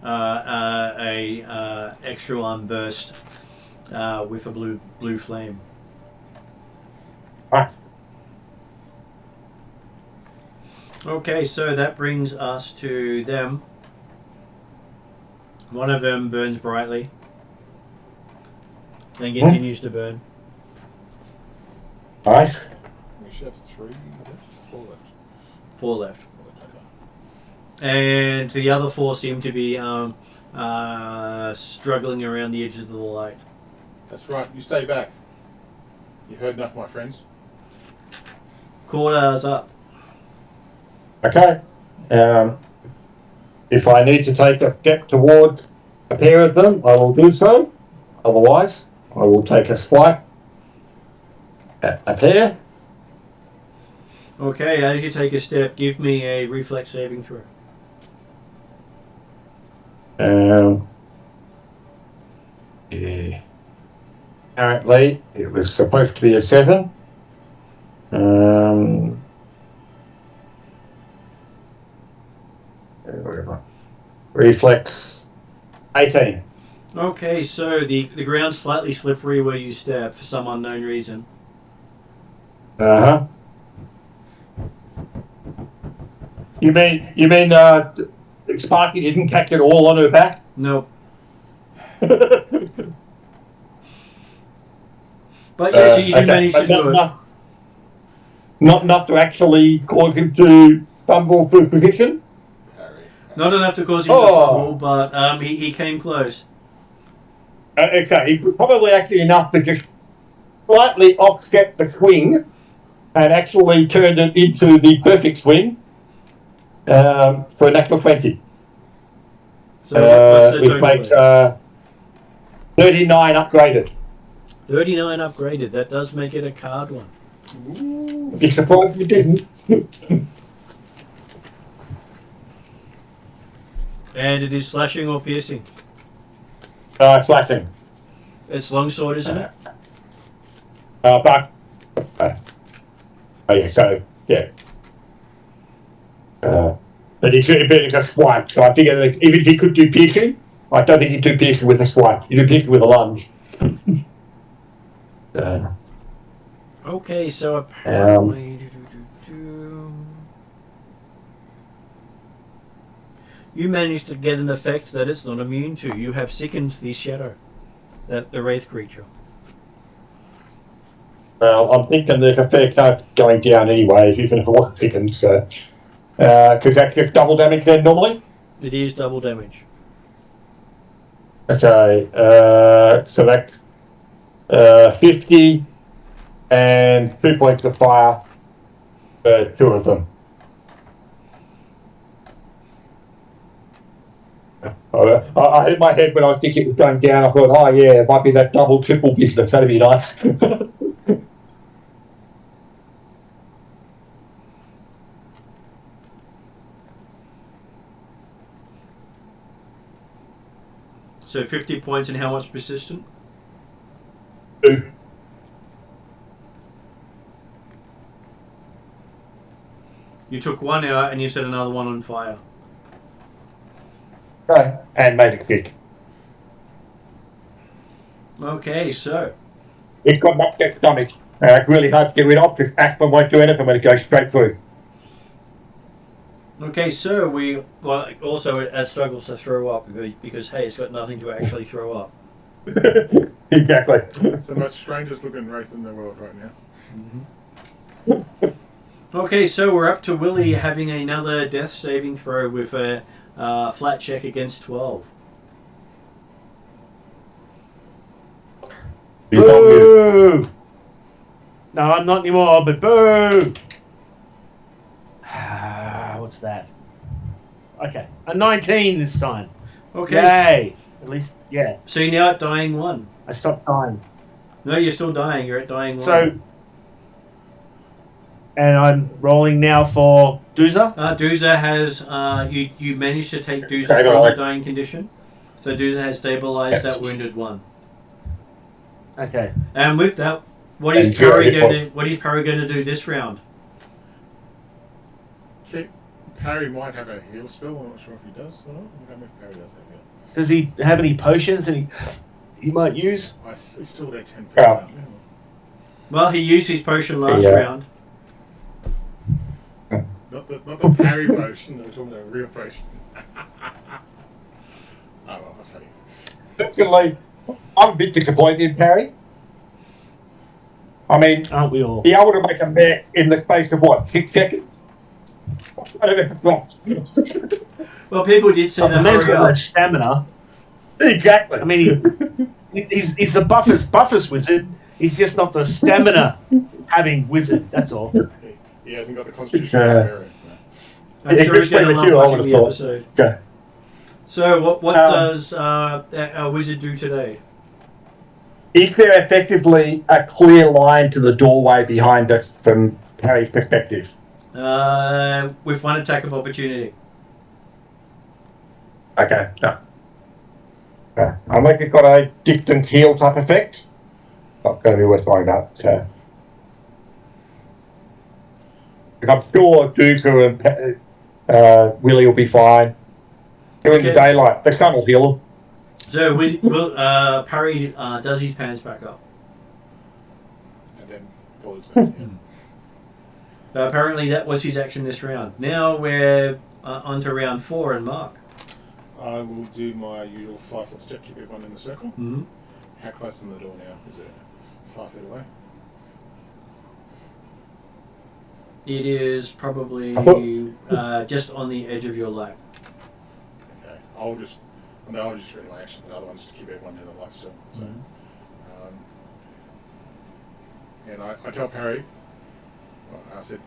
a extra one burst with a blue flame. Right. Okay, so that brings us to them. One of them burns brightly, then continues to burn. Nice. We should have 3 left, 4 left. 4 left. And the other 4 seem to be struggling around the edges of the light. That's right. You stay back. You heard enough, my friends. Corda's up. Okay. If I need to take a step towards a pair of them, I will do so. Otherwise, I will take a swipe at a pair. Okay, as you take a step, give me a reflex saving throw. Yeah. Apparently, it was supposed to be a 7. Reflex 18. Okay, so the ground's slightly slippery where you step for some unknown reason. You mean Sparky didn't catch it all on her back? Nope. But yes, you do manage to do it. Not enough to actually cause him to stumble through position? Not enough to cause him to fumble, but he came close. Okay, probably actually enough to just slightly offset the swing and actually turned it into the perfect swing for a natural 20. So what's the Which total makes there? 39 upgraded. 39 upgraded. That does make it a card one. Be surprised if you didn't. And it is slashing or piercing. Slashing. It's longsword, isn't it? But oh yeah, so yeah. But it's a swipe, so I figure that even if he could do piercing, I don't think he'd do piercing with a swipe. He'd do piercing with a lunge. Okay, so apparently... You managed to get an effect that it's not immune to. You have sickened the shadow, the wraith creature. Well, I'm thinking there's a fair chance going down anyway, even if it wasn't sickened. So, because that gets double damage then normally. It is double damage. Okay, so that's 50 and 2 points of fire for 2 of them. I had in my head when I was thinking it was going down, I thought, oh yeah, it might be that double, triple business, that'd be nice. So 50 points and how much persistent? 2. You took one out and you set another one on fire. Okay, and made it quick. Okay, so... It's got much that stomach. It's really hard to get rid of, because Ackman won't do anything when it goes straight through. Okay, so also it struggles to throw up because hey, it's got nothing to actually throw up. Exactly. It's the most strangest looking wraith in the world right now. Okay, so we're up to Willie having another death saving throw with a flat check against 12. Boo! No, I'm not anymore, but boo! What's that? Okay, a 19 this time. Okay. Yay! At least, yeah. So you're now at dying 1. I stopped dying. No, you're still dying. You're at dying 1. So, and I'm rolling now for Dooza. Dooza has you managed to take Dooza from the dying condition. So Dooza has stabilized that wounded one. Okay. And with that, what is Parry going to do this round? Okay. Parry might have a heal spell. I'm not sure if he does or not. I don't know if Parry does have heal. Does he have any potions that he might use? He's still there 10 feet out. Well, he used his potion last round. Not the parry potion. We're talking about a real potion. Oh well, that's funny. Personally, I'm a bit disappointed in Parry. I mean, Aren't we all? be able to make a met in the space of what, 6 seconds? I don't know if it drops. Well, people did say The man's got no stamina. Exactly. I mean, he's the buffest wizard. He's just not the stamina having wizard. That's all. He hasn't got the constitution of barbarian. I'm sure he's going to love watching the episode. Okay. So what does our wizard do today? Is there effectively a clear line to the doorway behind us from Harry's perspective? With one attack of opportunity. Okay, no. Unless it's got a distance heal type effect, not going to be worth worrying about. So. I'm sure Dooku and Willie will be fine. During the daylight, the sun will heal them. So Parry does his pants back up. And then falls back, yeah. Apparently that was his action this round. Now we're on to round 4 and Mark. I will do my usual 5-foot step, keep everyone in the circle. Mm-hmm. How close is the door now? Is it 5 feet away? It is probably just on the edge of your lap. Okay, I'll just read my action. The other one just to keep everyone near the light still. So, and I tell Parry, I said,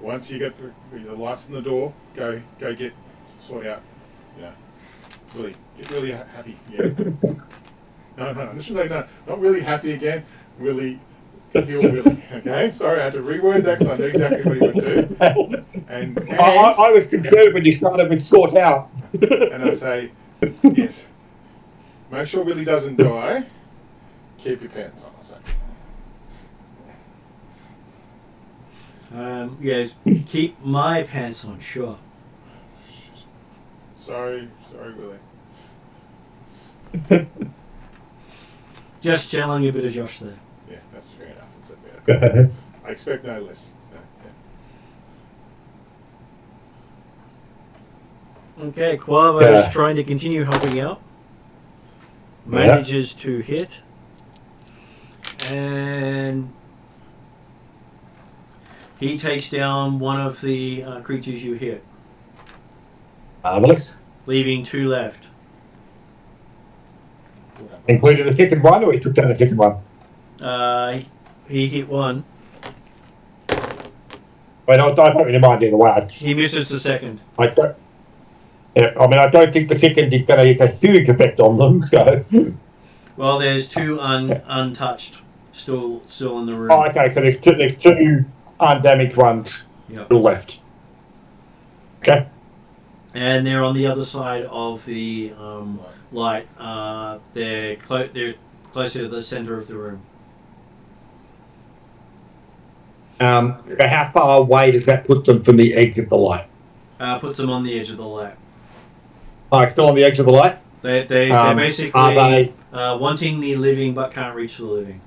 once you get the lights in the door, go sort out. Yeah, get really happy. Yeah. No, not really happy again. Really, heal Willie. Okay, sorry, I had to reword that because I knew exactly what he would do. And I was concerned when you started with sort out. and I say, yes, make sure Willie doesn't die. Keep your pants on. I say. Yes, keep my pants on, sure. Sorry, Willie. Just channeling a bit of Josh there. Yeah, that's fair enough. That's a fair. I expect no less. So, yeah. Okay, Quavo is trying to continue helping out. Manages to hit. And he takes down one of the creatures you hit, Marvellous. leaving 2 left. Including the second one, or he took down the second one? He hit 1. Wait, I don't really mind either way. He misses the second. I don't think the second is going to have a huge effect on them, so... Well, there's 2 untouched still in the room. Oh, okay, so there's two undamaged ones still left. Okay. And they're on the other side of the light. They're closer to the center of the room. How far away does that put them from the edge of the light? Puts them on the edge of the light. Oh, still on the edge of the light? They're basically are they... wanting the living but can't reach the living.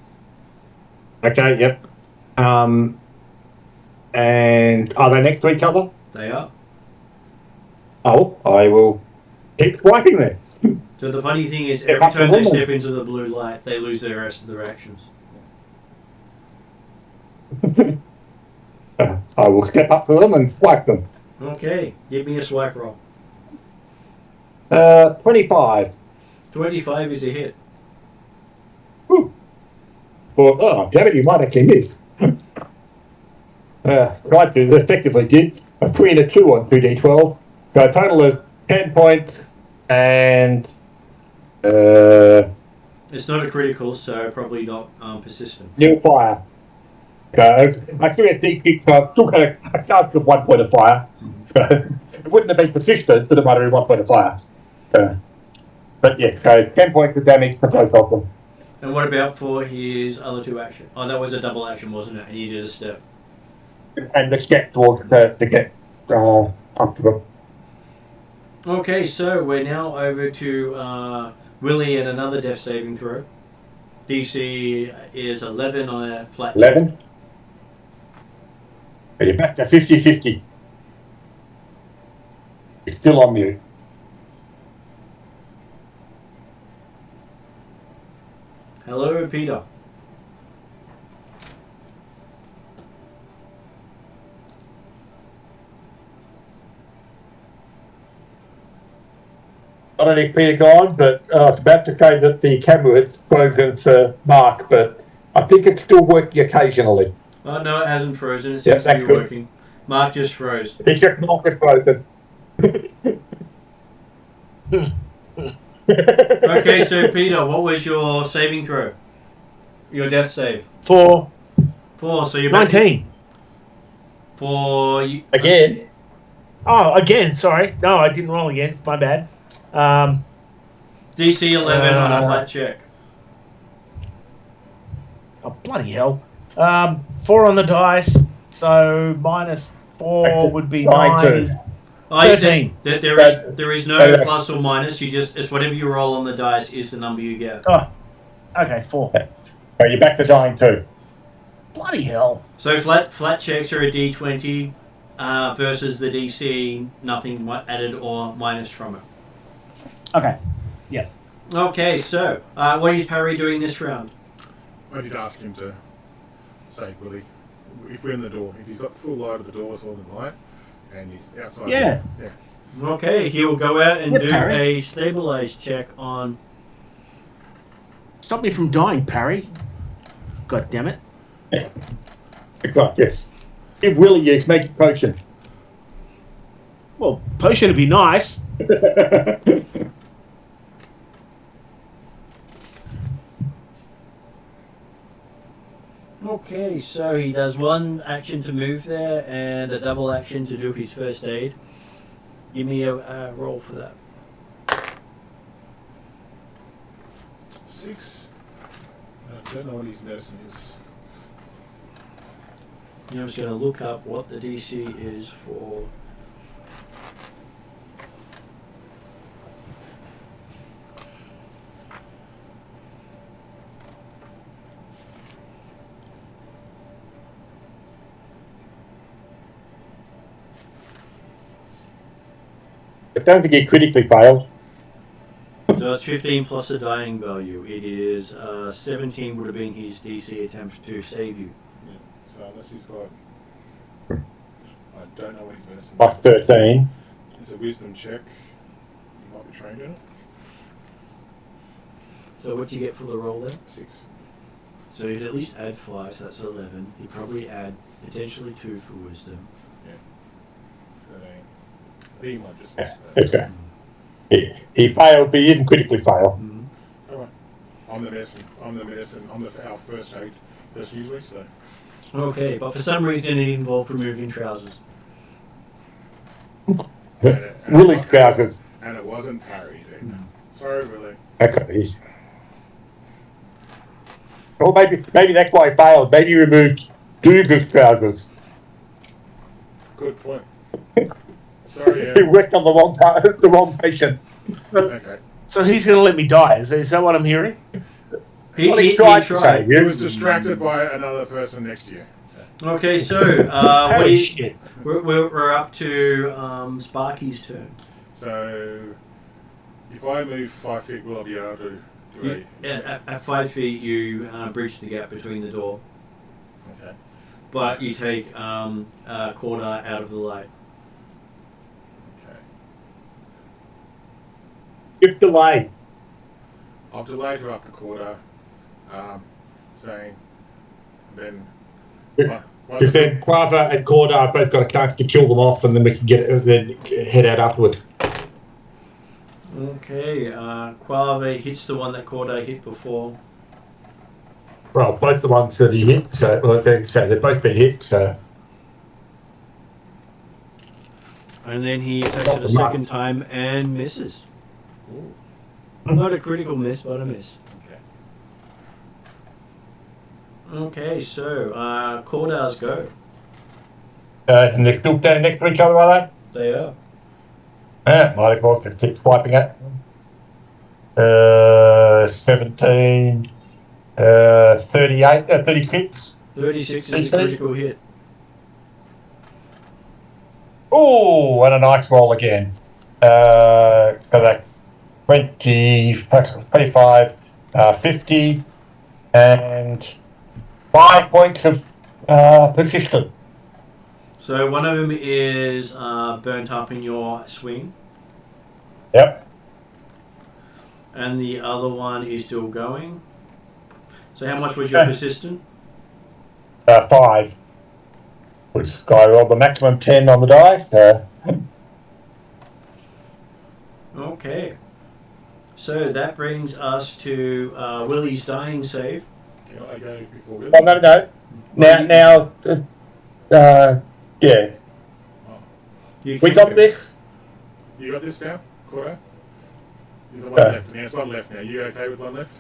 Okay, yep. And are they next to each other? They are. Oh, I will keep swiping them. So the funny thing is, every time they step into the blue light, they lose the rest of their actions. I will step up to them and swipe them. Okay, give me a swipe roll. 25. 25 is a hit. Whew. Damn it, you might actually miss. Tried to effectively did. A 3 and a 2 on 2d12. So a total of 10 points and... It's not a critical, so probably not persistent. New fire. Okay, I still had D6, so I've still got a chance of 1 point of fire. So it wouldn't have been persistent, but it might have been 1 point of fire. But yeah, so 10 points of damage for both of them. And what about for his other 2 actions? Oh, that was a double action, wasn't it? And he did a step. And the step towards to get up to them. Okay, so we're now over to Willie and another death saving throw. DC is 11 on a flat. 11. So you're back to 50-50. It's still on mute. Hello, Peter. I don't know if Peter gone, but I was about to say that the camera had frozen for Mark, but I think it's still working occasionally. Oh, no, it hasn't frozen. It seems to be working. Mark just froze. It's just not frozen. Okay, so Peter, what was your saving throw? Your death save? 4. 4, so you're 19. For you Again? Oh, again, sorry. No, I didn't roll again. It's my bad. DC 11 on a flat check. Oh, bloody hell. 4 on the dice, so minus 4 would be 9. 13. There is no plus or minus. It's whatever you roll on the dice is the number you get. Oh, okay, 4. So you're back to dying too. Bloody hell. So flat checks are a D20 versus the DC, nothing added or minus from it. Okay, yeah. Okay, so what is Parry doing this round? I did ask him to say, Willie, if we're in the door, if he's got the full light of the doors all in light, and he's outside. Yeah. Yeah. Okay, he'll go out and do Parry. a stabilize check on. Stop me from dying, Parry. God damn it. Right, yes. Give Willie you make a potion. Well, potion would be nice. Okay, so he does one action to move there and a double action to do his first aid. Give me a roll for that. 6. I don't know what his medicine is. I'm just going to look up what the DC is for. But don't forget critically failed. So it's 15 plus a dying value. It is 17 would have been his DC attempt to save you. Yeah. So unless he's got, I don't know what his medicine Plus is. 13. It's a wisdom check. You might be trained in it. So what do you get for the roll there? 6. So you'd at least add 5, so that's 11. You'd probably add potentially 2 for wisdom. Yeah. 13. I think he might just. Okay. He failed, but he didn't critically fail. Mm-hmm. Alright. I'm the medicine. I'm our first aid person usually, so. Okay, but for some reason it involved removing trousers. Willie's trousers. And it wasn't Parry's either. Sorry, Willie. Okay. Or maybe that's why he failed. Maybe he removed Doomsday trousers. Good point. Sorry, He worked on the wrong patient. Okay. So he's going to let me die. Is that what I'm hearing? He tried to say. He was distracted by another person next to you. So. Okay, so what do Holy you, shit. we're up to Sparky's turn. So, if I move 5 feet, will I be able to do At 5 feet, you breach the gap between the door, Okay. but you take a quarter out of the light. Okay. Give delay. I'll delay to up the quarter, saying, then. Because then Quava and Corda have both got a chance to kill them off, and then we can then head out upward. Okay, Quave hits the one that Corday hit before. Well, both the ones that he hit, so they've both been hit. So. And then he attacks it a second time and misses. Ooh. Not a critical miss, but a miss. Okay. Okay, so Cordar's go. And they're still standing next to each other, are they? They are. Might as well just keep swiping it. 17, 38, 36. 36 is a critical hit. Oh, and a nice roll again. For that 20, 25, 50, and 5 points of persistent. So one of them is burnt up in your swing, Yep. and the other one is still going. So how much was your persistent? 5. Which guy rolled the maximum 10 on the die. Okay. So that brings us to Willie's dying save. Can I go before Willie? Oh, no. Yeah. Oh. You We can got go. this. You got this now, Corda? There's one left. There's one left now. You okay with one left?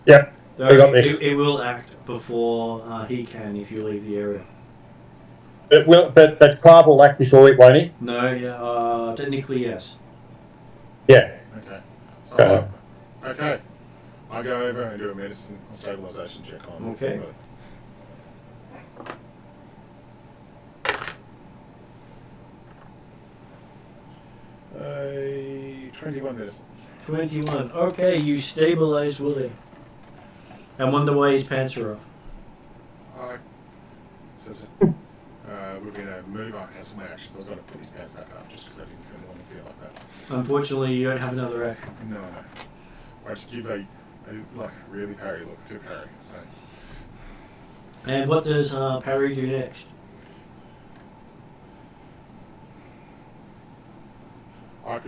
Yep. Though We got this. it will act before he can if you leave the area. But Clive will act before it, won't he? No, yeah, technically yes. Yeah. Okay. So okay. I go over and do a medicine or stabilization check on. Okay. Willie. A 21 medicine. 21. Okay, you stabilize Willie. And wonder why his pants are off. Says we're going to move on. Has some actions. I was going to put his pants back up just because I didn't want to feel like that. Unfortunately, you don't have another action. No. I just give a like really parry look to parry. So And what does Parry do next?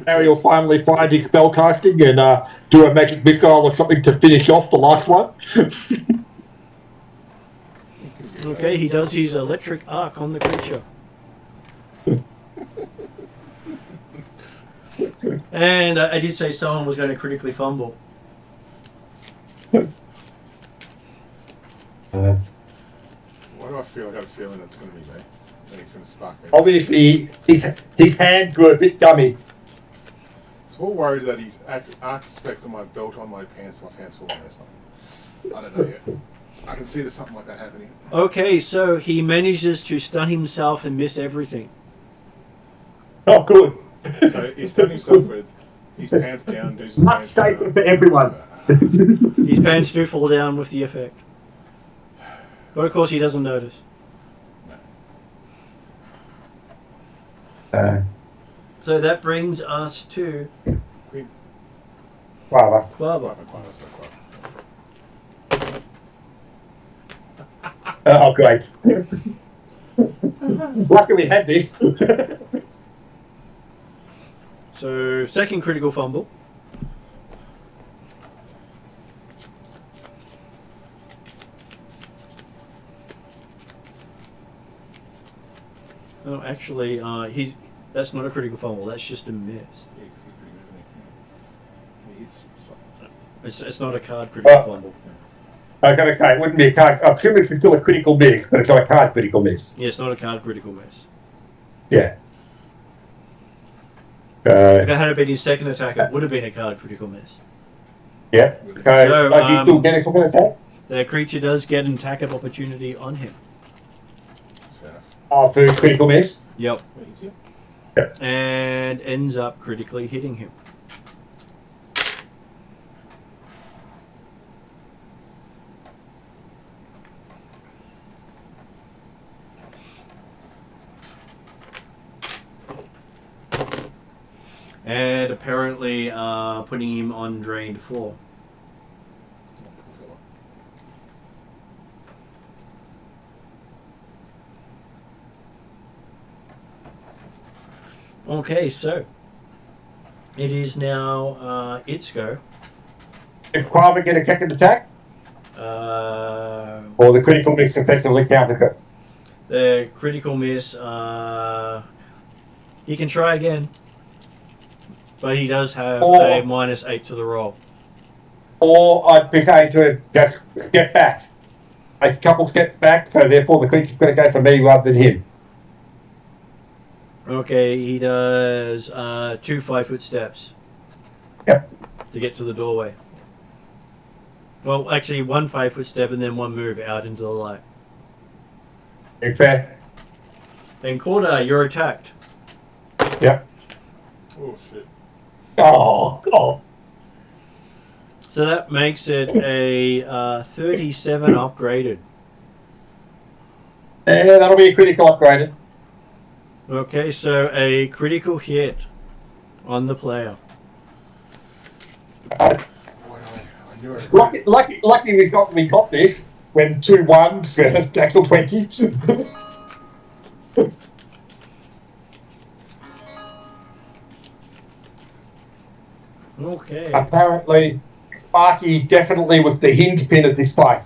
Harry will finally find his spellcasting and do a magic missile or something to finish off the last one. Okay, he does his electric arc on the creature. And I did say someone was going to critically fumble. Why do I feel? I got a feeling it's going to be me. I think it's going to spark me. Obviously, his hands grew a bit gummy. So more worried that he's archspect on my belt on my pants fall down or something. I don't know yet. I can see there's something like that happening. Okay, so he manages to stun himself and miss everything. Oh, good. So he's stunned himself with his pants down, do some Much pants safer down. for everyone. His pants do fall down with the effect. But of course he doesn't notice. So that brings us to Queen. Wow. Quava. Oh, great. Lucky we had this. So second critical fumble. Oh, actually, that's not a critical fumble. That's just a miss. Yeah, 'cause he's pretty good, isn't he? He hits something. It's not a card critical fumble. Okay, it wouldn't be a card. I'm assuming it's still a critical miss, but it's not a card critical miss. Yeah, it's not a card critical miss. Yeah. If it had been his second attack, it would have been a card critical miss. Yeah. So, Do you still get a second attack? The creature does get an attack of opportunity on him. That's fair enough. Oh, for critical miss? Yep. Wait, hits him? And ends up critically hitting him. And apparently putting him on drained 4. Oh, poor fella. Okay, so it is now its go. Did Quava get a second attack? Or the critical miss effectively counted it? The critical miss, he can try again. But he does have a -8 to the roll. Or I'd be going to just step back. A couple steps back, so therefore the creature's going to go for me rather than him. Okay, he does 2 5-foot steps. Yep. To get to the doorway. Well, actually, 1 5-foot step and then 1 move out into the light. Okay. Then Corda, you're attacked. Yep. Oh, shit. Oh, God. So that makes it a 37 upgraded. Yeah, that'll be a critical upgraded. Okay, so a critical hit on the player. Why do I knew it. Lucky we got this when 2 1s actual 20s. Okay. Apparently, Sparky definitely was the hinge pin of this fight.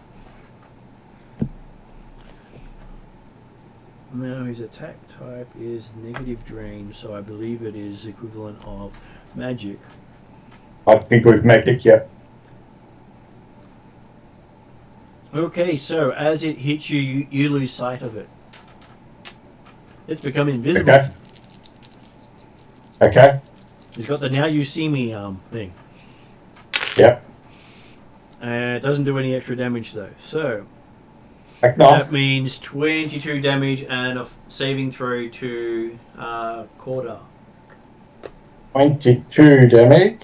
Now his attack type is negative drain, so I believe it is equivalent of magic. I think we've made it, yeah. Okay, so as it hits you, you lose sight of it. It's become invisible. Okay. Okay. He's got the now you see me thing. Yep. It doesn't do any extra damage though. So No. that means 22 damage and a saving throw to Corda. 22 damage.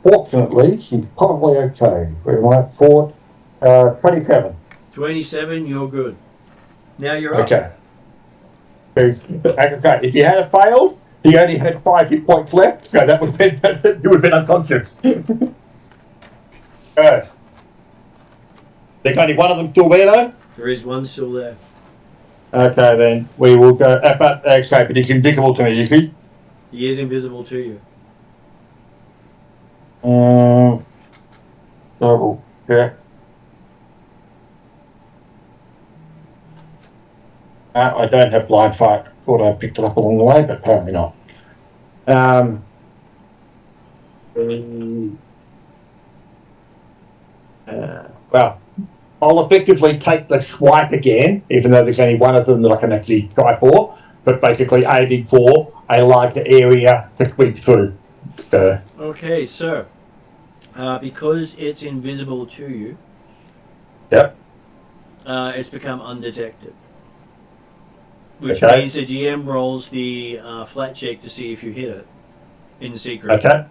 Fortunately, she's probably okay. We might fought 27. 27, you're good. Now you're up. Okay. Okay. If you had failed, He only had 5 hit points left, so that would have been, you would have been unconscious. There's only one of them still there, though? There is one still there. Okay, then we will go. But he's invisible to me, is he? He is invisible to you. Double check. I don't have blind fight. Thought I picked it up along the way, but apparently not. Well, I'll effectively take the swipe again, even though there's only one of them that I can actually try for, but basically aiming for a larger area to sweep through. Okay, so because it's invisible to you, Yep. It's become undetected. Which Okay. means the GM rolls the flat check to see if you hit it in secret. Okay.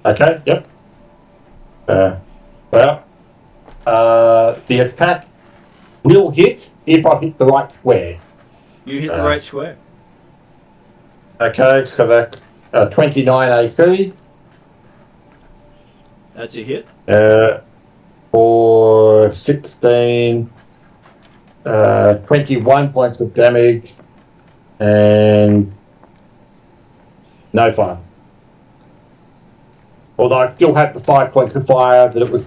Okay, yep. The attack will hit if I hit the right square. You hit the right square. Okay, so that's 29 AC. That's a hit. For 16, 21 points of damage, and no fire. Although I still have the 5 points of fire that it was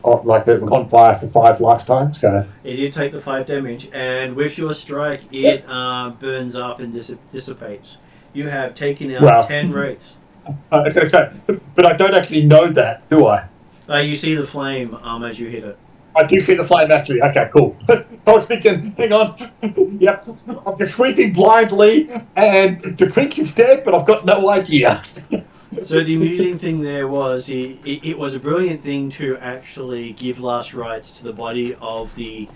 on fire for 5 last time, so. It did take the 5 damage, and with your strike, it burns up and dissipates. You have taken out 10 wraiths. Okay, but I don't actually know that, do I? You see the flame as you hit it. I do see the flame actually. Okay, cool. I was thinking, hang on. Yep, I'm just sweeping blindly, and the creature's dead, but I've got no idea. So the amusing thing there was, it was a brilliant thing to actually give last rites to the body of the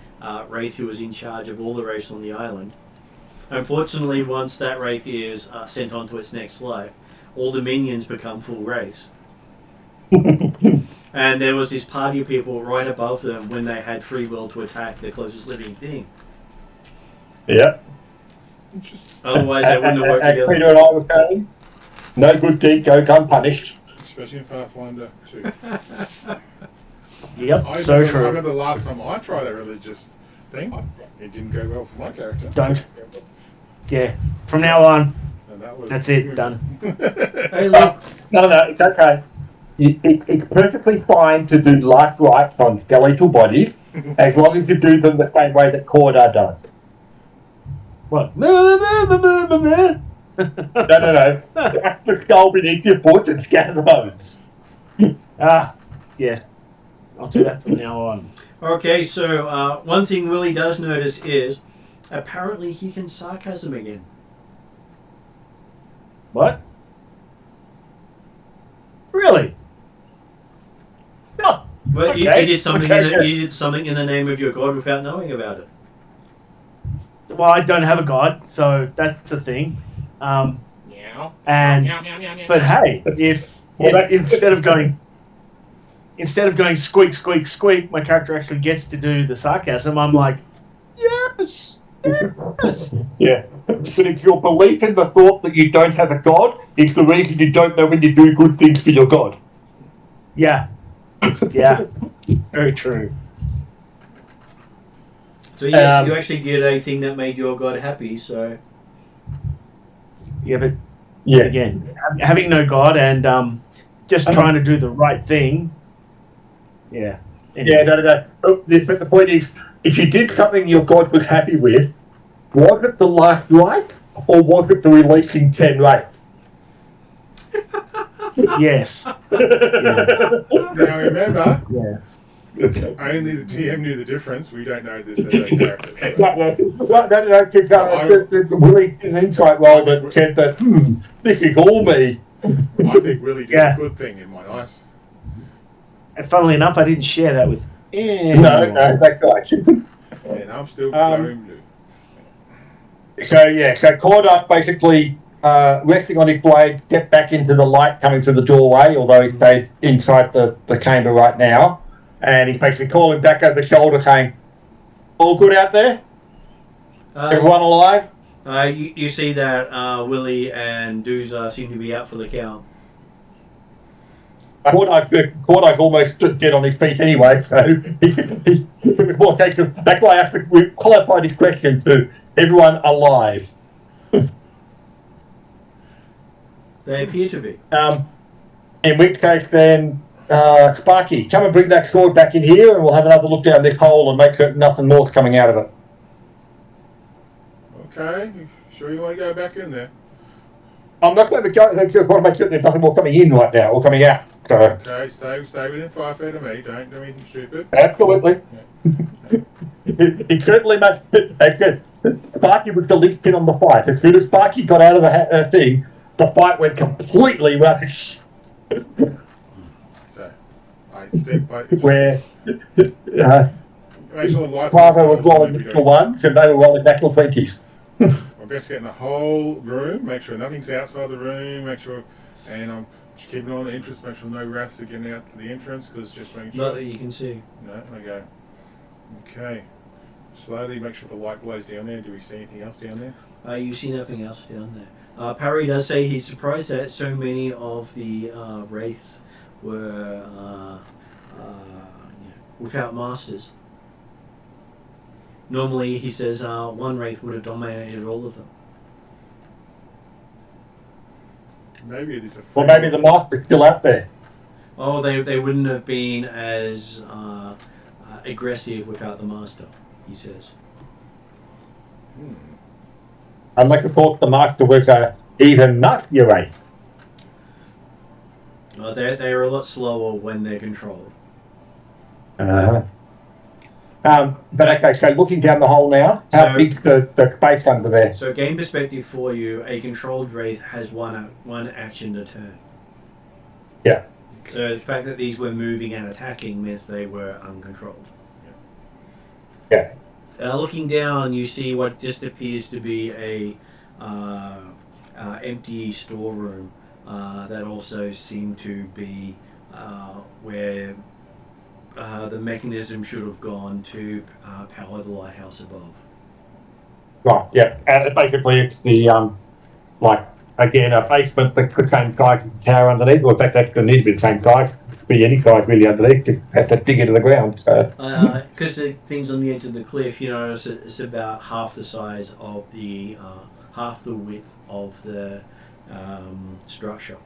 wraith who was in charge of all the wraiths on the island. Unfortunately, once that wraith is sent on to its next life, all the minions become full wraiths. And there was this party of people right above them when they had free will to attack the closest living thing. Yep. Otherwise, they wouldn't have worked together. Peter and I were saying, no good deed goes unpunished. Especially in Pathfinder 2. Yep, I true. remember the last time I tried a religious thing, it didn't go well for my character. Don't. Yeah. From now on, And that's it. Done. Hey, look. No, it's okay. It's perfectly fine to do life rites on skeletal bodies, as long as you do them the same way that Cordar does. What? No. That's the skull beneath your foot and scatter the bones. Yes. I'll do that from now on. Okay, so one thing Willie does notice is apparently he can sarcasm again. What? Really? No. But Okay. you did something. You did something in the name of your god without knowing about it. Well, I don't have a god, so that's a thing. But hey, if instead of going squeak squeak squeak, my character actually gets to do the sarcasm. I'm like, yes. Yeah. But it's your belief in the thought that you don't have a god, it's the reason you don't know when you do good things for your god. Yeah. Yeah. Very true. So yes, you actually did a thing that made your god happy. So Yeah, but Yeah. again, having no god and just trying to do the right thing. Yeah. Yeah, no. But the point is, if you did something your god was happy with, was it the last right, or was it the releasing 10 right? Yes. Now remember, Yeah. only the DM knew the difference. We don't know this as our characters. So. Willie did an insight roll that said that, this is all me. I think Willie did a good thing in my eyes. And funnily enough, I didn't share that with anyone. No, that's right. And I'm still going blue. So Cordar basically resting on his blade, stepped back into the light coming through the doorway, although he stayed inside the chamber right now, and he's basically calling back over the shoulder saying, all good out there? Everyone alive? You see that Willie and Dooza seem to be out for the count. Cordy's almost dead on his feet anyway, so it was more case of, that's why we qualified his question to everyone alive. They appear to be. In which case then, Sparky, come and bring that sword back in here and we'll have another look down this hole and make certain nothing more's coming out of it. Okay, you sure you want to go back in there? I'm not going to go, I want to make certain there's nothing more coming in right now or coming out. So. Okay, stay within 5 feet of me, don't do anything stupid. Absolutely. Yeah. He certainly made Sparky was the linchpin on the fight. As soon as Sparky got out of the thing, the fight went completely rubbish. So, I step by... Where make sure the lights Bravo was rolling natural ones and they were rolling natural 20s. I'm best getting the whole room, make sure nothing's outside the room, make sure... And I'm just keeping on the entrance, make sure no Wraiths are getting out to the entrance, because just making sure... Not that you can see. No, okay. Okay. Slowly make sure the light glows down there. Do we see anything else down there? You see nothing else down there. Parry does say he's surprised that so many of the Wraiths were without masters. Normally, he says one Wraith would have dominated all of them. Maybe it is a... Or maybe the master's still out there. Oh, they wouldn't have been as aggressive without the master, he says. I'd like to thought the master was even nastier Wraith. They're a lot slower when they're controlled. But okay, so looking down the hole now, how big's the space under there? So game perspective for you, a controlled Wraith has one action a turn. Yeah. So the fact that these were moving and attacking meant they were uncontrolled. Yeah. Looking down, you see what just appears to be a empty storeroom that also seemed to be where the mechanism should have gone to power the lighthouse above. Right, yeah. And basically it's the, like, again, a basement that contains guys in the tower underneath, or in fact that's going to need to be the same size. Be any size really underneath, just have to dig into the ground. Because the things on the edge of the cliff, you notice it's about half the size of the, half the width of the structure.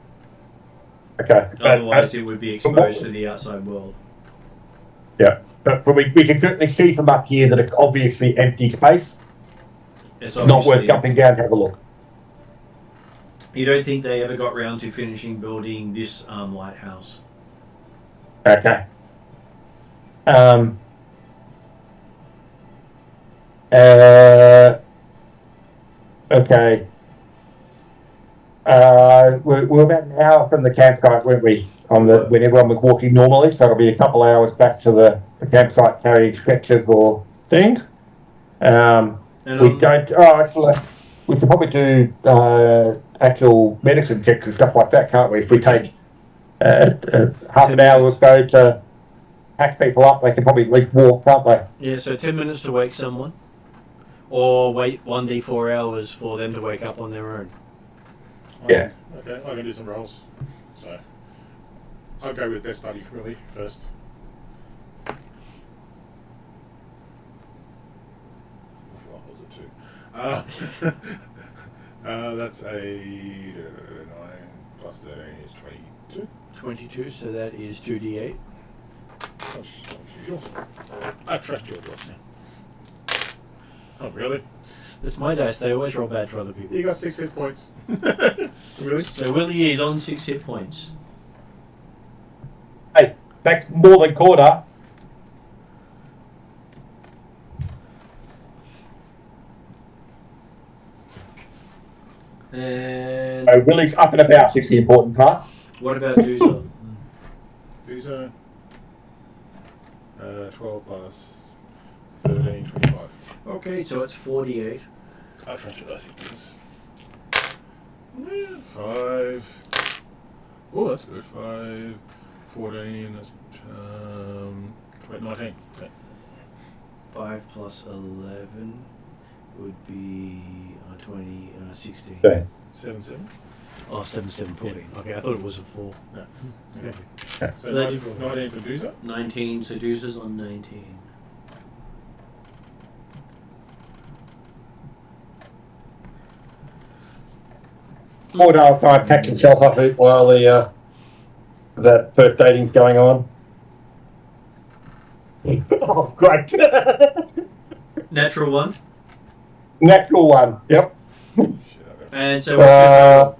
Okay. Otherwise it would be exposed to the outside world. Yeah, but we can certainly see from up here that it's obviously empty space. It's not worth jumping down to have a look. You don't think they ever got round to finishing building this lighthouse? Okay. Okay. We're about an hour from the campsite, weren't we? When everyone was walking normally, so it'll be a couple hours back to the campsite carrying stretchers or things. We don't. Oh, actually, we could probably do actual medicine checks and stuff like that, can't we? If we take half an hour or so to pack people up, they can probably at least walk, can't they? Yeah, so 10 minutes to wake someone, or wait 1d4 hours for them to wake up on their own. Yeah. Okay, I can do some rolls. So I'll go with best buddy really first. What was it 2? That's a 9 plus 13 is 22. 22, so that is 2d8. I trust your boss. Oh, really? It's my dice, they always roll bad for other people. You got 6 hit points. Really? So Willie is on 6 hit points. Hey, that's more than quarter. And So Willie's up and about is the important part. what about Dooza? Dooza, 12 plus 13, 25. Okay, so it's 48. I trust it, I think it is. 5. Oh, that's good. 5, 14, that's 19. Okay. 5 plus 11 would be 20, 16. Okay. 7-7. Oh, 7, 7, 14. Okay, I thought it was a 4. No. Yeah. So That's- 19 for Doozer. 19, seducers on 19. Mordar guy packed himself up while that first dating's going on. Oh, great. Natural 1. Natural one, yep. Shit, I got And so what's your total?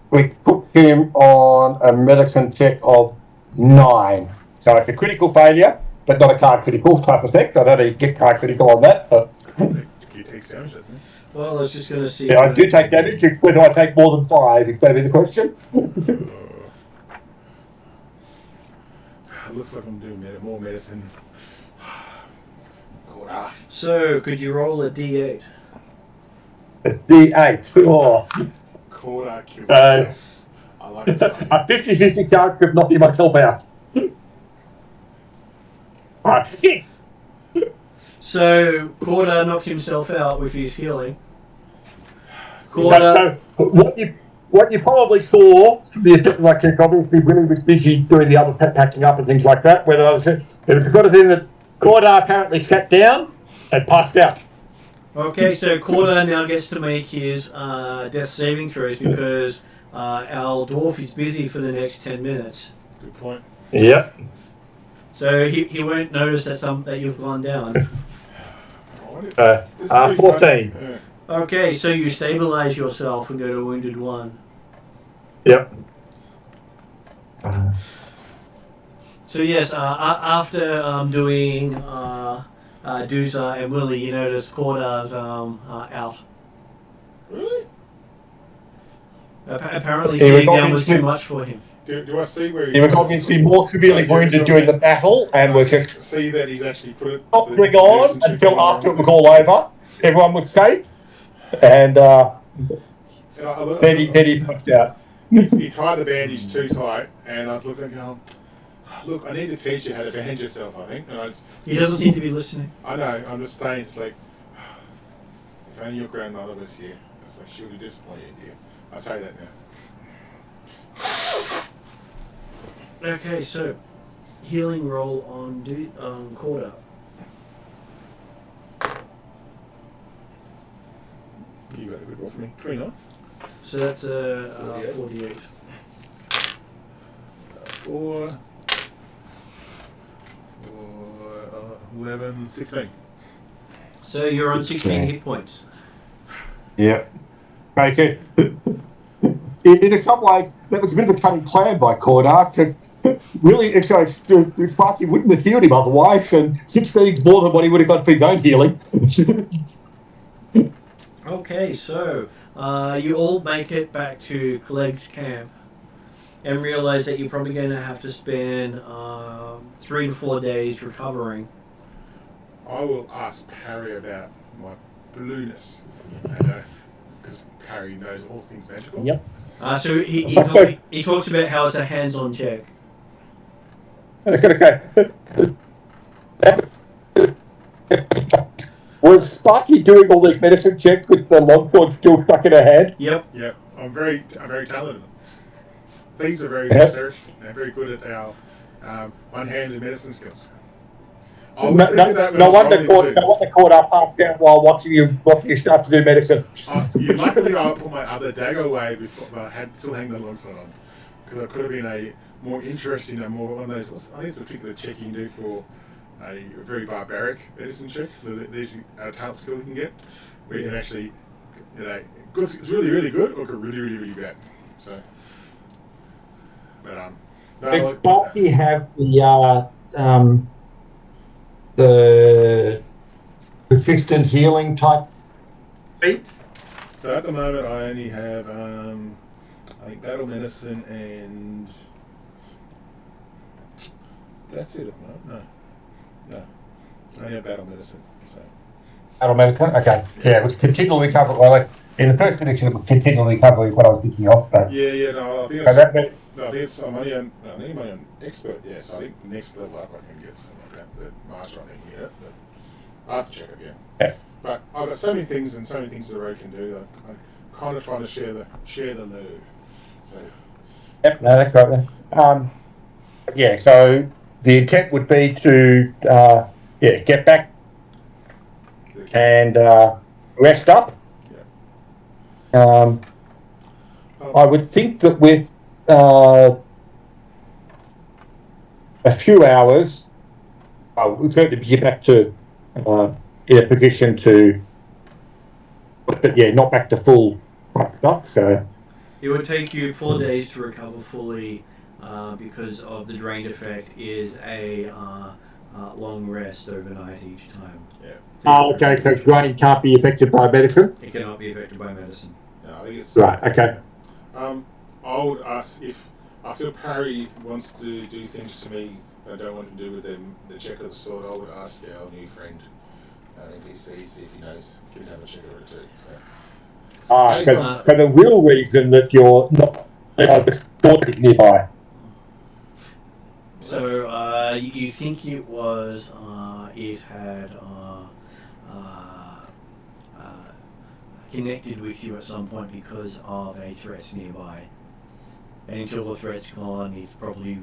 We put him on a medicine check of 9. So it's a critical failure, but not a card critical type effect. I don't know if you get card critical on that, but he takes damage, doesn't he? Well, I was just going to see. yeah, I do take damage. Whether I take more than 5, is that be the question? Looks like I'm doing more medicine. God, So, could you roll a d8? It's D8. Oh. Quarter kill myself. I like it. Sonny. A 50-50 chance of knocking myself out. Ah, shit. So, Corda knocks himself out with his healing. Corda. So, what you probably saw, like obviously Willie was busy doing the other packing up and things like that, whether I was, it was got it in that Corda apparently sat down and passed out. Okay, so Corda now gets to make his death saving throws because our dwarf is busy for the next 10 minutes. Good point. Yep. So he won't notice that you've gone down. This is really 14. fun. Yeah. Okay, so you stabilize yourself and go to wounded 1. Yep. So yes, after doing Dooza and Willie, you notice Corda's out. Really? Apparently He was sitting down was obviously- too much for him. Do I see where He was obviously more severely wounded during the battle and was just see that he's actually put it. not going on until after it was all over. Everyone was safe. And then he pushed out. He tied the bandage too tight, and I was looking going, look, I need to teach you how to bandage yourself, I think. And He doesn't seem to be listening. I know, I'm just saying, it's like, if only your grandmother was here, it's like, she would be disappointed in you. I say that now. Okay, so healing roll on Corda. You got a good roll for me. 29. So that's a 48. 4, 11, 16. So you're on 16 hit points. Yeah. Okay. In some ways, that was a bit of a cunning plan by Corda, because really, Sparky wouldn't have healed him otherwise, and 16 is more than what he would have got for his own healing. Okay, so you all make it back to Clegg's camp and realize that you're probably going to have to spend 3 to 4 days recovering. I will ask Parry about my blueness, because Parry knows all things magical. Yep. So he talks about how it's a hands-on check. Okay. Was Sparky doing all these medicine checks with the longsword still stuck in her hand? Yep. Yep, I'm very talented. These are very Yeah. researched and very good at our one-handed medicine skills. I was thinking that when No I was wonder rolling too. Corda passed out while watching you start to do medicine. Luckily, I put my other dagger away before, but I had still hang the longsword on, because it could have been a more interesting and more one of those. I think it's a particular check you can do for a very barbaric medicine check. There's a talent skill you can get where you can actually, it's really good or really bad. So, but Did Sparky have the persistent healing type feat? So at the moment, I only have I think battle medicine and that's it. No. I only have battle medicine. So. Battle medicine? Okay. Yeah, it was continual recovery. Well, in the first edition, it was continual recovery what I was thinking of. But Yeah. No, I think so that meant, I'm only on expert. Yeah, so I think next level up I can get something like that. But master I can get it. But I have to check it, yeah. Yeah. But I've got so many things and so many things the road can do. That I'm kind of trying to share the load. So. Yep, no, that's right. Yeah, so the intent would be to get back and rest up. Yeah. I would think that with a few hours, we'll certainly get back to in a position to, but yeah, not back to full stuff. So It would take you 4 days to recover fully because of the drained effect is a long rest overnight each time. Yeah. okay, so grinding can't be affected by medicine. It cannot be affected by medicine. No, I think it's Right. Okay. I would ask if I feel Parry wants to do things to me I don't want to do with them. The check of the sword. I would ask our new friend NPC see if he knows. Can have a check or two. So. So the real reason that you're not the sword is nearby. So you think it was it had connected with you at some point because of a threat nearby, and until the threat's gone, it probably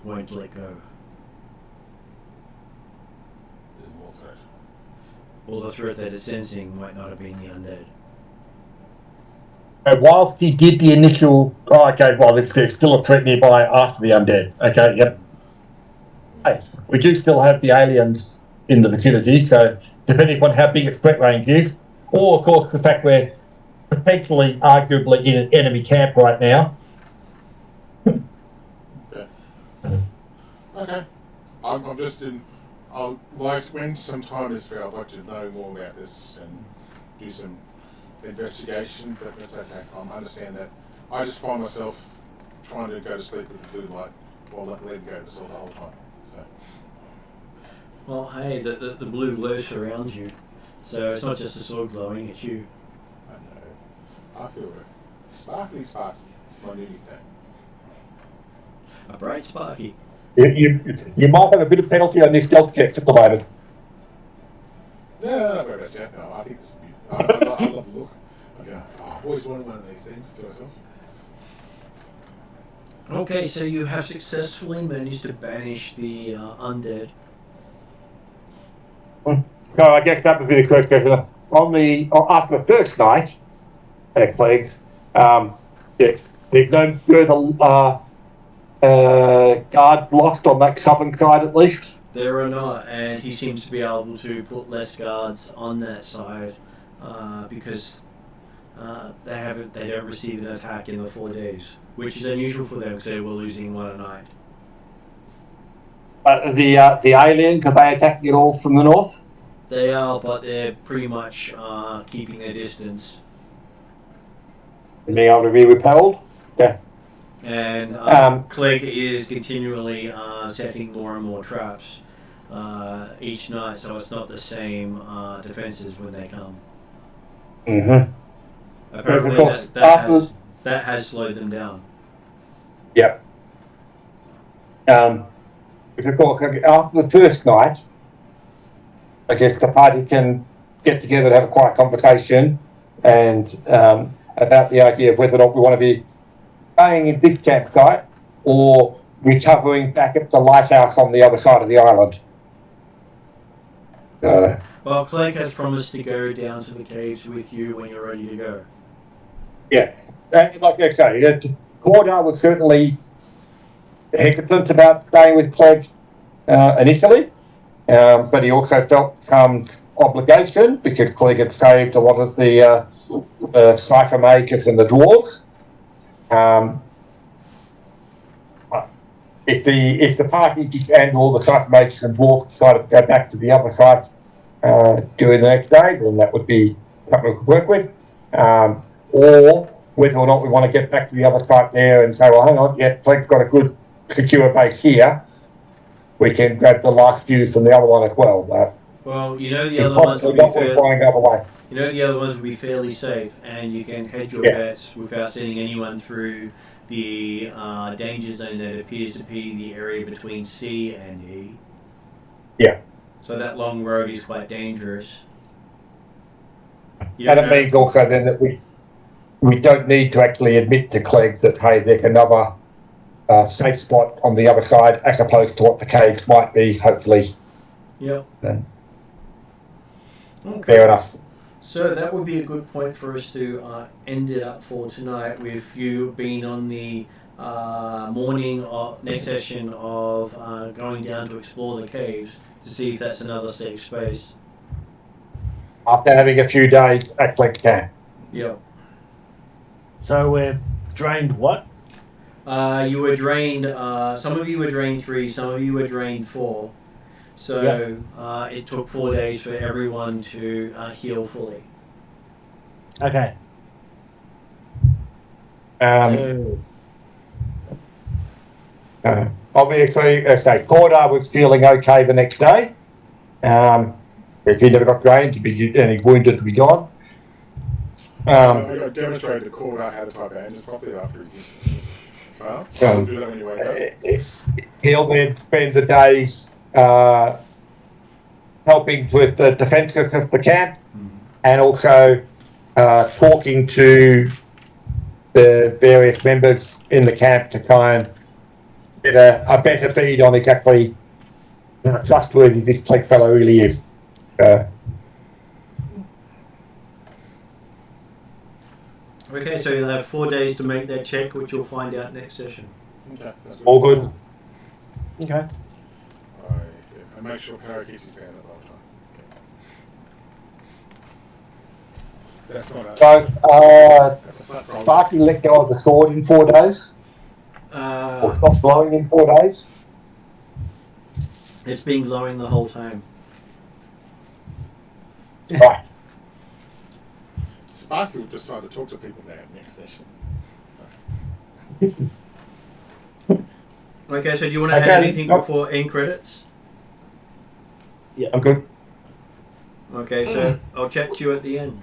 won't let go. There's more threat. Well, the threat that it's sensing might not have been the undead. Whilst he did the initial, there's still a threat nearby after the undead. Okay, yep. Hey, we do still have the aliens in the vicinity, so depending on how big its threat range is, or of course the fact we're potentially, arguably in an enemy camp right now. Okay. I'm just in. I'll like when some time is fair. I'd like to know more about this and do some investigation, but that's okay. I understand that. I just find myself trying to go to sleep with the blue light while letting go of the sword the whole time. So. Well, hey, the blue glow surrounds you, so it's not just the sword glowing, it's you. I know. I feel it. Sparkly. It's my new nickname. A bright sparky. You might have a bit of penalty on these stealth checks at the moment. No, not very best, no, I think it's beautiful. I love the look. I go, I've always wanted one of these things to myself. Okay, so you have successfully managed to banish the undead. So I guess that would be the correct question. After the first night, plagues, there's no further guards lost on that southern side at least. There are not, and he seems to be able to put less guards on that side because they don't receive an attack in the 4 days, which is unusual for them because they were losing one a night. The aliens, are they attacking it all from the north? They are, but they're pretty much keeping their distance. And being able to be repelled? Yeah. And Clegg is continually setting more and more traps each night, so it's not the same defenses when they come. Mm-hmm. Apparently that has slowed them down. Yep. Because of course, after the first night, I guess the party can get together to have a quiet conversation and about the idea of whether or not we want to be staying in this campsite or recovering back at the lighthouse on the other side of the island. Well, Clegg has promised to go down to the caves with you when you're ready to go. Yeah, like I say, Cordar was certainly hesitant about staying with Clegg initially, but he also felt some obligation because Clegg had saved a lot of the cipher makers and the dwarves. If the party and all the cipher makers and dwarves decided to go back to the other site during the next day, then that would be something we could work with. Or whether or not we want to get back to the other site there and say, well, hang on, yeah, Fleck's got a good secure base here. We can grab the last few from the other one as well. Well, you know the other ones will be fairly safe, and you can hedge your bets without sending anyone through the danger zone that appears to be the area between C and E. Yeah. So that long road is quite dangerous. And it means also then that we don't need to actually admit to Clegg that, hey, there's another safe spot on the other side, as opposed to what the caves might be, hopefully. Yep. Okay. Okay. Fair enough. So that would be a good point for us to end it up for tonight, with you being on the morning of next session of going down to explore the caves to see if that's another safe space. After having a few days at Clegg Camp. Yep. So we're drained what? You were drained, some of you were drained 3, some of you were drained 4. So it took 4 days for everyone to heal fully. Okay. Obviously, as I say, Corda was feeling okay the next day. If he never got drained, and he wounded to be gone. I demonstrated to Corda how to tie bandages properly after he failed. So do that when you wake up. He'll then spend the days helping with the defences of the camp, and also talking to the various members in the camp to try and get a better feed on exactly how trustworthy this Clegg fellow really is. Okay, so you'll have 4 days to make that check, which you'll find out next session. Okay, that's good. All good. Okay. I make sure Para keeps his pants up all the time. Okay. That's not a... So, that's a flat problem. Sparky let go of the sword in 4 days, or stopped blowing in 4 days. It's been glowing the whole time. Right. Sparky will decide to talk to people now next session. Okay, so do you want to add anything before end credits? Yeah, I'm good. Okay, so I'll chat to you at the end.